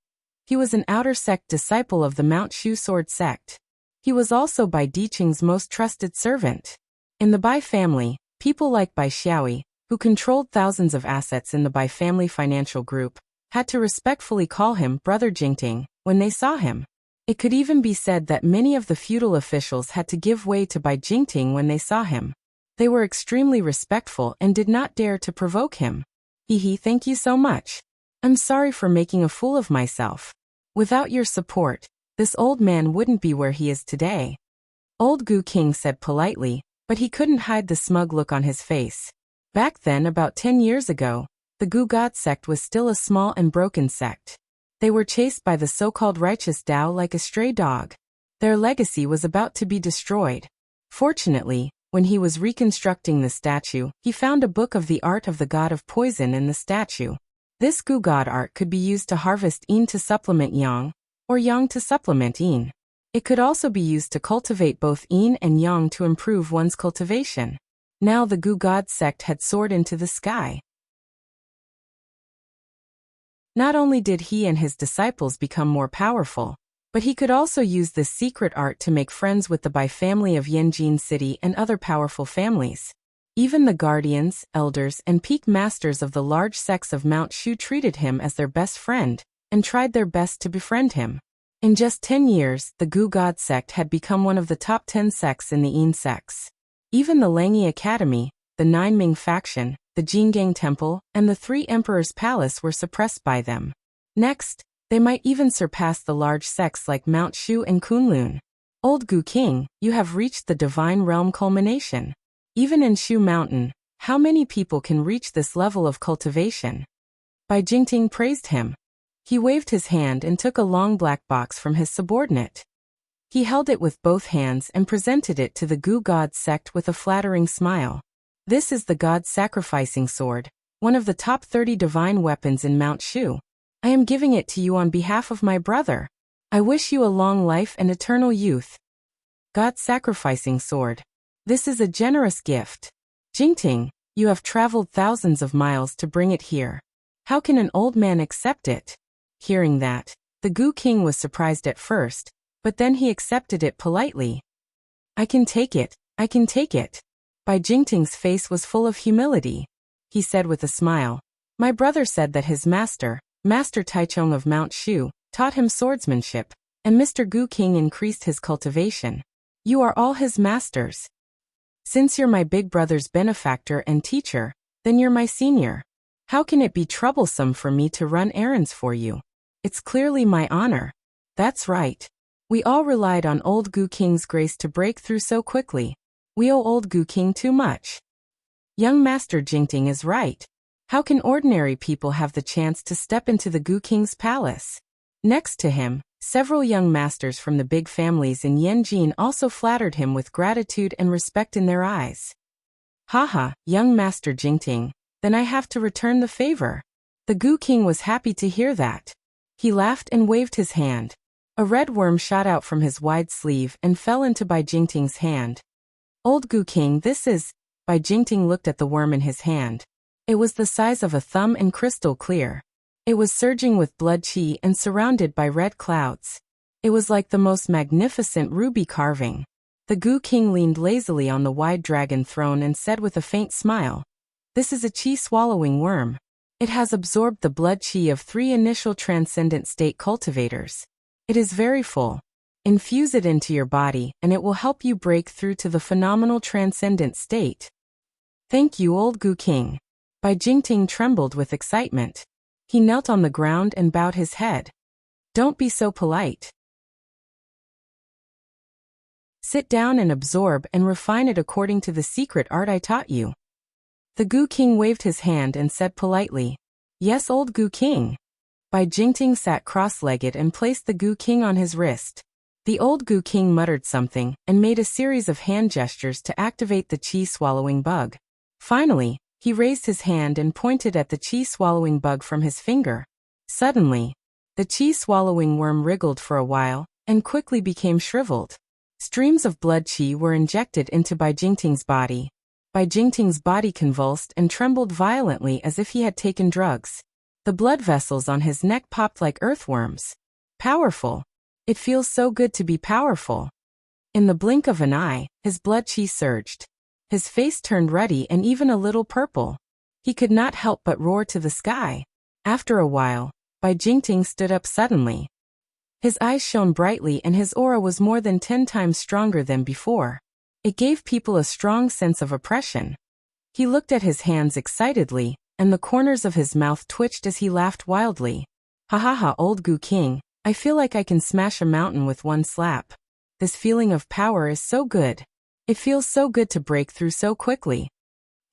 he was an outer sect disciple of the Mount Shu Sword sect. He was also Bai Diqing's most trusted servant. In the Bai family, people like Bai Xiaoyi, who controlled thousands of assets in the Bai family financial group, had to respectfully call him Brother Jingting when they saw him. It could even be said that many of the feudal officials had to give way to Bai Jingting when they saw him. They were extremely respectful and did not dare to provoke him. Thank you so much. I'm sorry for making a fool of myself. Without your support, this old man wouldn't be where he is today. Old Gu King said politely, but he couldn't hide the smug look on his face. Back then, about 10 years ago, the Gu God sect was still a small and broken sect. They were chased by the so-called righteous Tao like a stray dog. Their legacy was about to be destroyed. Fortunately, when he was reconstructing the statue, he found a book of the art of the god of poison in the statue. This Gu God art could be used to harvest yin to supplement yang, or yang to supplement yin. It could also be used to cultivate both yin and yang to improve one's cultivation. Now the Gu God sect had soared into the sky. Not only did he and his disciples become more powerful, but he could also use this secret art to make friends with the Bai family of Yanjin City and other powerful families. Even the guardians, elders, and peak masters of the large sects of Mount Shu treated him as their best friend, and tried their best to befriend him. In just 10 years, the Gu God sect had become one of the top 10 sects in the Yin sects. Even the Langyi Academy, the Nine Ming faction, the Jinggang Temple, and the Three Emperors' Palace were suppressed by them. Next, they might even surpass the large sects like Mount Shu and Kunlun. Old Gu King, you have reached the divine realm culmination. Even in Shu Mountain, how many people can reach this level of cultivation? Bai Jingting praised him. He waved his hand and took a long black box from his subordinate. He held it with both hands and presented it to the Gu God sect with a flattering smile. This is the God Sacrificing Sword, one of the top 30 divine weapons in Mount Shu. I am giving it to you on behalf of my brother. I wish you a long life and eternal youth. God Sacrificing Sword. This is a generous gift. Jingting, you have traveled thousands of miles to bring it here. How can an old man accept it? Hearing that, the Gu King was surprised at first, but then he accepted it politely. I can take it, I can take it. Bai Jingting's face was full of humility. He said with a smile, my brother said that his master, Master Taichung of Mount Shu, taught him swordsmanship, and Mr. Gu King increased his cultivation. You are all his masters. Since you're my big brother's benefactor and teacher, then you're my senior. How can it be troublesome for me to run errands for you? It's clearly my honor. That's right. We all relied on old Gu King's grace to break through so quickly. We owe old Gu King too much. Young Master Jingting is right. How can ordinary people have the chance to step into the Gu King's palace? Next to him, several young masters from the big families in Yanjin also flattered him with gratitude and respect in their eyes. Haha, young Master Jingting, then I have to return the favor. The Gu King was happy to hear that. He laughed and waved his hand. A red worm shot out from his wide sleeve and fell into Bai Jingting's hand. Old Gu King, this is... Bai Jingting looked at the worm in his hand. It was the size of a thumb and crystal clear. It was surging with blood qi and surrounded by red clouds. It was like the most magnificent ruby carving. The Gu King leaned lazily on the wide dragon throne and said with a faint smile, this is a qi-swallowing worm. It has absorbed the blood qi of 3 initial transcendent state cultivators. It is very full. Infuse it into your body and it will help you break through to the phenomenal transcendent state. Thank you, old Gu King. Bai Jingting trembled with excitement. He knelt on the ground and bowed his head. Don't be so polite. Sit down and absorb and refine it according to the secret art I taught you. The Gu King waved his hand and said politely, yes, old Gu King. Bai Jingting sat cross-legged and placed the Gu King on his wrist. The old Gu King muttered something and made a series of hand gestures to activate the qi-swallowing bug. Finally, he raised his hand and pointed at the qi-swallowing bug from his finger. Suddenly, the chi-swallowing worm wriggled for a while, and quickly became shriveled. Streams of blood chi were injected into Bai Jingting's body. Bai Jingting's body convulsed and trembled violently as if he had taken drugs. The blood vessels on his neck popped like earthworms. Powerful. It feels so good to be powerful. In the blink of an eye, his blood chi surged. His face turned ruddy and even a little purple. He could not help but roar to the sky. After a while, Bai Jingting stood up suddenly. His eyes shone brightly and his aura was more than 10 times stronger than before. It gave people a strong sense of oppression. He looked at his hands excitedly, and the corners of his mouth twitched as he laughed wildly. Ha ha ha, old Gu King, I feel like I can smash a mountain with one slap. This feeling of power is so good. It feels so good to break through so quickly.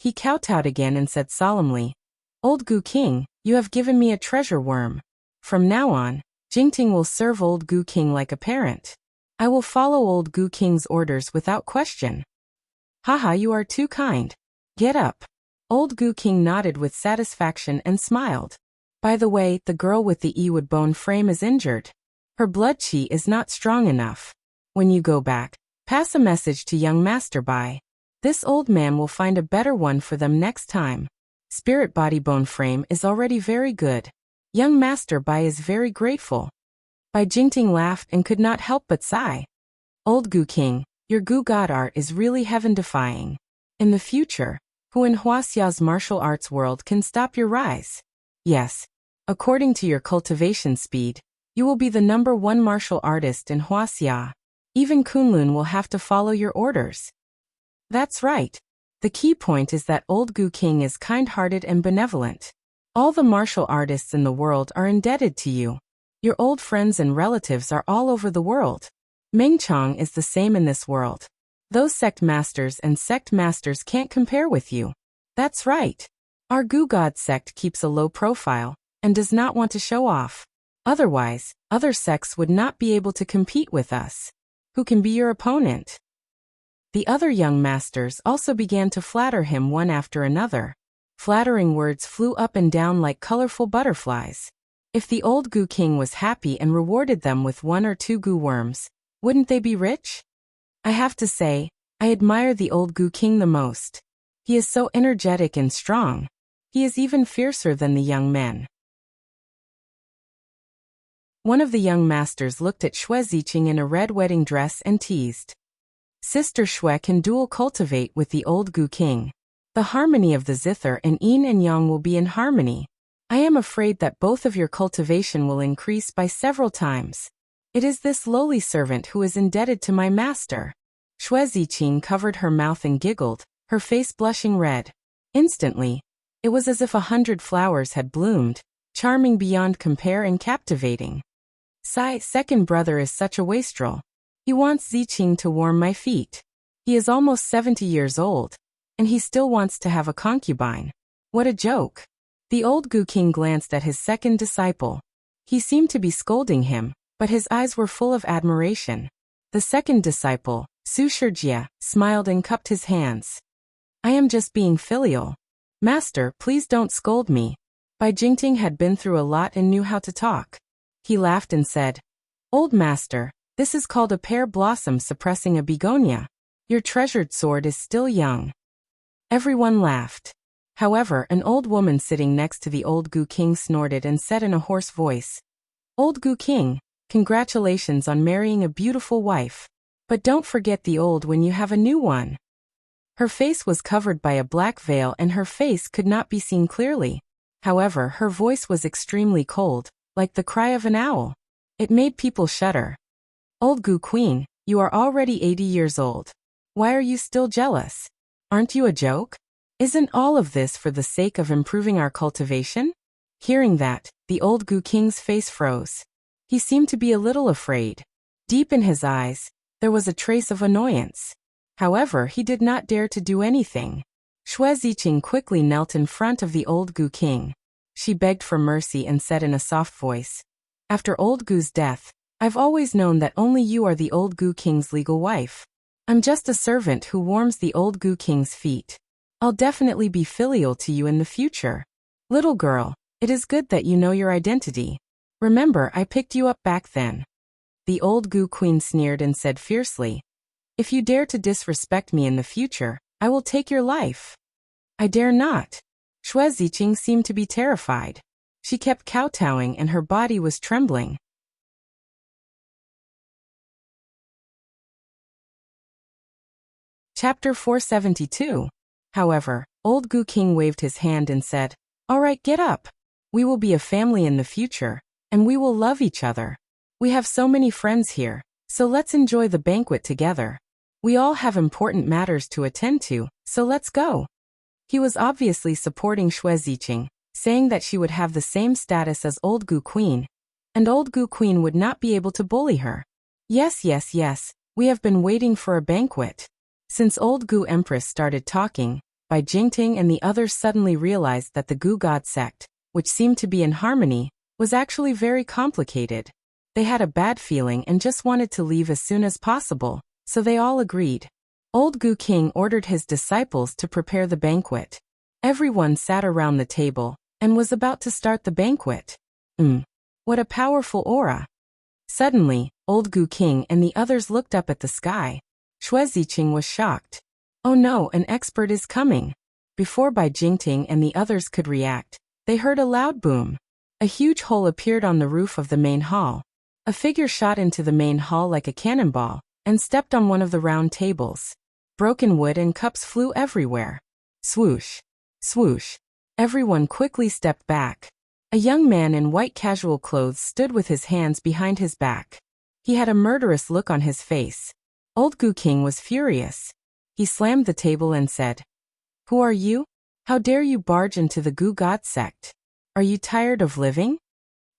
He kowtowed again and said solemnly, Old Gu King, you have given me a treasure worm. From now on, Jingting will serve old Gu King like a parent. I will follow old Gu King's orders without question. Haha, you are too kind. Get up. Old Gu King nodded with satisfaction and smiled. By the way, the girl with the Ewood bone frame is injured. Her blood chi is not strong enough. When you go back, pass a message to young Master Bai. This old man will find a better one for them next time. Spirit body bone frame is already very good. Young Master Bai is very grateful. Bai Jingting laughed and could not help but sigh. Old Gu King, your Gu God art is really heaven-defying. In the future, who in Wuxia's martial arts world can stop your rise? Yes. According to your cultivation speed, you will be the #1 martial artist in Wuxia. Even Kunlun will have to follow your orders. That's right. The key point is that old Gu King is kind-hearted and benevolent. All the martial artists in the world are indebted to you. Your old friends and relatives are all over the world. Mengchong is the same in this world. Those sect masters and sect masters can't compare with you. That's right. Our Gu God sect keeps a low profile and does not want to show off. Otherwise, other sects would not be able to compete with us. Who can be your opponent? The other young masters also began to flatter him one after another. Flattering words flew up and down like colorful butterflies. If the old Gu King was happy and rewarded them with 1 or 2 Gu worms, wouldn't they be rich? I have to say, I admire the old Gu King the most. He is so energetic and strong. He is even fiercer than the young men. One of the young masters looked at Xue Ziqing in a red wedding dress and teased. Sister Xue can dual cultivate with the old Gu King. The harmony of the zither and yin and yang will be in harmony. I am afraid that both of your cultivation will increase by several times. It is this lowly servant who is indebted to my master. Xue Ziqing covered her mouth and giggled, her face blushing red. Instantly, it was as if 100 flowers had bloomed, charming beyond compare and captivating. Sai, second brother is such a wastrel. He wants Ziqing to warm my feet. He is almost 70 years old, and he still wants to have a concubine. What a joke. The old Gu King glanced at his second disciple. He seemed to be scolding him, but his eyes were full of admiration. The second disciple, Su Shijie, smiled and cupped his hands. I am just being filial. Master, please don't scold me. Bai Jingting had been through a lot and knew how to talk. He laughed and said, Old master, this is called a pear blossom suppressing a begonia. Your treasured sword is still young. Everyone laughed. However, an old woman sitting next to the old Gu King snorted and said in a hoarse voice, Old Gu King, congratulations on marrying a beautiful wife. But don't forget the old when you have a new one. Her face was covered by a black veil and her face could not be seen clearly. However, her voice was extremely cold, like the cry of an owl. It made people shudder. Old Gu Queen, you are already 80 years old. Why are you still jealous? Aren't you a joke? Isn't all of this for the sake of improving our cultivation? Hearing that, the old Gu King's face froze. He seemed to be a little afraid. Deep in his eyes, there was a trace of annoyance. However, he did not dare to do anything. Xue Ziqing quickly knelt in front of the old Gu King. She begged for mercy and said in a soft voice, After old Gu's death, I've always known that only you are the old Gu King's legal wife. I'm just a servant who warms the old Gu King's feet. I'll definitely be filial to you in the future. Little girl, It is good that you know your identity. Remember, I picked you up back then. The old Gu Queen sneered and said fiercely, if you dare to disrespect me in the future, I will take your life. I dare not. Xue Ziqing seemed to be terrified. She kept kowtowing and her body was trembling. Chapter 472. However, old Gu King waved his hand and said, all right, get up. We will be a family in the future, and we will love each other. We have so many friends here, so let's enjoy the banquet together. We all have important matters to attend to, so let's go. He was obviously supporting Xue Ziqing, saying that she would have the same status as old Gu Queen, and old Gu Queen would not be able to bully her. Yes, we have been waiting for a banquet. Since old Gu Empress started talking, Bai Jingting and the others suddenly realized that the Gu God sect, which seemed to be in harmony, was actually very complicated. They had a bad feeling and just wanted to leave as soon as possible, so they all agreed. Old Gu King ordered his disciples to prepare the banquet. Everyone sat around the table and was about to start the banquet. What a powerful aura. Suddenly, old Gu King and the others looked up at the sky. Xue Ziqing was shocked. Oh no, an expert is coming. Before Bai Jingting and the others could react, they heard a loud boom. A huge hole appeared on the roof of the main hall. A figure shot into the main hall like a cannonball and stepped on one of the round tables. Broken wood and cups flew everywhere. Swoosh! Swoosh! Everyone quickly stepped back. A young man in white casual clothes stood with his hands behind his back. He had a murderous look on his face. Old Gu King was furious. He slammed the table and said, who are you? How dare you barge into the Gu God sect? Are you tired of living?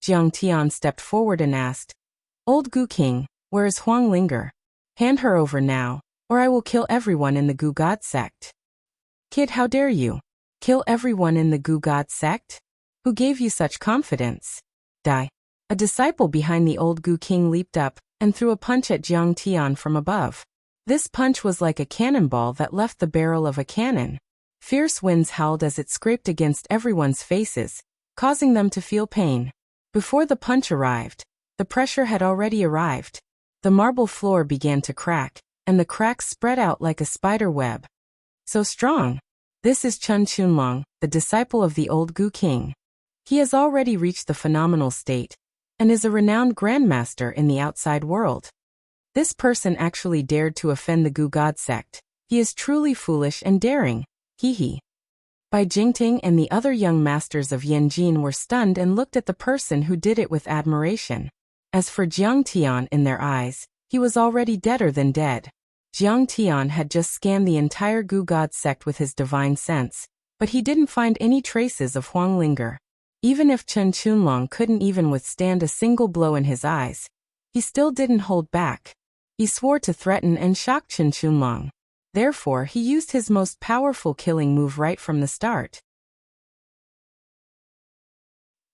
Jiang Tian stepped forward and asked, old Gu King, where is Huang Linger? Hand her over now, or I will kill everyone in the Gu God sect. Kid, how dare you? Kill everyone in the Gu God sect? Who gave you such confidence? Die. A disciple behind the old Gu King leaped up and threw a punch at Jiang Tian from above. This punch was like a cannonball that left the barrel of a cannon. Fierce winds howled as it scraped against everyone's faces, causing them to feel pain. Before the punch arrived, the pressure had already arrived. The marble floor began to crack, and the cracks spread out like a spider web. So strong. This is Chen Qunlong, the disciple of the old Gu King. He has already reached the phenomenal state, and is a renowned grandmaster in the outside world. This person actually dared to offend the Gu God sect. He is truly foolish and daring. Hee. Bai Jingting and the other young masters of Yanjin were stunned and looked at the person who did it with admiration. As for Jiang Tian in their eyes, he was already deader than dead. Jiang Tian had just scanned the entire Gu God sect with his divine sense, but he didn't find any traces of Huang Linger. Even if Chen Qunlong couldn't even withstand a single blow in his eyes, he still didn't hold back. He swore to threaten and shock Chen Qunlong. Therefore, he used his most powerful killing move right from the start.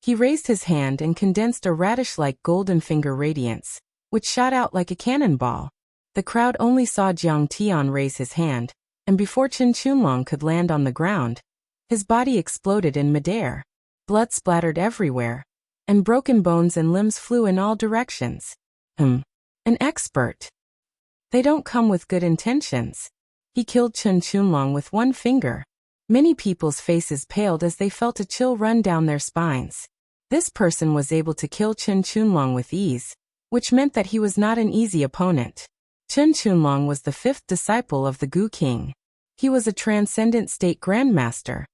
He raised his hand and condensed a radish-like golden finger radiance, which shot out like a cannonball. The crowd only saw Jiang Tian raise his hand, and before Chen Qunlong could land on the ground, his body exploded in midair. Blood splattered everywhere, and broken bones and limbs flew in all directions. An expert. They don't come with good intentions. He killed Chen Qunlong with one finger. Many people's faces paled as they felt a chill run down their spines. This person was able to kill Chen Qunlong with ease, which meant that he was not an easy opponent. Chen Qunlong was the fifth disciple of the Gu King. He was a transcendent state grandmaster.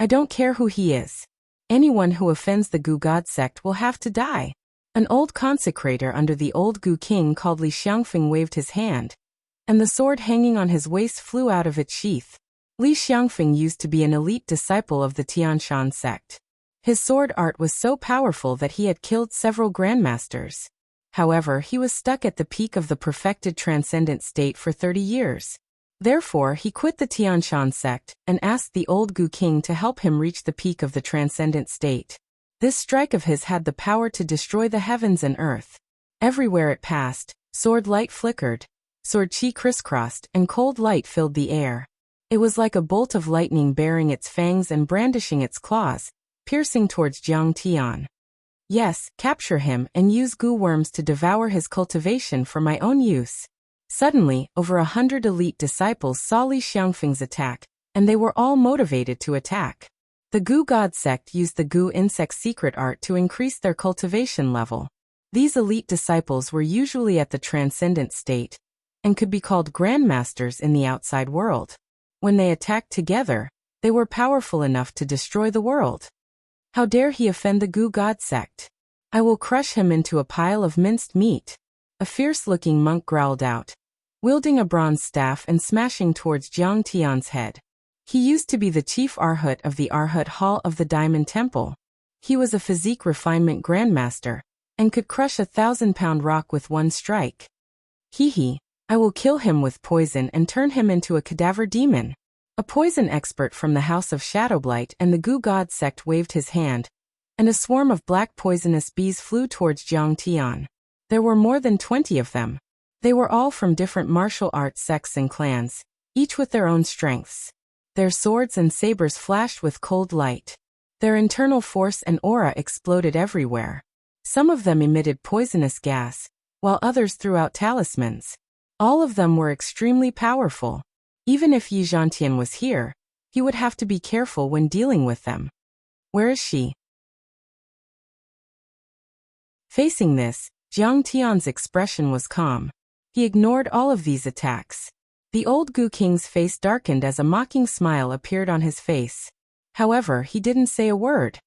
I don't care who he is. Anyone who offends the Gu God sect will have to die. An old consecrator under the old Gu King called Li Xiangfeng waved his hand, and the sword hanging on his waist flew out of its sheath. Li Xiangfeng used to be an elite disciple of the Tianshan sect. His sword art was so powerful that he had killed several grandmasters. However, he was stuck at the peak of the perfected transcendent state for 30 years. Therefore, he quit the Tianshan sect and asked the old Gu King to help him reach the peak of the transcendent state. This strike of his had the power to destroy the heavens and earth. Everywhere it passed, sword light flickered, sword chi crisscrossed, and cold light filled the air. It was like a bolt of lightning baring its fangs and brandishing its claws, piercing towards Jiang Tian. Yes, capture him and use goo worms to devour his cultivation for my own use. Suddenly, over 100 elite disciples saw Li Xiangfeng's attack, and they were all motivated to attack. The Goo God sect used the Goo insect secret art to increase their cultivation level. These elite disciples were usually at the transcendent state, and could be called grandmasters in the outside world. When they attacked together, they were powerful enough to destroy the world. How dare he offend the Goo God sect? I will crush him into a pile of minced meat. A fierce-looking monk growled out, wielding a bronze staff and smashing towards Jiang Tian's head. He used to be the chief Arhat of the Arhat Hall of the Diamond Temple. He was a physique refinement grandmaster, and could crush a 1,000-pound rock with one strike. Hee, I will kill him with poison and turn him into a cadaver demon. A poison expert from the House of Shadowblight and the Goo God sect waved his hand, and a swarm of black poisonous bees flew towards Jiang Tian. There were more than 20 of them. They were all from different martial arts sects and clans, each with their own strengths. Their swords and sabers flashed with cold light. Their internal force and aura exploded everywhere. Some of them emitted poisonous gas, while others threw out talismans. All of them were extremely powerful. Even if Yi Zhantian was here, he would have to be careful when dealing with them. Where is she? Facing this, Jiang Tian's expression was calm. He ignored all of these attacks. The old Goo King's face darkened as a mocking smile appeared on his face. However, he didn't say a word.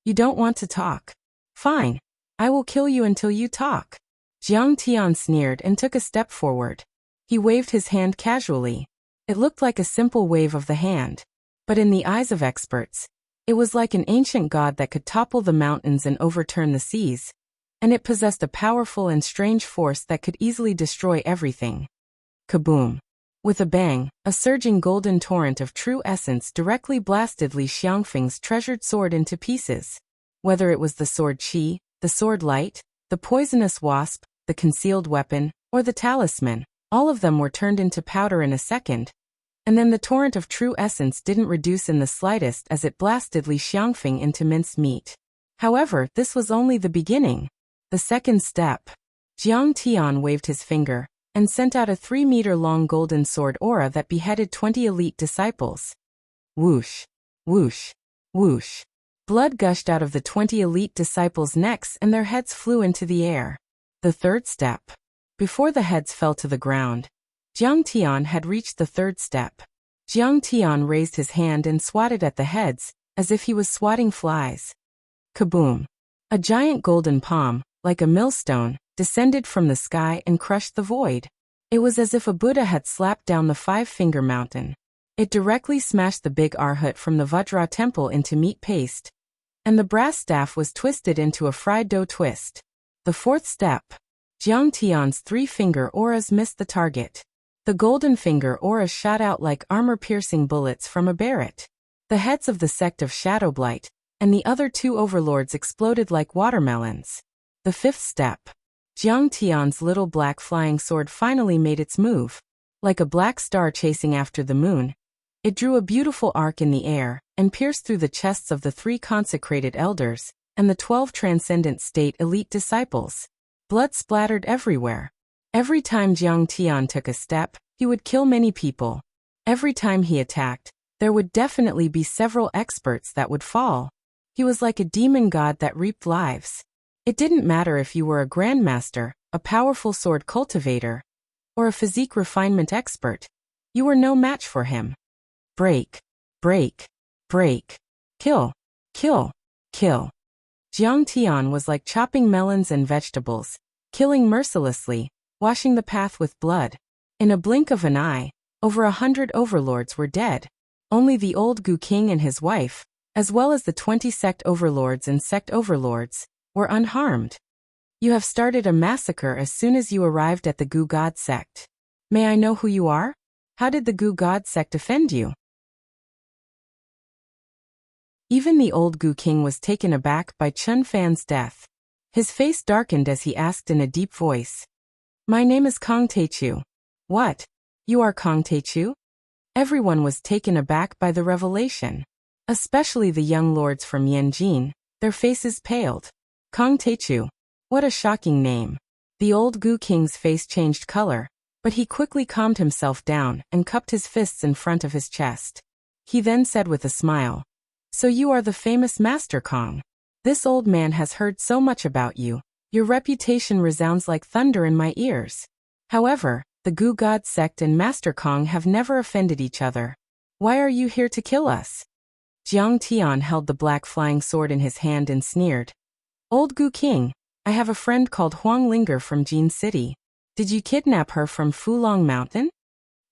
You don't want to talk? Fine. I will kill you until you talk. Jiang Tian sneered and took a step forward. He waved his hand casually. It looked like a simple wave of the hand. But in the eyes of experts, it was like an ancient god that could topple the mountains and overturn the seas, and it possessed a powerful and strange force that could easily destroy everything. Kaboom! With a bang, a surging golden torrent of true essence directly blasted Li Xiangfeng's treasured sword into pieces. Whether it was the sword Qi, the sword light, the poisonous wasp, the concealed weapon, or the talisman, all of them were turned into powder in a second, and then the torrent of true essence didn't reduce in the slightest as it blasted Li Xiangfeng into minced meat. However, this was only the beginning. The second step. Jiang Tian waved his finger, and sent out a 3-meter-long golden sword aura that beheaded 20 elite disciples. Whoosh! Whoosh! Whoosh! Blood gushed out of the 20 elite disciples' necks and their heads flew into the air. The third step. Before the heads fell to the ground, Jiang Tian had reached the third step. Jiang Tian raised his hand and swatted at the heads, as if he was swatting flies. Kaboom! A giant golden palm, like a millstone, descended from the sky and crushed the void. It was as if a Buddha had slapped down the 5-finger mountain. It directly smashed the big Arhat from the Vajra temple into meat paste, and the brass staff was twisted into a fried dough twist. The fourth step. Jiang Tian's 3-finger auras missed the target. The golden finger auras shot out like armor-piercing bullets from a barret. The heads of the sect of Shadowblight and the other 2 overlords exploded like watermelons. The fifth step. Jiang Tian's little black flying sword finally made its move. Like a black star chasing after the moon, it drew a beautiful arc in the air and pierced through the chests of the 3 consecrated elders and the 12 transcendent state elite disciples. Blood splattered everywhere. Every time Jiang Tian took a step, he would kill many people. Every time he attacked, there would definitely be several experts that would fall. He was like a demon god that reaped lives. It didn't matter if you were a grandmaster, a powerful sword cultivator, or a physique refinement expert. You were no match for him. Break, break, break. Kill, kill, kill. Jiang Tian was like chopping melons and vegetables, killing mercilessly, washing the path with blood. In a blink of an eye, over 100 overlords were dead. Only the old Goo King and his wife, as well as the 20 sect overlords and sect overlords, were unharmed. You have started a massacre as soon as you arrived at the Goo God sect. May I know who you are? How did the Goo God sect offend you? Even the old Goo King was taken aback by Chun Fan's death. His face darkened as he asked in a deep voice. My name is Kong Teichu. What? You are Kong Teichu? Everyone was taken aback by the revelation. Especially the young lords from Yanjin, their faces paled. Kong Teichu. What a shocking name. The old Gu King's face changed color, but he quickly calmed himself down and cupped his fists in front of his chest. He then said with a smile, "So you are the famous Master Kong. This old man has heard so much about you. Your reputation resounds like thunder in my ears. However, the Gu God sect and Master Kong have never offended each other. Why are you here to kill us?" Jiang Tian held the black flying sword in his hand and sneered. "Old Gu King, I have a friend called Huang Linger from Jin City. Did you kidnap her from Fulong Mountain?"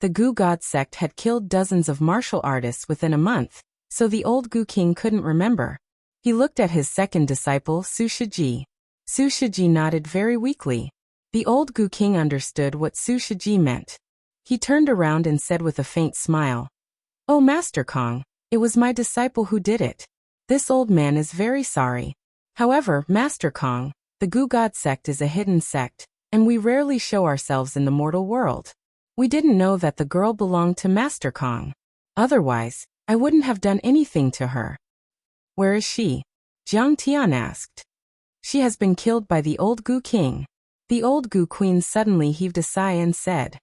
The Gu God sect had killed dozens of martial artists within a month, so the old Gu King couldn't remember. He looked at his second disciple, Su Shiji. Su Shiji nodded very weakly. The old Gu King understood what Su Shiji meant. He turned around and said with a faint smile, "Oh Master Kong, it was my disciple who did it. This old man is very sorry. However, Master Kong, the Gu God sect is a hidden sect, and we rarely show ourselves in the mortal world. We didn't know that the girl belonged to Master Kong. Otherwise, I wouldn't have done anything to her." "Where is she?" Jiang Tian asked. "She has been killed by the old Gu King." The old Gu Queen suddenly heaved a sigh and said,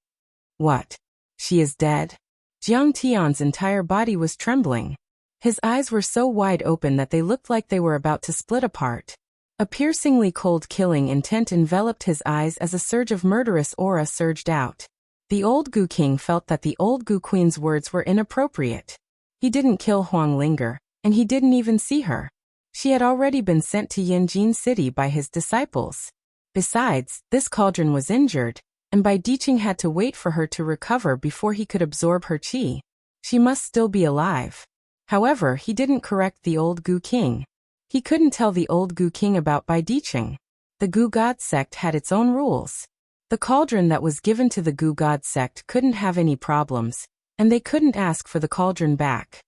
"What? She is dead?" Jiang Tian's entire body was trembling. His eyes were so wide open that they looked like they were about to split apart. A piercingly cold killing intent enveloped his eyes as a surge of murderous aura surged out. The old Gu King felt that the old Gu Queen's words were inappropriate. He didn't kill Huang Linger, and he didn't even see her. She had already been sent to Yanjin City by his disciples. Besides, this cauldron was injured, and Bai Diqing had to wait for her to recover before he could absorb her qi. She must still be alive. However, he didn't correct the old Gu King. He couldn't tell the old Gu King about Bai Diqing. The Gu God sect had its own rules. The cauldron that was given to the Gu God sect couldn't have any problems, and they couldn't ask for the cauldron back.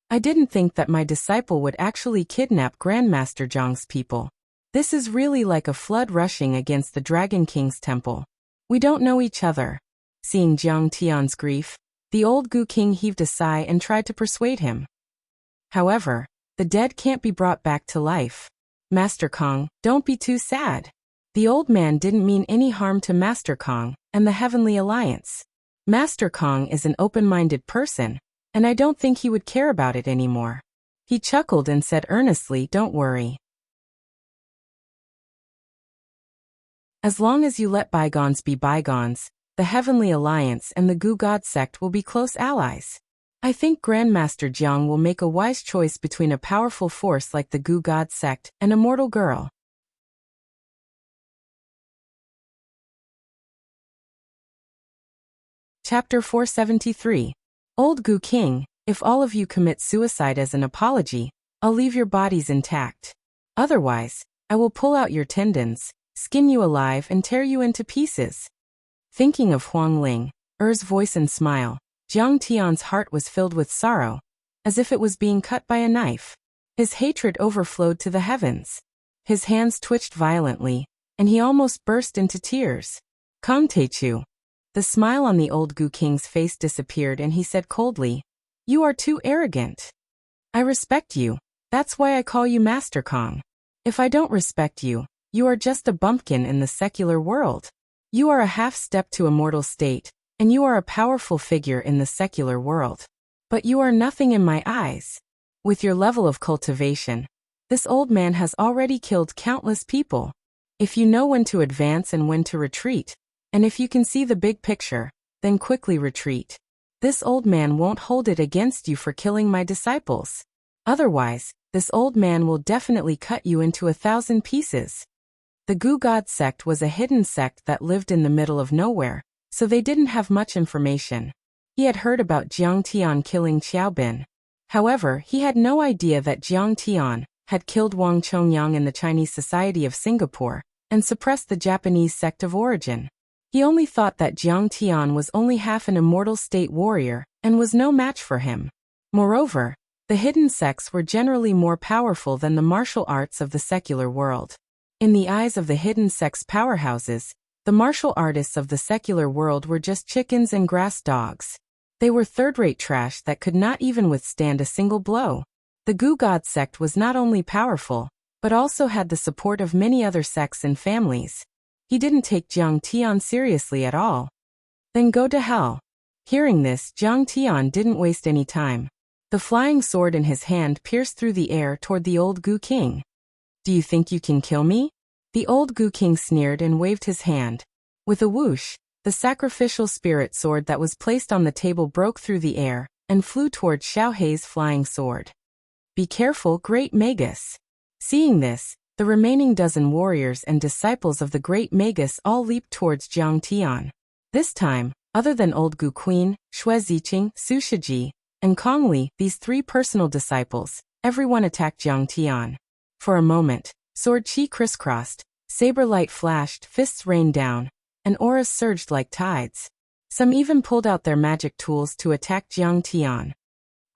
"I didn't think that my disciple would actually kidnap Grandmaster Zhang's people. This is really like a flood rushing against the Dragon King's temple. We don't know each other." Seeing Jiang Tian's grief, the old Gu King heaved a sigh and tried to persuade him. "However, the dead can't be brought back to life. Master Kong, don't be too sad. The old man didn't mean any harm to Master Kong and the Heavenly Alliance. Master Kong is an open-minded person, and I don't think he would care about it anymore." He chuckled and said earnestly, "Don't worry. As long as you let bygones be bygones, the Heavenly Alliance and the Gu God sect will be close allies. I think Grandmaster Jiang will make a wise choice between a powerful force like the Gu God sect and a mortal girl." Chapter 473. Old Gu King, if all of you commit suicide as an apology, I'll leave your bodies intact. Otherwise, I will pull out your tendons, skin you alive and tear you into pieces. Thinking of Huang Ling, Er's voice and smile, Jiang Tian's heart was filled with sorrow, as if it was being cut by a knife. His hatred overflowed to the heavens. His hands twitched violently, and he almost burst into tears. "Kong Teichu." The smile on the old Gu King's face disappeared and he said coldly, "You are too arrogant. I respect you, that's why I call you Master Kong. If I don't respect you, you are just a bumpkin in the secular world. You are a half-step to a mortal state, and you are a powerful figure in the secular world. But you are nothing in my eyes. With your level of cultivation, this old man has already killed countless people. If you know when to advance and when to retreat, and if you can see the big picture, then quickly retreat. This old man won't hold it against you for killing my disciples. Otherwise, this old man will definitely cut you into 1,000 pieces." The Gu God sect was a hidden sect that lived in the middle of nowhere, so they didn't have much information. He had heard about Jiang Tian killing Xiaobin. However, he had no idea that Jiang Tian had killed Wang Chongyang in the Chinese Society of Singapore and suppressed the Japanese sect of origin. He only thought that Jiang Tian was only half an immortal state warrior and was no match for him. Moreover, the hidden sects were generally more powerful than the martial arts of the secular world. In the eyes of the hidden sects powerhouses, the martial artists of the secular world were just chickens and grass dogs. They were third-rate trash that could not even withstand a single blow. The Gu God sect was not only powerful, but also had the support of many other sects and families. He didn't take Jiang Tian seriously at all. Then go to hell. Hearing this, Jiang Tian didn't waste any time. The flying sword in his hand pierced through the air toward the old Gu King. Do you think you can kill me? The old Gu King sneered and waved his hand. With a whoosh, the sacrificial spirit sword that was placed on the table broke through the air and flew toward Xiao Hei's flying sword. Be careful, great Magus. Seeing this, the remaining dozen warriors and disciples of the great Magus all leaped towards Jiang Tian. This time, other than old Gu Queen, Xue Ziqing, Su Shiji, and Kong Li, these three personal disciples, everyone attacked Jiang Tian. For a moment, sword chi crisscrossed, saber light flashed, fists rained down, and auras surged like tides. Some even pulled out their magic tools to attack Jiang Tian.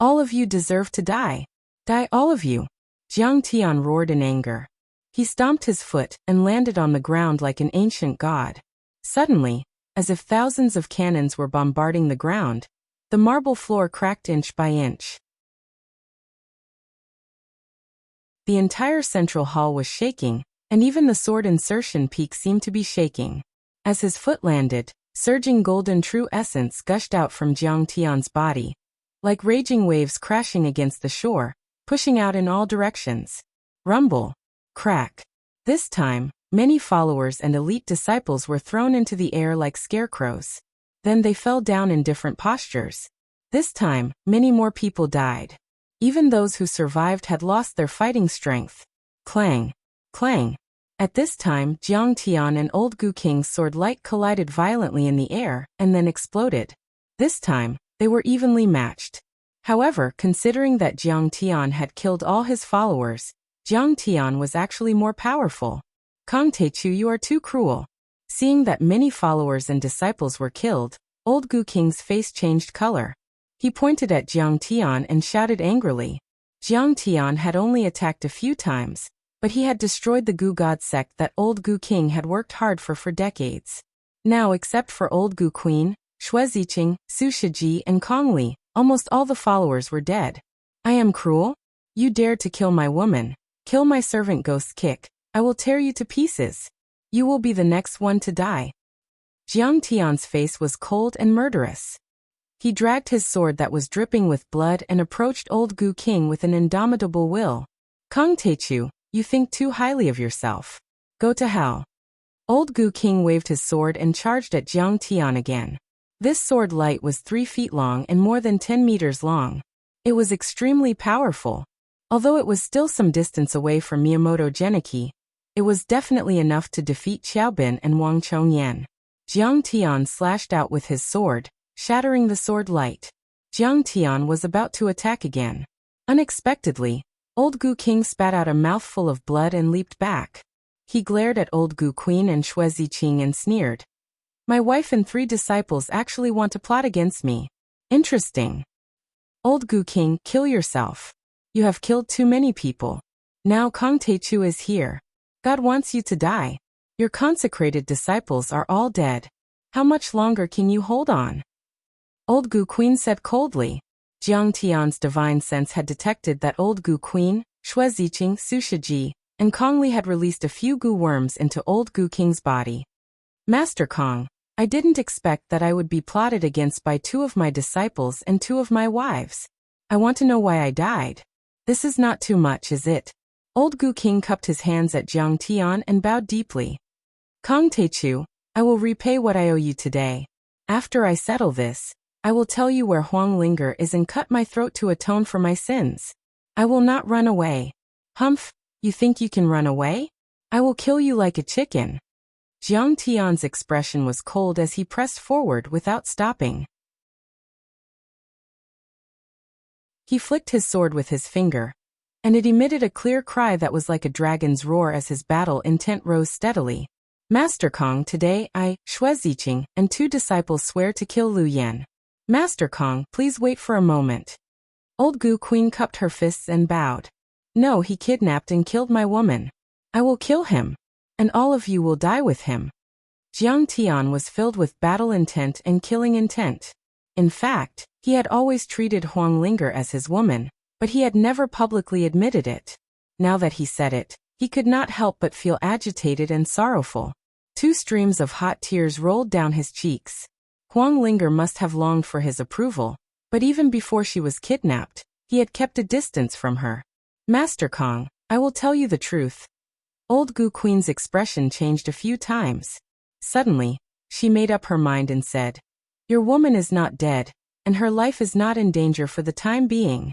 All of you deserve to die. Die, all of you! Jiang Tian roared in anger. He stomped his foot and landed on the ground like an ancient god. Suddenly, as if thousands of cannons were bombarding the ground, the marble floor cracked inch by inch. The entire central hall was shaking, and even the sword insertion peak seemed to be shaking. As his foot landed, surging golden true essence gushed out from Jiang Tian's body, like raging waves crashing against the shore, pushing out in all directions. Rumble. Crack. This time, many followers and elite disciples were thrown into the air like scarecrows. Then they fell down in different postures. This time, many more people died. Even those who survived had lost their fighting strength. Clang. Clang. At this time, Jiang Tian and old Gu King's sword light collided violently in the air and then exploded. This time, they were evenly matched. However, considering that Jiang Tian had killed all his followers, Jiang Tian was actually more powerful. Kong Teichu, you are too cruel. Seeing that many followers and disciples were killed, old Gu King's face changed color. He pointed at Jiang Tian and shouted angrily. Jiang Tian had only attacked a few times, but he had destroyed the Gu God sect that old Gu King had worked hard for decades. Now, except for old Gu Queen, Xue Ziqing, Su Shiji, and Kong Li, almost all the followers were dead. I am cruel? You dared to kill my woman. Kill my servant Ghost Kick. I will tear you to pieces. You will be the next one to die. Jiang Tian's face was cold and murderous. He dragged his sword that was dripping with blood and approached old Gu King with an indomitable will. Kong Teichu, you think too highly of yourself. Go to hell. Old Gu King waved his sword and charged at Jiang Tian again. This sword light was 3 feet long and more than 10 meters long. It was extremely powerful. Although it was still some distance away from Miyamoto Genichi, it was definitely enough to defeat Xiaobin and Wang Chongyan. Jiang Tian slashed out with his sword, shattering the sword light. Jiang Tian was about to attack again. Unexpectedly, old Gu King spat out a mouthful of blood and leaped back. He glared at old Gu Queen and Xue Ziqing and sneered. My wife and 3 disciples actually want to plot against me. Interesting. Old Gu King, kill yourself. You have killed too many people. Now Kong Teichu is here. God wants you to die. Your consecrated disciples are all dead. How much longer can you hold on? Old Gu Queen said coldly. Jiang Tian's divine sense had detected that old Gu Queen, Xue Ziqing, Su Shiji, and Kong Li had released a few Gu worms into old Gu King's body. Master Kong, I didn't expect that I would be plotted against by 2 of my disciples and 2 of my wives. I want to know why I died. This is not too much, is it? Old Gu King cupped his hands at Jiang Tian and bowed deeply. Kong Teichu, I will repay what I owe you today. After I settle this, I will tell you where Huang Linger is and cut my throat to atone for my sins. I will not run away. Humph, you think you can run away? I will kill you like a chicken. Jiang Tian's expression was cold as he pressed forward without stopping. He flicked his sword with his finger, and it emitted a clear cry that was like a dragon's roar as his battle intent rose steadily. Master Kong, today I, Xue Ziqing, and 2 disciples swear to kill Lu Yan. Master Kong, please wait for a moment. Old Gu Queen cupped her fists and bowed. No, he kidnapped and killed my woman. I will kill him. And all of you will die with him. Jiang Tian was filled with battle intent and killing intent. In fact, he had always treated Huang Linger as his woman, but he had never publicly admitted it. Now that he said it, he could not help but feel agitated and sorrowful. 2 streams of hot tears rolled down his cheeks. Huang Linger must have longed for his approval, but even before she was kidnapped, he had kept a distance from her. Master Kong, I will tell you the truth. Old Gu Queen's expression changed a few times. Suddenly, she made up her mind and said, Your woman is not dead, and her life is not in danger for the time being.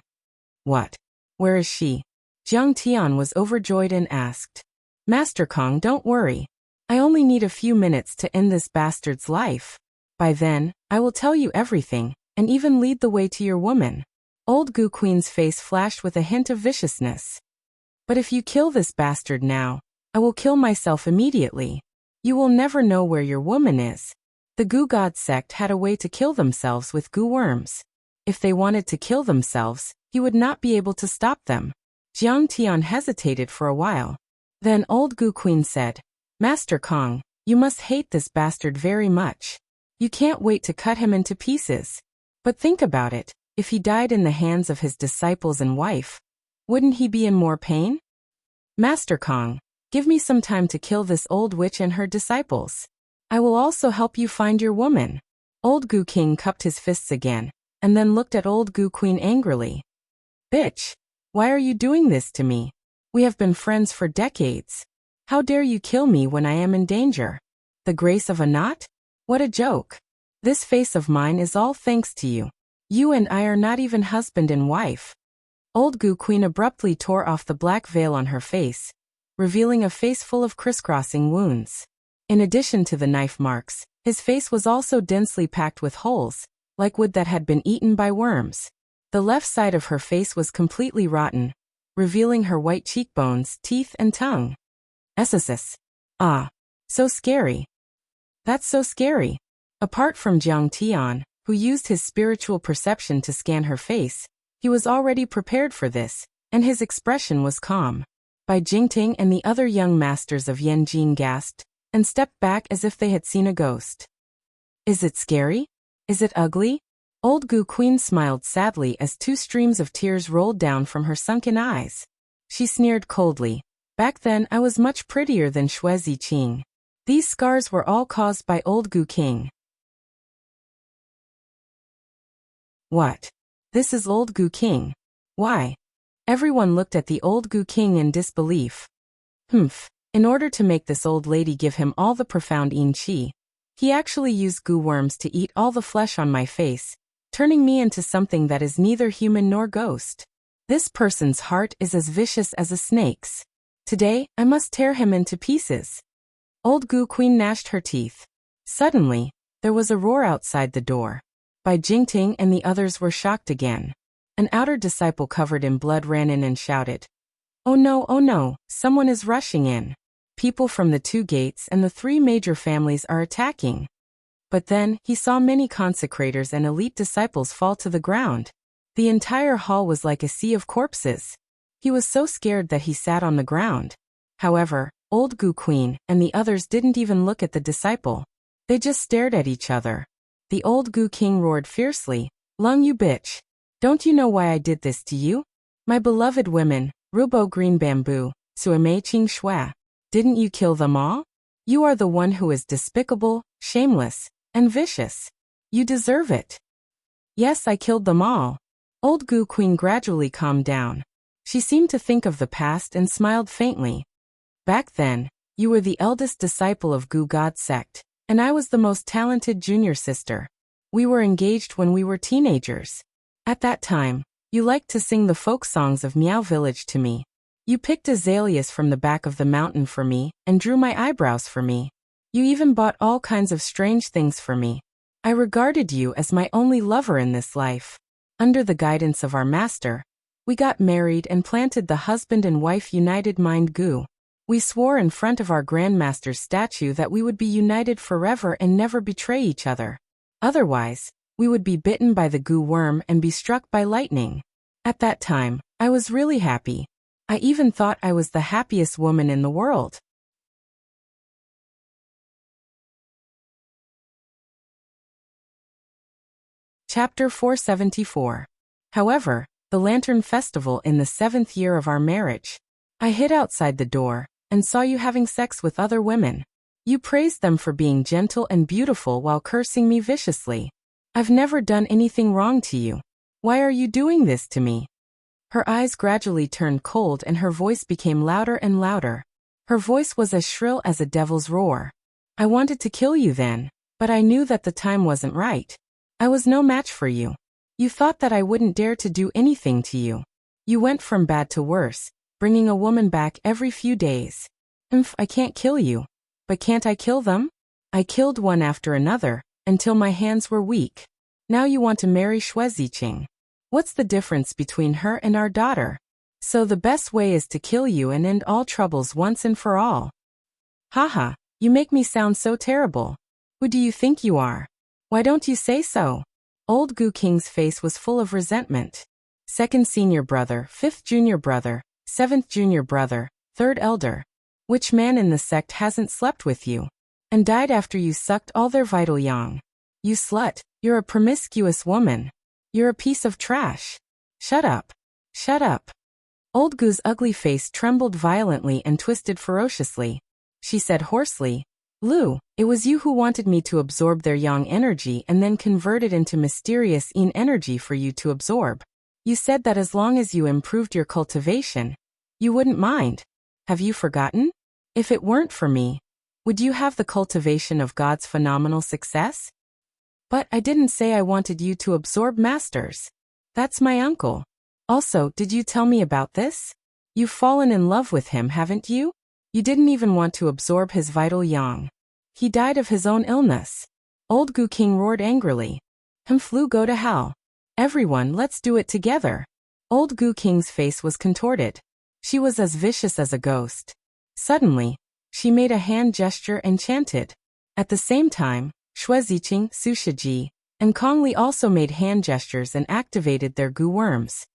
What? Where is she? Jiang Tian was overjoyed and asked. Master Kong, don't worry. I only need a few minutes to end this bastard's life. By then, I will tell you everything, and even lead the way to your woman. Old Gu Queen's face flashed with a hint of viciousness. But if you kill this bastard now, I will kill myself immediately. You will never know where your woman is. The Gu God sect had a way to kill themselves with Gu worms. If they wanted to kill themselves, he would not be able to stop them. Jiang Tian hesitated for a while. Then Old Gu Queen said, Master Kong, you must hate this bastard very much. You can't wait to cut him into pieces. But think about it, if he died in the hands of his disciples and wife, wouldn't he be in more pain? Master Kong, give me some time to kill this old witch and her disciples. I will also help you find your woman. Old Gu King cupped his fists again, and then looked at Old Gu Queen angrily. Bitch, why are you doing this to me? We have been friends for decades. How dare you kill me when I am in danger? The grace of a knot? What a joke. This face of mine is all thanks to you. You and I are not even husband and wife. Old Gu Queen abruptly tore off the black veil on her face, revealing a face full of crisscrossing wounds. In addition to the knife marks, his face was also densely packed with holes, like wood that had been eaten by worms. The left side of her face was completely rotten, revealing her white cheekbones, teeth, and tongue. SSS. Ah. So scary. That's so scary. Apart from Jiang Tian, who used his spiritual perception to scan her face, he was already prepared for this, and his expression was calm. Bai Jingting and the other young masters of Yanjin gasped, and stepped back as if they had seen a ghost. Is it scary? Is it ugly? Old Gu Queen smiled sadly as 2 streams of tears rolled down from her sunken eyes. She sneered coldly. Back then I was much prettier than Xue Ziqing. These scars were all caused by Old Gu King. What? This is Old Gu King. Why? Everyone looked at the Old Gu King in disbelief. Humph. In order to make this old lady give him all the profound yin qi, he actually used Gu worms to eat all the flesh on my face, turning me into something that is neither human nor ghost. This person's heart is as vicious as a snake's. Today, I must tear him into pieces. Old Gu Queen gnashed her teeth. Suddenly, there was a roar outside the door. Bai Jingting and the others were shocked again. An outer disciple covered in blood ran in and shouted, oh no, someone is rushing in. People from the 2 gates and the 3 major families are attacking. But then, he saw many consecrators and elite disciples fall to the ground. The entire hall was like a sea of corpses. He was so scared that he sat on the ground. However, Old Gu Queen and the others didn't even look at the disciple. They just stared at each other. The Old Gu King roared fiercely, Lung, you bitch. Don't you know why I did this to you? My beloved women, Rubo Green Bamboo, Suimei Qing Shui. Didn't you kill them all? You are the one who is despicable, shameless, and vicious. You deserve it. Yes, I killed them all. Old Gu Queen gradually calmed down. She seemed to think of the past and smiled faintly. Back then, you were the eldest disciple of Gu God sect, and I was the most talented junior sister. We were engaged when we were teenagers. At that time, you liked to sing the folk songs of Miao Village to me. You picked azaleas from the back of the mountain for me and drew my eyebrows for me. You even bought all kinds of strange things for me. I regarded you as my only lover in this life. Under the guidance of our master, we got married and planted the husband and wife united mind Gu. We swore in front of our grandmaster's statue that we would be united forever and never betray each other. Otherwise, we would be bitten by the Gu worm and be struck by lightning. At that time, I was really happy. I even thought I was the happiest woman in the world. Chapter 474. However, the Lantern Festival in the 7th year of our marriage. I hid outside the door and saw you having sex with other women. You praised them for being gentle and beautiful while cursing me viciously. I've never done anything wrong to you. Why are you doing this to me? Her eyes gradually turned cold and her voice became louder and louder. Her voice was as shrill as a devil's roar. I wanted to kill you then, but I knew that the time wasn't right. I was no match for you. You thought that I wouldn't dare to do anything to you. You went from bad to worse, bringing a woman back every few days. I can't kill you. But can't I kill them? I killed one after another, until my hands were weak. Now you want to marry Shueziqing. What's the difference between her and our daughter? So the best way is to kill you and end all troubles once and for all. Haha, you make me sound so terrible. Who do you think you are? Why don't you say so? Old Gu King's face was full of resentment. 2nd senior brother, 5th junior brother, 7th junior brother, 3rd elder. Which man in the sect hasn't slept with you? And died after you sucked all their vital yang? You slut, you're a promiscuous woman. You're a piece of trash. Shut up. Shut up. Old Gu's ugly face trembled violently and twisted ferociously. She said hoarsely, Lu, it was you who wanted me to absorb their yang energy and then convert it into mysterious yin energy for you to absorb. You said that as long as you improved your cultivation, you wouldn't mind. Have you forgotten? If it weren't for me, would you have the cultivation of God's phenomenal success? But I didn't say I wanted you to absorb masters. That's my uncle. Also, did you tell me about this? You've fallen in love with him, haven't you? You didn't even want to absorb his vital yang. He died of his own illness. Old Gu King roared angrily. Flu, go to hell. Everyone, let's do it together. Old Gu King's face was contorted. She was as vicious as a ghost. Suddenly, she made a hand gesture and chanted. At the same time, Shueziqing, Sushiji, and Kongli also made hand gestures and activated their gu worms.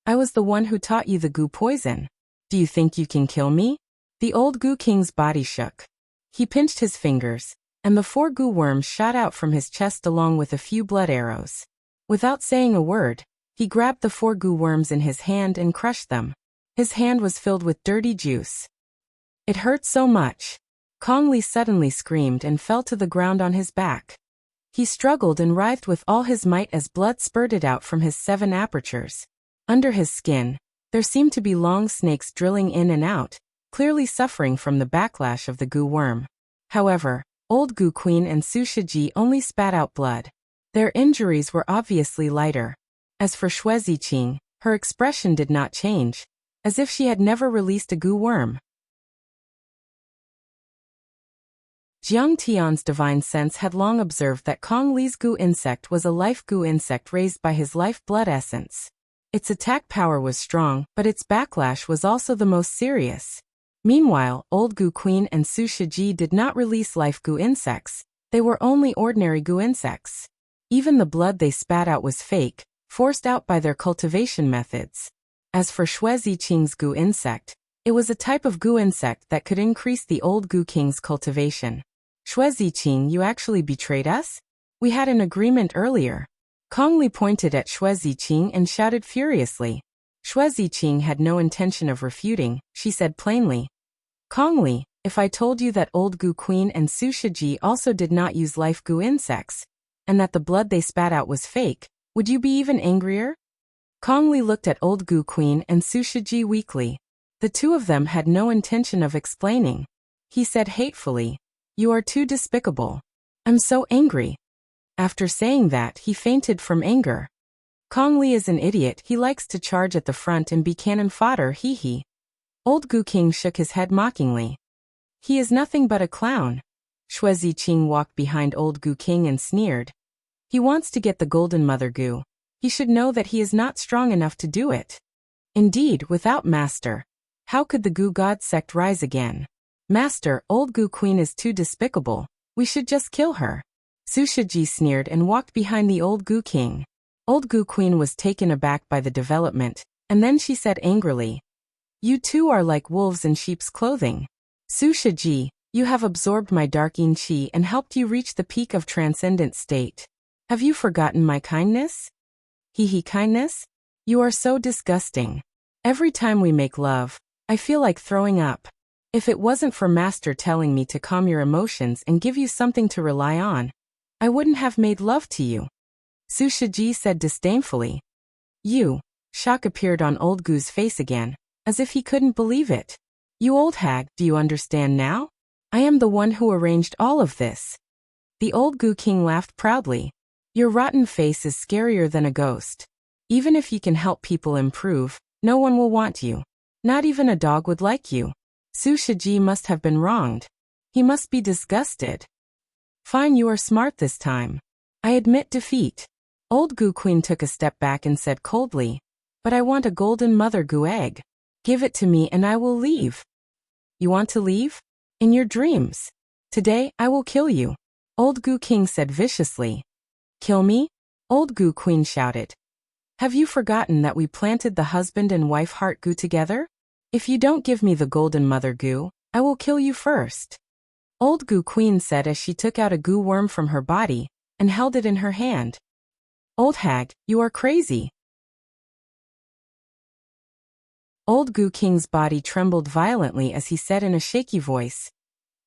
I was the one who taught you the gu poison. Do you think you can kill me? The old Gu King's body shook. He pinched his fingers, and the 4 gu worms shot out from his chest along with a few blood arrows. Without saying a word, he grabbed the 4 gu worms in his hand and crushed them. His hand was filled with dirty juice. It hurt so much. Kongli suddenly screamed and fell to the ground on his back. He struggled and writhed with all his might as blood spurted out from his 7 apertures. Under his skin, there seemed to be long snakes drilling in and out, clearly suffering from the backlash of the gu worm. However, old Gu Queen and Su Shiji only spat out blood. Their injuries were obviously lighter. As for Shueziqing, her expression did not change, as if she had never released a gu worm. Jiang Tian's divine sense had long observed that Kong Li's gu insect was a life gu insect raised by his life blood essence. Its attack power was strong, but its backlash was also the most serious. Meanwhile, old Gu Queen and Su Shiji did not release life gu insects. They were only ordinary gu insects. Even the blood they spat out was fake, forced out by their cultivation methods. As for Shueziqing's gu insect, it was a type of gu insect that could increase the old Gu King's cultivation. Shueziqing, you actually betrayed us? We had an agreement earlier. Kongli pointed at Shueziqing and shouted furiously. Shueziqing had no intention of refuting, she said plainly. Kongli, if I told you that old Gu Queen and Su Shiji also did not use life gu insects, and that the blood they spat out was fake, would you be even angrier? Kongli looked at old Gu Queen and Su Shiji weakly. The two of them had no intention of explaining. He said hatefully, "You are too despicable. I'm so angry." After saying that, he fainted from anger. Kongli is an idiot, he likes to charge at the front and be cannon fodder, hee hee. Old Gu King shook his head mockingly. He is nothing but a clown. Shueziqing walked behind old Gu King and sneered. He wants to get the golden mother gu. He should know that he is not strong enough to do it. Indeed, without Master, how could the Gu God sect rise again? Master, old Gu Queen is too despicable. We should just kill her. Su Shiji sneered and walked behind the old Gu King. Old Gu Queen was taken aback by the development, and then she said angrily, "You two are like wolves in sheep's clothing. Su Shiji, you have absorbed my dark yin qi and helped you reach the peak of transcendent state. Have you forgotten my kindness?" Kindness? You are so disgusting. Every time we make love, I feel like throwing up. If it wasn't for Master telling me to calm your emotions and give you something to rely on, I wouldn't have made love to you. Su Shiji said disdainfully. You. Shock appeared on Old Gu's face again, as if he couldn't believe it. You old hag, do you understand now? I am the one who arranged all of this. The old Gu King laughed proudly. Your rotten face is scarier than a ghost. Even if you can help people improve, no one will want you. Not even a dog would like you. Su Shiji must have been wronged. He must be disgusted. Fine, you are smart this time. I admit defeat. Old Gu Queen took a step back and said coldly, but I want a golden mother Gu egg. Give it to me and I will leave. You want to leave? In your dreams. Today, I will kill you. Old Gu King said viciously. Kill me? Old Gu Queen shouted. Have you forgotten that we planted the husband and wife heart Gu together? If you don't give me the golden mother Gu, I will kill you first. Old Gu Queen said as she took out a Gu worm from her body and held it in her hand. Old hag, you are crazy. Old Gu King's body trembled violently as he said in a shaky voice,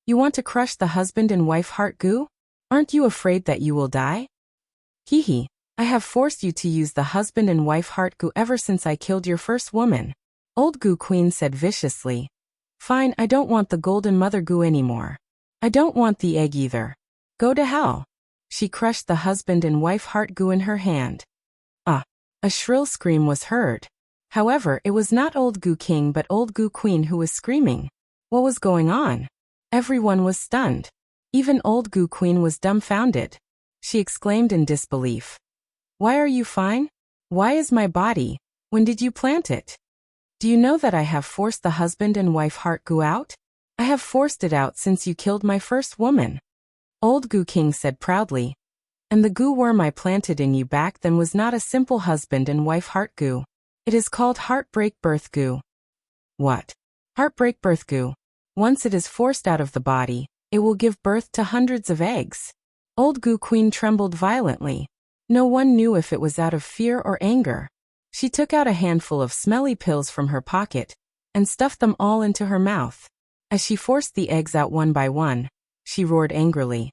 You want to crush the husband and wife heart Gu? Aren't you afraid that you will die? Hee. I have forced you to use the husband and wife heart Gu ever since I killed your first woman. Old Gu Queen said viciously. Fine, I don't want the golden mother Gu anymore. I don't want the egg either. Go to hell. She crushed the husband and wife heart Gu in her hand. Ah! A shrill scream was heard. However, it was not Old Gu King but Old Gu Queen who was screaming. What was going on? Everyone was stunned. Even Old Gu Queen was dumbfounded. She exclaimed in disbelief. Why are you fine? Why is my body? When did you plant it? Do you know that I have forced the husband and wife heart Gu out? I have forced it out since you killed my first woman. Old Gu King said proudly. And the Gu worm I planted in you back then was not a simple husband and wife heart Gu. It is called heartbreak birth Gu. What? Heartbreak birth Gu. Once it is forced out of the body, it will give birth to hundreds of eggs. Old Gu Queen trembled violently. No one knew if it was out of fear or anger. She took out a handful of smelly pills from her pocket and stuffed them all into her mouth. As she forced the eggs out one by one, she roared angrily.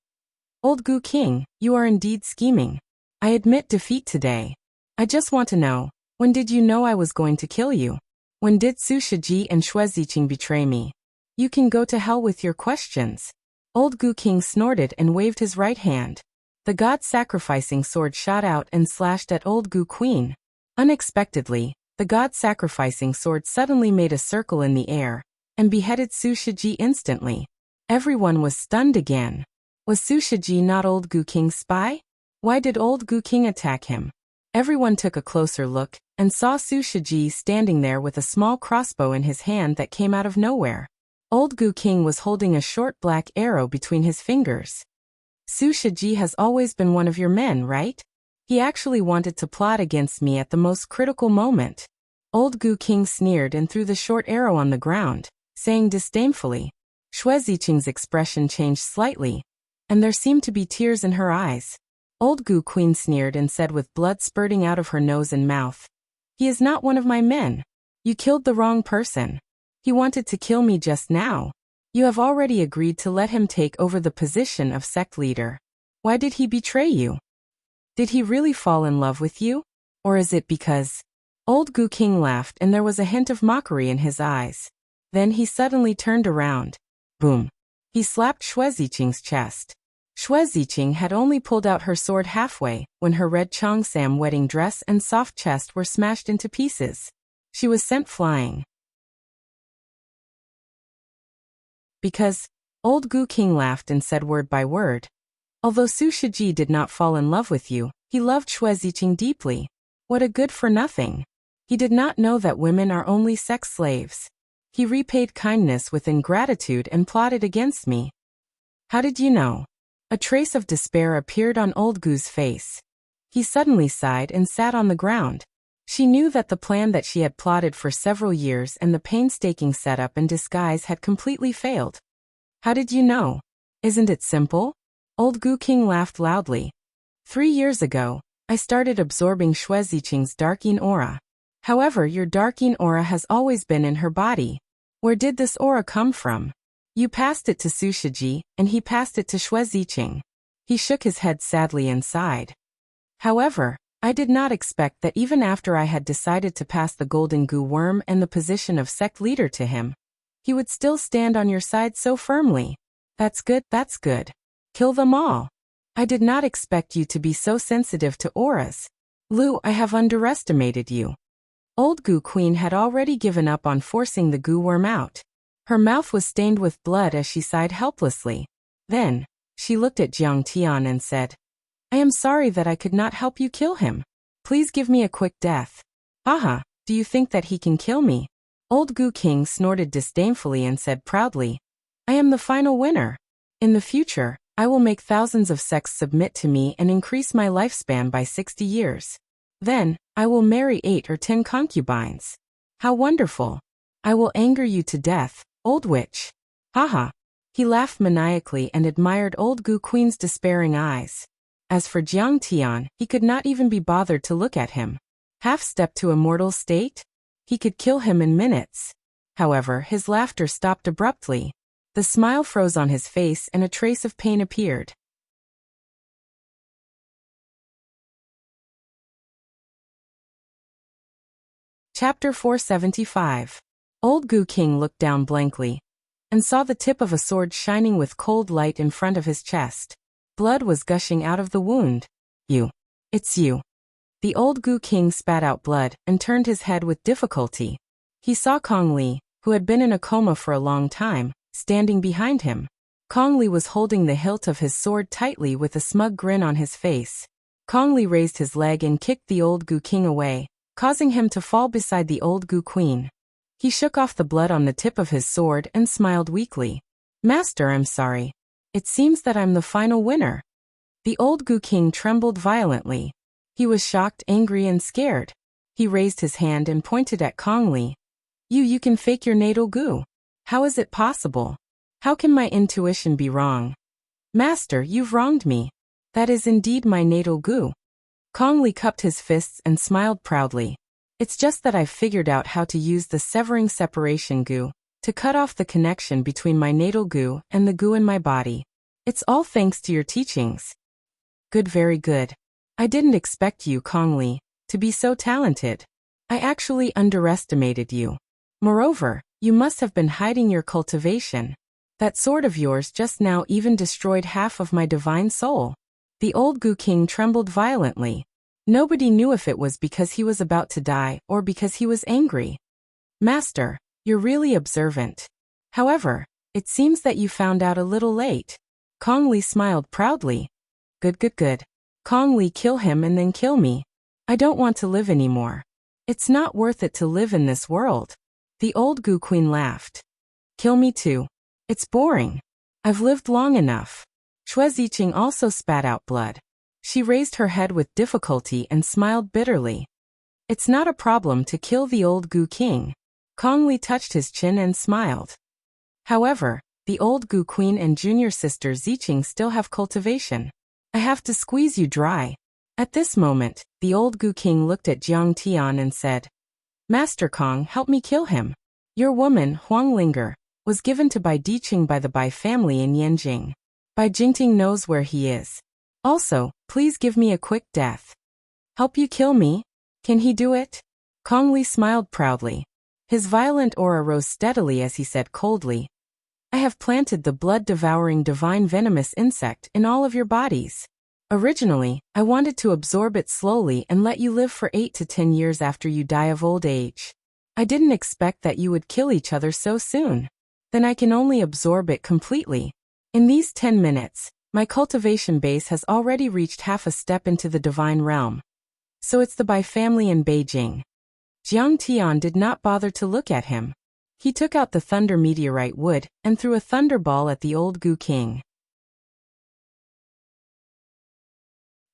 Old Gu King, you are indeed scheming. I admit defeat today. I just want to know, when did you know I was going to kill you? When did Su Shiji and Xue Ziqing betray me? You can go to hell with your questions. Old Gu King snorted and waved his right hand. The god-sacrificing sword shot out and slashed at Old Gu Queen. Unexpectedly, the god-sacrificing sword suddenly made a circle in the air and beheaded Su Shiji instantly. Everyone was stunned again. Was Su Shiji not Old Gu King's spy? Why did Old Gu King attack him? Everyone took a closer look and saw Su Shiji standing there with a small crossbow in his hand that came out of nowhere. Old Gu King was holding a short black arrow between his fingers. Su Shiji has always been one of your men, right? He actually wanted to plot against me at the most critical moment. Old Gu King sneered and threw the short arrow on the ground, saying disdainfully. Xue Ziqing's expression changed slightly, and there seemed to be tears in her eyes. Old Gu Queen sneered and said with blood spurting out of her nose and mouth. He is not one of my men. You killed the wrong person. He wanted to kill me just now. You have already agreed to let him take over the position of sect leader. Why did he betray you? Did he really fall in love with you? Or is it because... Old Gu King laughed and there was a hint of mockery in his eyes. Then he suddenly turned around. Boom. He slapped Xue Ziqing's chest. Xue Ziqing had only pulled out her sword halfway when her red cheongsam wedding dress and soft chest were smashed into pieces. She was sent flying. Because... Old Gu King laughed and said word by word. Although Su Shiji did not fall in love with you, he loved Xue Ziqing deeply. What a good-for-nothing. He did not know that women are only sex slaves. He repaid kindness with ingratitude and plotted against me. How did you know? A trace of despair appeared on Old Gu's face. He suddenly sighed and sat on the ground. She knew that the plan that she had plotted for several years and the painstaking setup and disguise had completely failed. How did you know? Isn't it simple? Old Gu King laughed loudly. 3 years ago, I started absorbing Xue Ziqing's dark yin aura. However, your darking aura has always been in her body. Where did this aura come from? You passed it to Su Shiji, and he passed it to Xue Ziqing. He shook his head sadly and sighed. However, I did not expect that even after I had decided to pass the golden goo worm and the position of sect leader to him, he would still stand on your side so firmly. That's good, that's good. Kill them all. I did not expect you to be so sensitive to auras. Lu, I have underestimated you. Old Goo Queen had already given up on forcing the goo worm out. Her mouth was stained with blood as she sighed helplessly. Then, she looked at Jiang Tian and said, I am sorry that I could not help you kill him. Please give me a quick death. Aha, do you think that he can kill me? Old Goo King snorted disdainfully and said proudly, I am the final winner. In the future, I will make thousands of sects submit to me and increase my lifespan by 60 years. Then, I will marry 8 or 10 concubines. How wonderful. I will anger you to death, old witch. Haha. He laughed maniacally and admired Old Goo Queen's despairing eyes. As for Jiang Tian, he could not even be bothered to look at him. Half-step to immortal state? He could kill him in minutes. However, his laughter stopped abruptly. The smile froze on his face and a trace of pain appeared. Chapter 475. Old Goo King looked down blankly and saw the tip of a sword shining with cold light in front of his chest. Blood was gushing out of the wound. You. It's you. The Old Goo King spat out blood and turned his head with difficulty. He saw Kong Li, who had been in a coma for a long time, standing behind him. Kong Li was holding the hilt of his sword tightly with a smug grin on his face. Kong Li raised his leg and kicked the Old Goo King away, causing him to fall beside the Old Goo Queen. He shook off the blood on the tip of his sword and smiled weakly. Master, I'm sorry. It seems that I'm the final winner. The Old Goo King trembled violently. He was shocked, angry, and scared. He raised his hand and pointed at Kong Li. You can fake your natal goo. How is it possible? How can my intuition be wrong? Master, you've wronged me. That is indeed my natal goo. Kong Li cupped his fists and smiled proudly. It's just that I've figured out how to use the severing separation goo to cut off the connection between my natal goo and the goo in my body. It's all thanks to your teachings. Good, very good. I didn't expect you, Kong Li, to be so talented. I actually underestimated you. Moreover, you must have been hiding your cultivation. That sword of yours just now even destroyed half of my divine soul. The Old Goo King trembled violently. Nobody knew if it was because he was about to die or because he was angry. Master, you're really observant. However, it seems that you found out a little late. Kong Li smiled proudly. Good. Kong Li, kill him and then kill me. I don't want to live anymore. It's not worth it to live in this world. The Old Goo Queen laughed. Kill me too. It's boring. I've lived long enough. Xue Ziqing also spat out blood. She raised her head with difficulty and smiled bitterly. It's not a problem to kill the Old Goo King. Kong Li touched his chin and smiled. However, the Old Goo Queen and junior sister Ziqing still have cultivation. I have to squeeze you dry. At this moment, the Old Goo King looked at Jiang Tian and said, Master Kong, help me kill him. Your woman, Huang Linger, was given to Bai Diqing by the Bai family in Yanjing. Bai Jingting knows where he is. Also, please give me a quick death. Help you kill me? Can he do it? Kong Li smiled proudly. His violent aura rose steadily as he said coldly, I have planted the blood-devouring divine venomous insect in all of your bodies. Originally, I wanted to absorb it slowly and let you live for 8 to 10 years after you die of old age. I didn't expect that you would kill each other so soon. Then I can only absorb it completely. In these 10 minutes, my cultivation base has already reached half a step into the divine realm. So it's the Bai family in Beijing. Jiang Tian did not bother to look at him. He took out the thunder meteorite wood and threw a thunderball at the Old Goo King.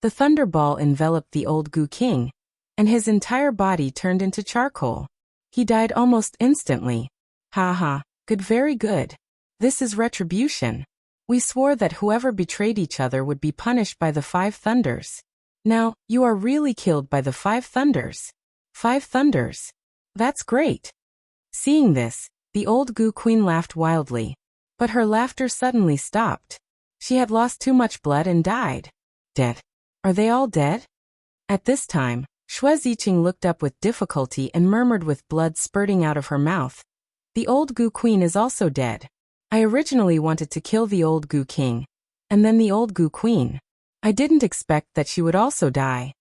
The thunderball enveloped the Old Goo King, and his entire body turned into charcoal. He died almost instantly. Ha, good, very good. This is retribution. We swore that whoever betrayed each other would be punished by the 5 thunders. Now, you are really killed by the 5 thunders. 5 thunders. That's great. Seeing this, the old Goo Queen laughed wildly. But her laughter suddenly stopped. She had lost too much blood and died. Dead. Are they all dead? At this time, Shui Ziqing looked up with difficulty and murmured with blood spurting out of her mouth. The old Goo Queen is also dead. I originally wanted to kill the old Goo King, and then the old Goo Queen. I didn't expect that she would also die.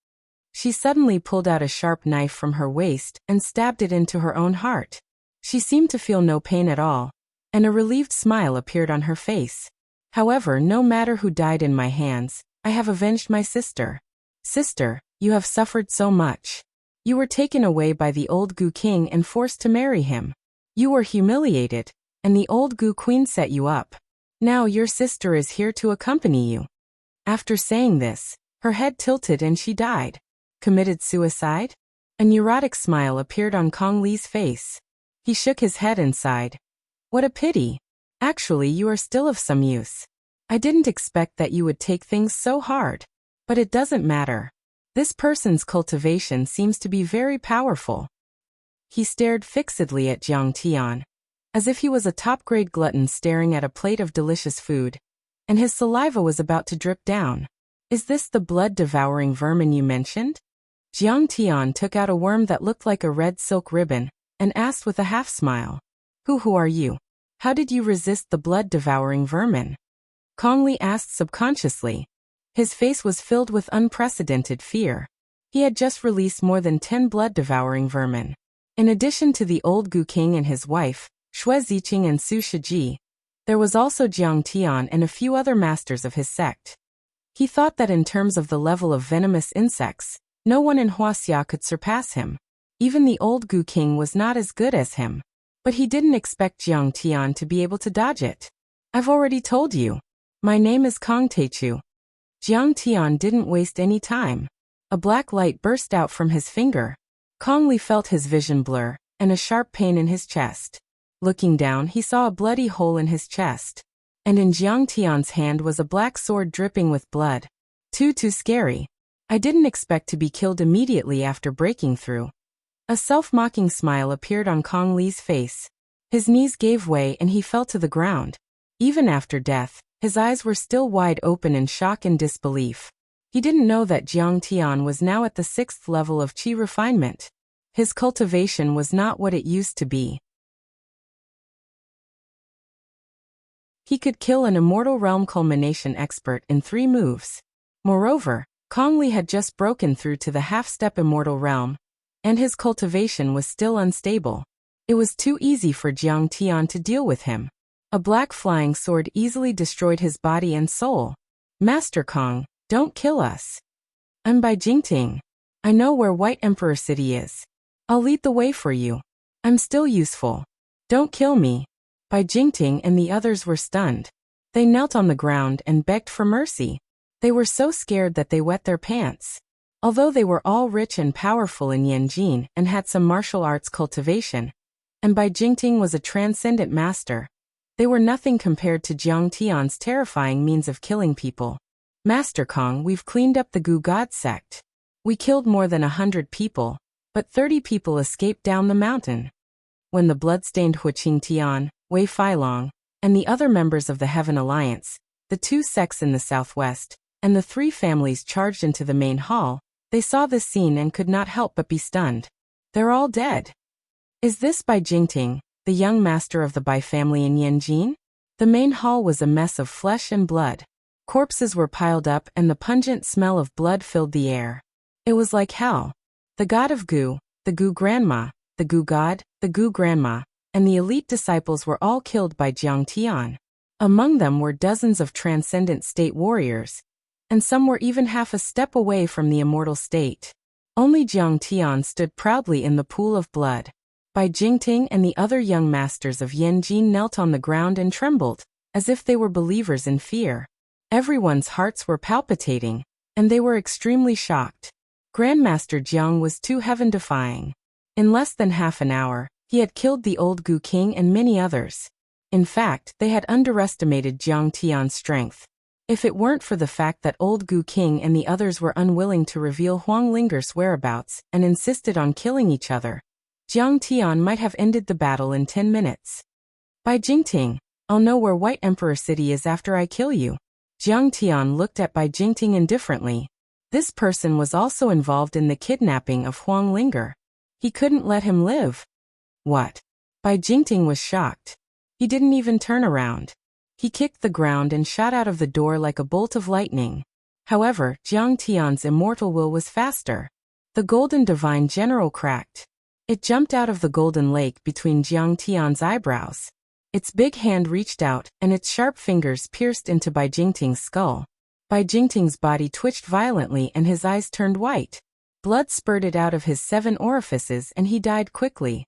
She suddenly pulled out a sharp knife from her waist and stabbed it into her own heart. She seemed to feel no pain at all, and a relieved smile appeared on her face. However, no matter who died in my hands, I have avenged my sister. Sister, you have suffered so much. You were taken away by the old Goo King and forced to marry him. You were humiliated, and the old Goo Queen set you up. Now your sister is here to accompany you. After saying this, her head tilted and she died. Committed suicide? A neurotic smile appeared on Kong Li's face. He shook his head and sighed. What a pity. Actually, you are still of some use. I didn't expect that you would take things so hard. But it doesn't matter. This person's cultivation seems to be very powerful. He stared fixedly at Jiang Tian, as if he was a top-grade glutton staring at a plate of delicious food, and his saliva was about to drip down. Is this the blood-devouring vermin you mentioned? Jiang Tian took out a worm that looked like a red silk ribbon, and asked with a half-smile. Who are you? How did you resist the blood-devouring vermin? Kong Li asked subconsciously. His face was filled with unprecedented fear. He had just released more than 10 blood-devouring vermin. In addition to the old Goo King and his wife, Shui Ziqing and Su Shiji, there was also Jiang Tian and a few other masters of his sect. He thought that in terms of the level of venomous insects, no one in Wuxia could surpass him. Even the old Goo King was not as good as him. But he didn't expect Jiang Tian to be able to dodge it. I've already told you. My name is Kong Teichu. Jiang Tian didn't waste any time. A black light burst out from his finger. Kong Li felt his vision blur, and a sharp pain in his chest. Looking down, he saw a bloody hole in his chest. And in Jiang Tian's hand was a black sword dripping with blood. Too scary. I didn't expect to be killed immediately after breaking through. A self-mocking smile appeared on Kong Li's face. His knees gave way and he fell to the ground. Even after death, his eyes were still wide open in shock and disbelief. He didn't know that Jiang Tian was now at the 6th level of qi refinement. His cultivation was not what it used to be. He could kill an immortal realm culmination expert in 3 moves. Moreover, Kong Li had just broken through to the half-step immortal realm, and his cultivation was still unstable. It was too easy for Jiang Tian to deal with him. A black flying sword easily destroyed his body and soul. Master Kong, don't kill us. I'm Bai Jingting. I know where White Emperor City is. I'll lead the way for you. I'm still useful. Don't kill me. Bai Jingting and the others were stunned. They knelt on the ground and begged for mercy. They were so scared that they wet their pants. Although they were all rich and powerful in Yanjin and had some martial arts cultivation, and Bai Jingting was a transcendent master, they were nothing compared to Jiang Tian's terrifying means of killing people. Master Kong, we've cleaned up the Gu God sect. We killed more than 100 people, but 30 people escaped down the mountain. When the blood-stained Huqing Tian, Wei Feilong, and the other members of the Heaven Alliance, the 2 sects in the southwest, and the 3 families charged into the main hall, they saw this scene and could not help but be stunned. They're all dead. Is this Bai Jingting, the young master of the Bai family in Yanjin? The main hall was a mess of flesh and blood. Corpses were piled up and the pungent smell of blood filled the air. It was like hell. The god of Gu, the Gu grandma, the Gu god, the Gu grandma, and the elite disciples were all killed by Jiang Tian. Among them were dozens of transcendent state warriors, and some were even half a step away from the immortal state. Only Jiang Tian stood proudly in the pool of blood. Bai Jingting and the other young masters of Yanjin knelt on the ground and trembled, as if they were believers in fear. Everyone's hearts were palpitating, and they were extremely shocked. Grandmaster Jiang was too heaven-defying. In less than half an hour, he had killed the old Gu King and many others. In fact, they had underestimated Jiang Tian's strength. If it weren't for the fact that old Gu King and the others were unwilling to reveal Huang Linger's whereabouts and insisted on killing each other, Jiang Tian might have ended the battle in 10 minutes. By Jingting, I'll know where White Emperor City is after I kill you. Jiang Tian looked at Bai Jingting indifferently. This person was also involved in the kidnapping of Huang Linger. He couldn't let him live. What? Bai Jingting was shocked. He didn't even turn around. He kicked the ground and shot out of the door like a bolt of lightning. However, Jiang Tian's immortal will was faster. The golden divine general cracked. It jumped out of the golden lake between Jiang Tian's eyebrows. Its big hand reached out, and its sharp fingers pierced into Bai Jingting's skull. Bai Jingting's body twitched violently and his eyes turned white. Blood spurted out of his 7 orifices and he died quickly.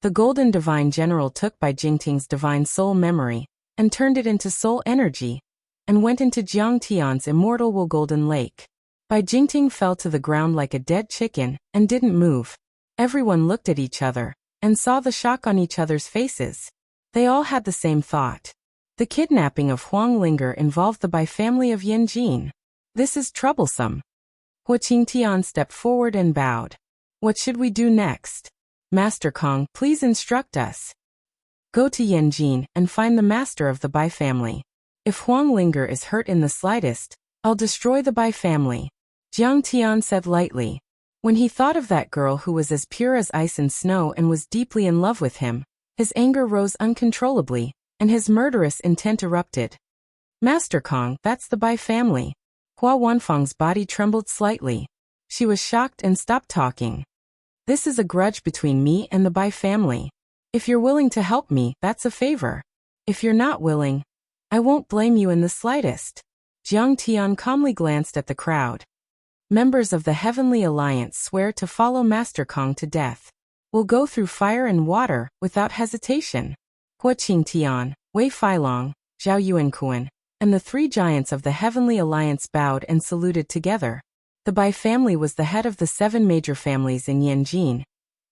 The golden divine general took Bai Jingting's divine soul memory and turned it into soul energy and went into Jiang Tian's immortal will golden lake. Bai Jingting fell to the ground like a dead chicken and didn't move. Everyone looked at each other and saw the shock on each other's faces. They all had the same thought. The kidnapping of Huang Linger involved the Bai family of Yanjin. This is troublesome. Hua Qingtian stepped forward and bowed. What should we do next? Master Kong, please instruct us. Go to Yanjin and find the master of the Bai family. If Huang Linger is hurt in the slightest, I'll destroy the Bai family. Jiang Tian said lightly. When he thought of that girl who was as pure as ice and snow and was deeply in love with him, his anger rose uncontrollably, and his murderous intent erupted. Master Kong, that's the Bai family. Hua Wanfang's body trembled slightly. She was shocked and stopped talking. This is a grudge between me and the Bai family. If you're willing to help me, that's a favor. If you're not willing, I won't blame you in the slightest. Jiang Tian calmly glanced at the crowd. Members of the Heavenly Alliance swear to follow Master Kong to death. We'll go through fire and water, without hesitation. Hua Qingtian, Wei Feilong, Zhao Yuankuan, and the 3 giants of the Heavenly Alliance bowed and saluted together. The Bai family was the head of the 7 major families in Yanjin,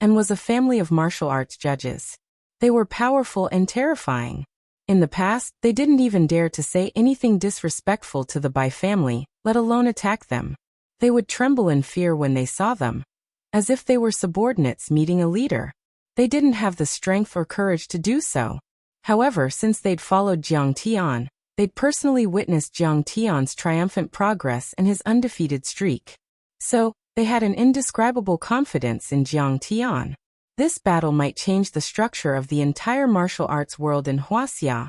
and was a family of martial arts judges. They were powerful and terrifying. In the past, they didn't even dare to say anything disrespectful to the Bai family, let alone attack them. They would tremble in fear when they saw them, as if they were subordinates meeting a leader. They didn't have the strength or courage to do so. However, since they'd followed Jiang Tian, they'd personally witnessed Jiang Tian's triumphant progress and his undefeated streak. So, they had an indescribable confidence in Jiang Tian. This battle might change the structure of the entire martial arts world in Wuxia,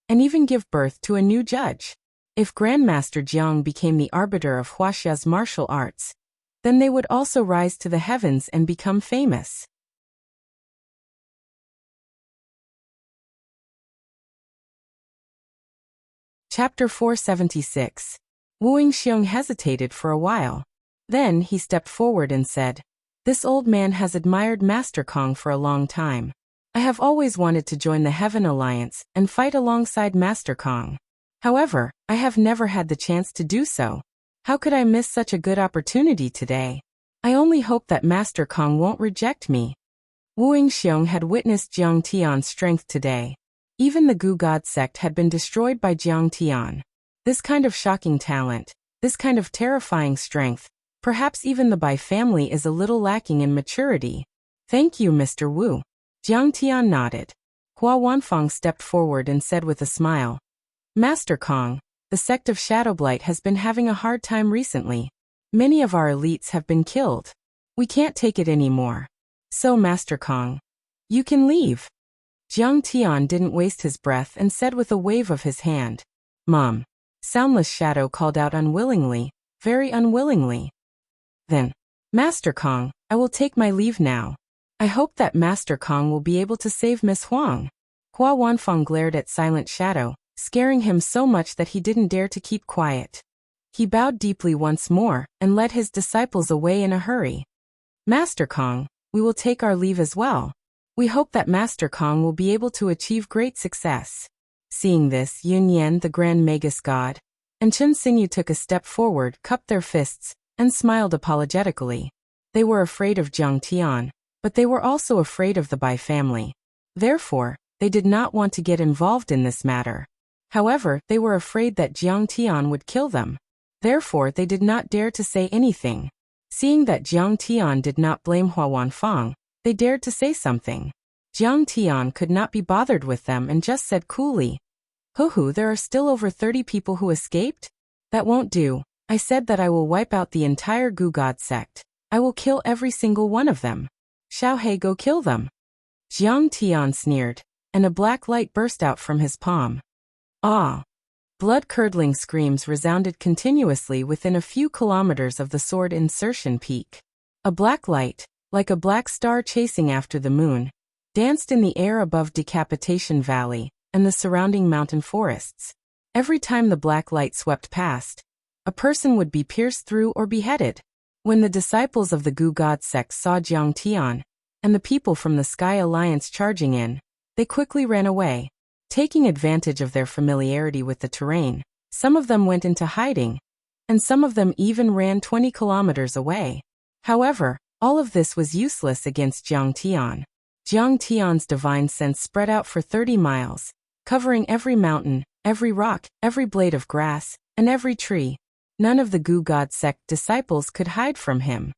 and even give birth to a new judge. If Grandmaster Jiang became the arbiter of Wuxia's martial arts, then they would also rise to the heavens and become famous. Chapter 476. Wu Yingxiong hesitated for a while. Then he stepped forward and said, "This old man has admired Master Kong for a long time. I have always wanted to join the Heaven Alliance and fight alongside Master Kong. However, I have never had the chance to do so. How could I miss such a good opportunity today? I only hope that Master Kong won't reject me." Wu Yingxiong had witnessed Jiang Tian's strength today. Even the Gu God sect had been destroyed by Jiang Tian. This kind of shocking talent, this kind of terrifying strength, perhaps even the Bai family is a little lacking in maturity. "Thank you, Mr. Wu." Jiang Tian nodded. Hua Wanfang stepped forward and said with a smile, "Master Kong, the sect of Shadowblight has been having a hard time recently. Many of our elites have been killed. We can't take it anymore. So, Master Kong, you can leave." Jiang Tian didn't waste his breath and said with a wave of his hand, "Mom." Soundless Shadow called out unwillingly, very unwillingly. "Then, Master Kong, I will take my leave now. I hope that Master Kong will be able to save Miss Huang." Hua Wanfang glared at Silent Shadow, scaring him so much that he didn't dare to keep quiet. He bowed deeply once more and led his disciples away in a hurry. "Master Kong, we will take our leave as well. We hope that Master Kong will be able to achieve great success." Seeing this, Yun Yan, the Grand Magus God, and Chen Xingyu took a step forward, cupped their fists, and smiled apologetically. They were afraid of Jiang Tian, but they were also afraid of the Bai family. Therefore, They did not want to get involved in this matter. However, they were afraid that Jiang Tian would kill them. Therefore, they did not dare to say anything. Seeing that Jiang Tian did not blame Hua Wanfang, they dared to say something. Jiang Tian could not be bothered with them and just said coolly, "Hoo, there are still over 30 people who escaped? That won't do. I said that I will wipe out the entire Gu God sect. I will kill every single one of them. Xiao He, go kill them." Jiang Tian sneered, and a black light burst out from his palm. Ah! Blood-curdling screams resounded continuously within a few kilometers of the sword insertion peak. A black light, like a black star chasing after the moon, danced in the air above Decapitation Valley and the surrounding mountain forests. Every time the black light swept past, a person would be pierced through or beheaded. When the disciples of the Gu God sect saw Jiang Tian and the people from the Sky Alliance charging in, they quickly ran away. Taking advantage of their familiarity with the terrain, some of them went into hiding, and some of them even ran 20 kilometers away. However, all of this was useless against Jiang Tian. Jiang Tian's divine sense spread out for 30 miles, covering every mountain, every rock, every blade of grass, and every tree. None of the Gu God sect disciples could hide from him.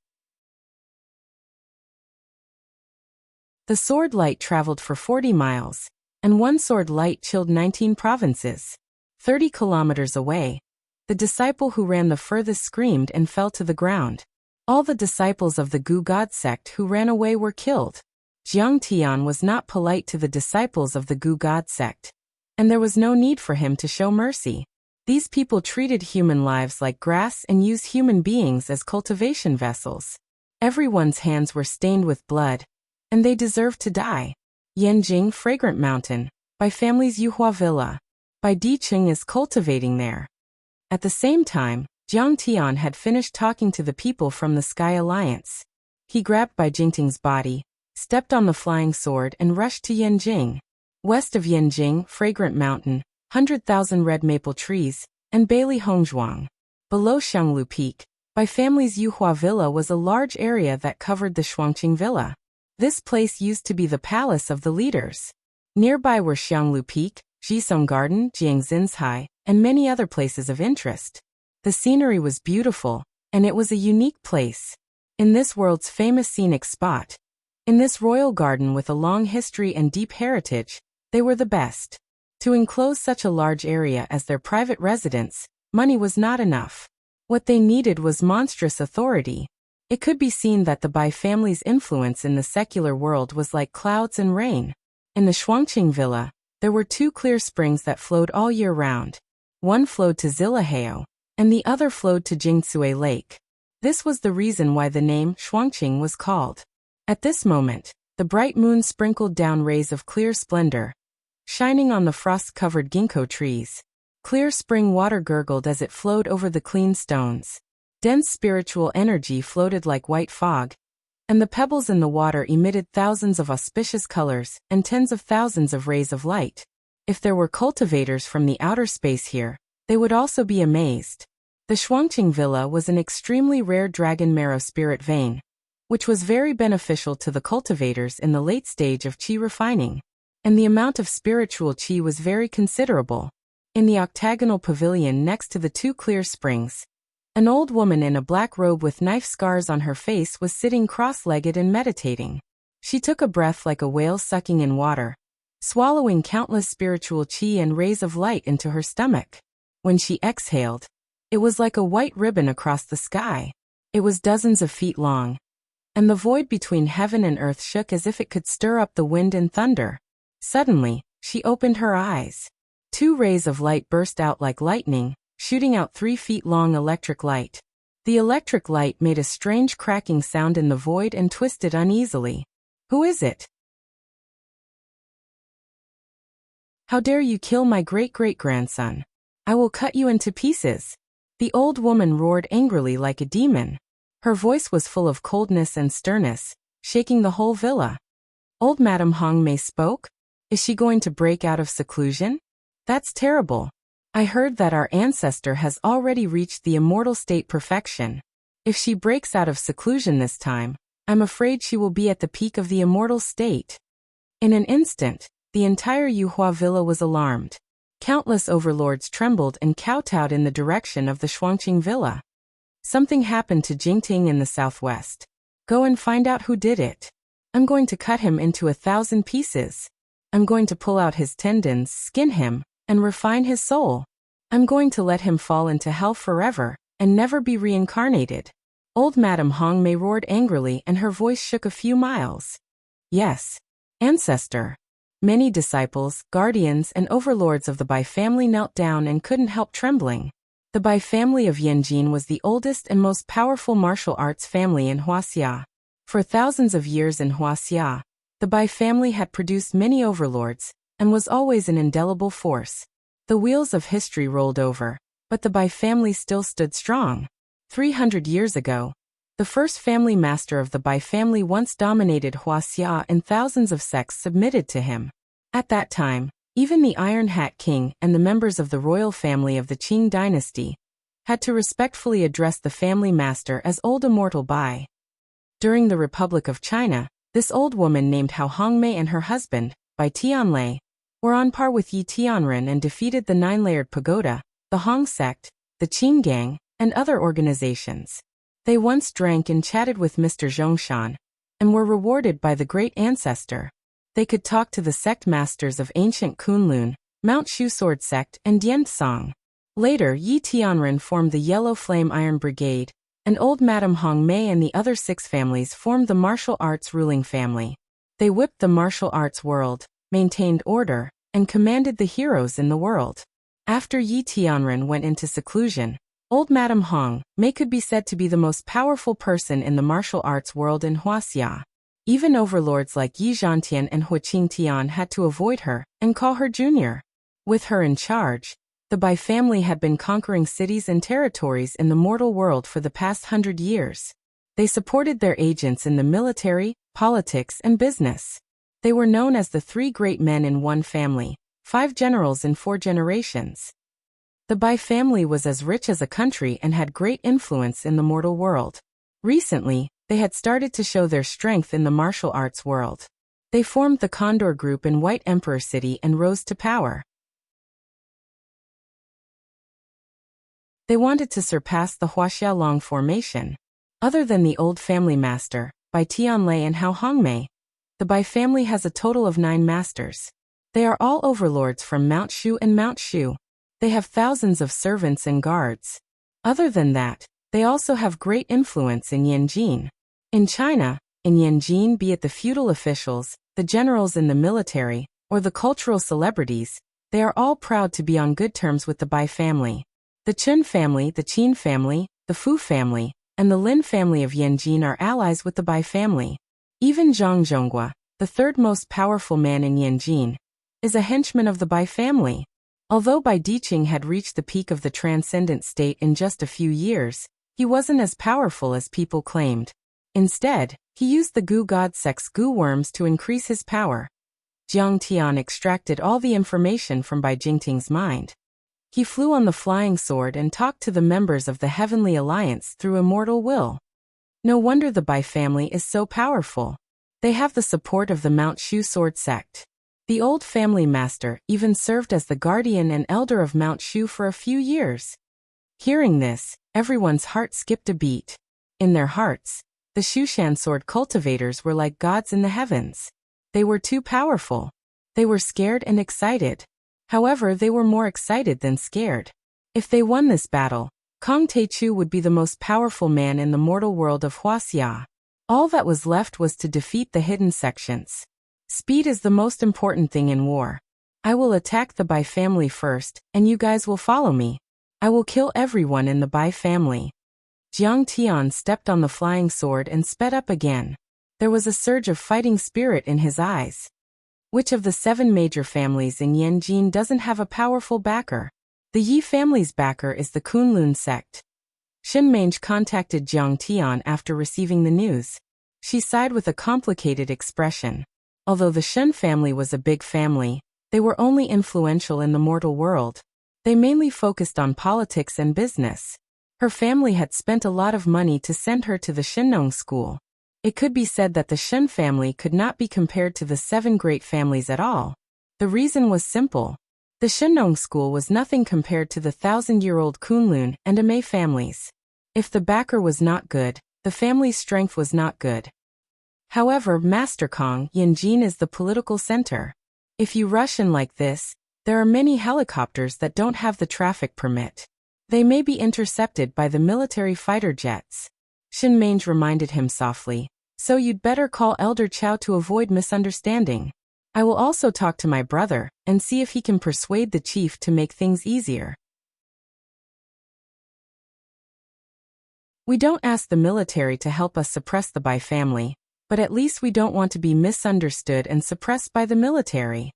The sword light traveled for 40 miles, and one sword light chilled 19 provinces. 30 kilometers away, the disciple who ran the furthest screamed and fell to the ground. All the disciples of the Gu God sect who ran away were killed. Jiang Tian was not polite to the disciples of the Gu God sect, and there was no need for him to show mercy. These people treated human lives like grass and used human beings as cultivation vessels. Everyone's hands were stained with blood, and they deserved to die. Yanjing Fragrant Mountain, by families Yuhua Villa. By Di Cheng is cultivating there. At the same time, Jiang Tian had finished talking to the people from the Sky Alliance. He grabbed Bai Jingting's body, stepped on the flying sword and rushed to Yanjing. West of Yanjing Fragrant Mountain, 100,000 red maple trees, and Bailey Hongzhuang. Below Xianglu Peak, by families Yuhua Villa was a large area that covered the Shuangqing Villa. This place used to be the palace of the leaders. Nearby were Xianglu Peak, Jisong Garden, Jiangxinshai, and many other places of interest. The scenery was beautiful, and it was a unique place. In this world's famous scenic spot, in this royal garden with a long history and deep heritage, they were the best. To enclose such a large area as their private residence, money was not enough. What they needed was monstrous authority. It could be seen that the Bai family's influence in the secular world was like clouds and rain. In the Shuangqing Villa, there were 2 clear springs that flowed all year round. One flowed to Zilahao, and the other flowed to Jingsui Lake. This was the reason why the name Shuangqing was called. At this moment, the bright moon sprinkled down rays of clear splendor, shining on the frost-covered ginkgo trees. Clear spring water gurgled as it flowed over the clean stones. Dense spiritual energy floated like white fog, and the pebbles in the water emitted thousands of auspicious colors and tens of thousands of rays of light. If there were cultivators from the outer space here, they would also be amazed. The Shuangqing Villa was an extremely rare dragon marrow spirit vein, which was very beneficial to the cultivators in the late stage of qi refining, and the amount of spiritual qi was very considerable. In the octagonal pavilion next to the 2 clear springs, an old woman in a black robe with knife scars on her face was sitting cross-legged and meditating. She took a breath like a whale sucking in water, swallowing countless spiritual qi and rays of light into her stomach. When she exhaled, it was like a white ribbon across the sky. It was dozens of feet long, and the void between heaven and earth shook as if it could stir up the wind and thunder. Suddenly, she opened her eyes. 2 rays of light burst out like lightning, shooting out 3 feet long electric light. The electric light made a strange cracking sound in the void and twisted uneasily. "Who is it? How dare you kill my great-great-grandson? I will cut you into pieces." The old woman roared angrily like a demon. Her voice was full of coldness and sternness, shaking the whole villa. Old Madame Hong Mei spoke. "Is she going to break out of seclusion? That's terrible. I heard that our ancestor has already reached the immortal state perfection. If she breaks out of seclusion this time, I'm afraid she will be at the peak of the immortal state." In an instant, the entire Yuhua villa was alarmed. Countless overlords trembled and kowtowed in the direction of the Shuangqing villa. Something happened to Jingting in the southwest. Go and find out who did it. I'm going to cut him into 1,000 pieces. I'm going to pull out his tendons, skin him, and refine his soul. I'm going to let him fall into hell forever, and never be reincarnated. Old Madame Hong Mei roared angrily and her voice shook a few miles. Yes, ancestor. Many disciples, guardians, and overlords of the Bai family knelt down and couldn't help trembling. The Bai family of Yanjin was the oldest and most powerful martial arts family in Wuxia. For thousands of years in Wuxia, the Bai family had produced many overlords, and was always an indelible force. The wheels of history rolled over, but the Bai family still stood strong. 300 years ago, the first family master of the Bai family once dominated Wuxia and thousands of sects submitted to him. At that time, even the Iron Hat King and the members of the royal family of the Qing dynasty had to respectfully address the family master as Old Immortal Bai. During the Republic of China, this old woman named Hao Hongmei and her husband, Bai Tianlei, were on par with Yi Tianren and defeated the Nine-Layered Pagoda, the Hong sect, the Qing Gang, and other organizations. They once drank and chatted with Mr. Zhongshan, and were rewarded by the great ancestor. They could talk to the sect masters of ancient Kunlun, Mount Shu Sword Sect, and Diantsong. Later, Yi Tianren formed the Yellow Flame Iron Brigade, and old Madame Hong Mei and the other 6 families formed the martial arts ruling family. They whipped the martial arts world, maintained order, and commanded the heroes in the world. After Yi Tianren went into seclusion, old Madame Hong Mei could be said to be the most powerful person in the martial arts world in Wuxia. Even overlords like Yi Zhantian and Hu Qingtian had to avoid her and call her junior. With her in charge, the Bai family had been conquering cities and territories in the mortal world for the past 100 years. They supported their agents in the military, politics, and business. They were known as the 3 great men in one family, 5 generals in 4 generations. The Bai family was as rich as a country and had great influence in the mortal world. Recently, they had started to show their strength in the martial arts world. They formed the Condor Group in White Emperor City and rose to power. They wanted to surpass the Huaxiaolong formation. Other than the old family master, Bai Tianlei and Hao Hongmei, the Bai family has a total of 9 masters. They are all overlords from Mount Shu and Mount Shu. They have thousands of servants and guards. Other than that, they also have great influence in Yanjin. In China, in Yanjin, be it the feudal officials, the generals in the military, or the cultural celebrities, they are all proud to be on good terms with the Bai family. The Chun family, the Qin family, the Fu family, and the Lin family of Yanjin are allies with the Bai family. Even Zhang Zhonghua, the 3rd most powerful man in Yanjin, is a henchman of the Bai family. Although Bai Diqing had reached the peak of the transcendent state in just a few years, he wasn't as powerful as people claimed. Instead, he used the Gu God sect's Gu worms to increase his power. Jiang Tian extracted all the information from Bai Jingting's mind. He flew on the flying sword and talked to the members of the Heavenly Alliance through immortal will. No wonder the Bai family is so powerful. They have the support of the Mount Shu Sword Sect. The old family master even served as the guardian and elder of Mount Shu for a few years. Hearing this, everyone's heart skipped a beat. In their hearts, the Shushan sword cultivators were like gods in the heavens. They were too powerful. They were scared and excited. However, they were more excited than scared. If they won this battle, Kong Teichu would be the most powerful man in the mortal world of Huaxia. All that was left was to defeat the hidden sections. Speed is the most important thing in war. I will attack the Bai family first, and you guys will follow me. I will kill everyone in the Bai family. Jiang Tian stepped on the flying sword and sped up again. There was a surge of fighting spirit in his eyes. Which of the 7 major families in Yanjin doesn't have a powerful backer? The Yi family's backer is the Kunlun sect. Shen Mange contacted Jiang Tian after receiving the news. She sighed with a complicated expression. Although the Shen family was a big family, they were only influential in the mortal world. They mainly focused on politics and business. Her family had spent a lot of money to send her to the Shennong school. It could be said that the Shen family could not be compared to the 7 great families at all. The reason was simple. The Shenong school was nothing compared to the 1,000-year-old Kunlun and Amei families. If the backer was not good, the family's strength was not good. However, Master Kong, Yanjin is the political center. If you rush in like this, there are many helicopters that don't have the traffic permit. They may be intercepted by the military fighter jets. Shin Mange reminded him softly, so you'd better call Elder Chow to avoid misunderstanding. I will also talk to my brother and see if he can persuade the chief to make things easier. We don't ask the military to help us suppress the Bai family, but at least we don't want to be misunderstood and suppressed by the military.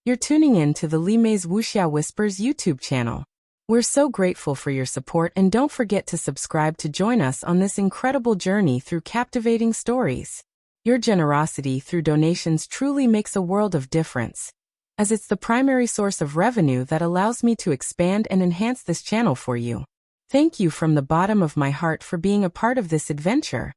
You're tuning in to the Li Mei's Wuxia Whispers YouTube channel. We're so grateful for your support, and don't forget to subscribe to join us on this incredible journey through captivating stories. Your generosity through donations truly makes a world of difference, as it's the primary source of revenue that allows me to expand and enhance this channel for you. Thank you from the bottom of my heart for being a part of this adventure.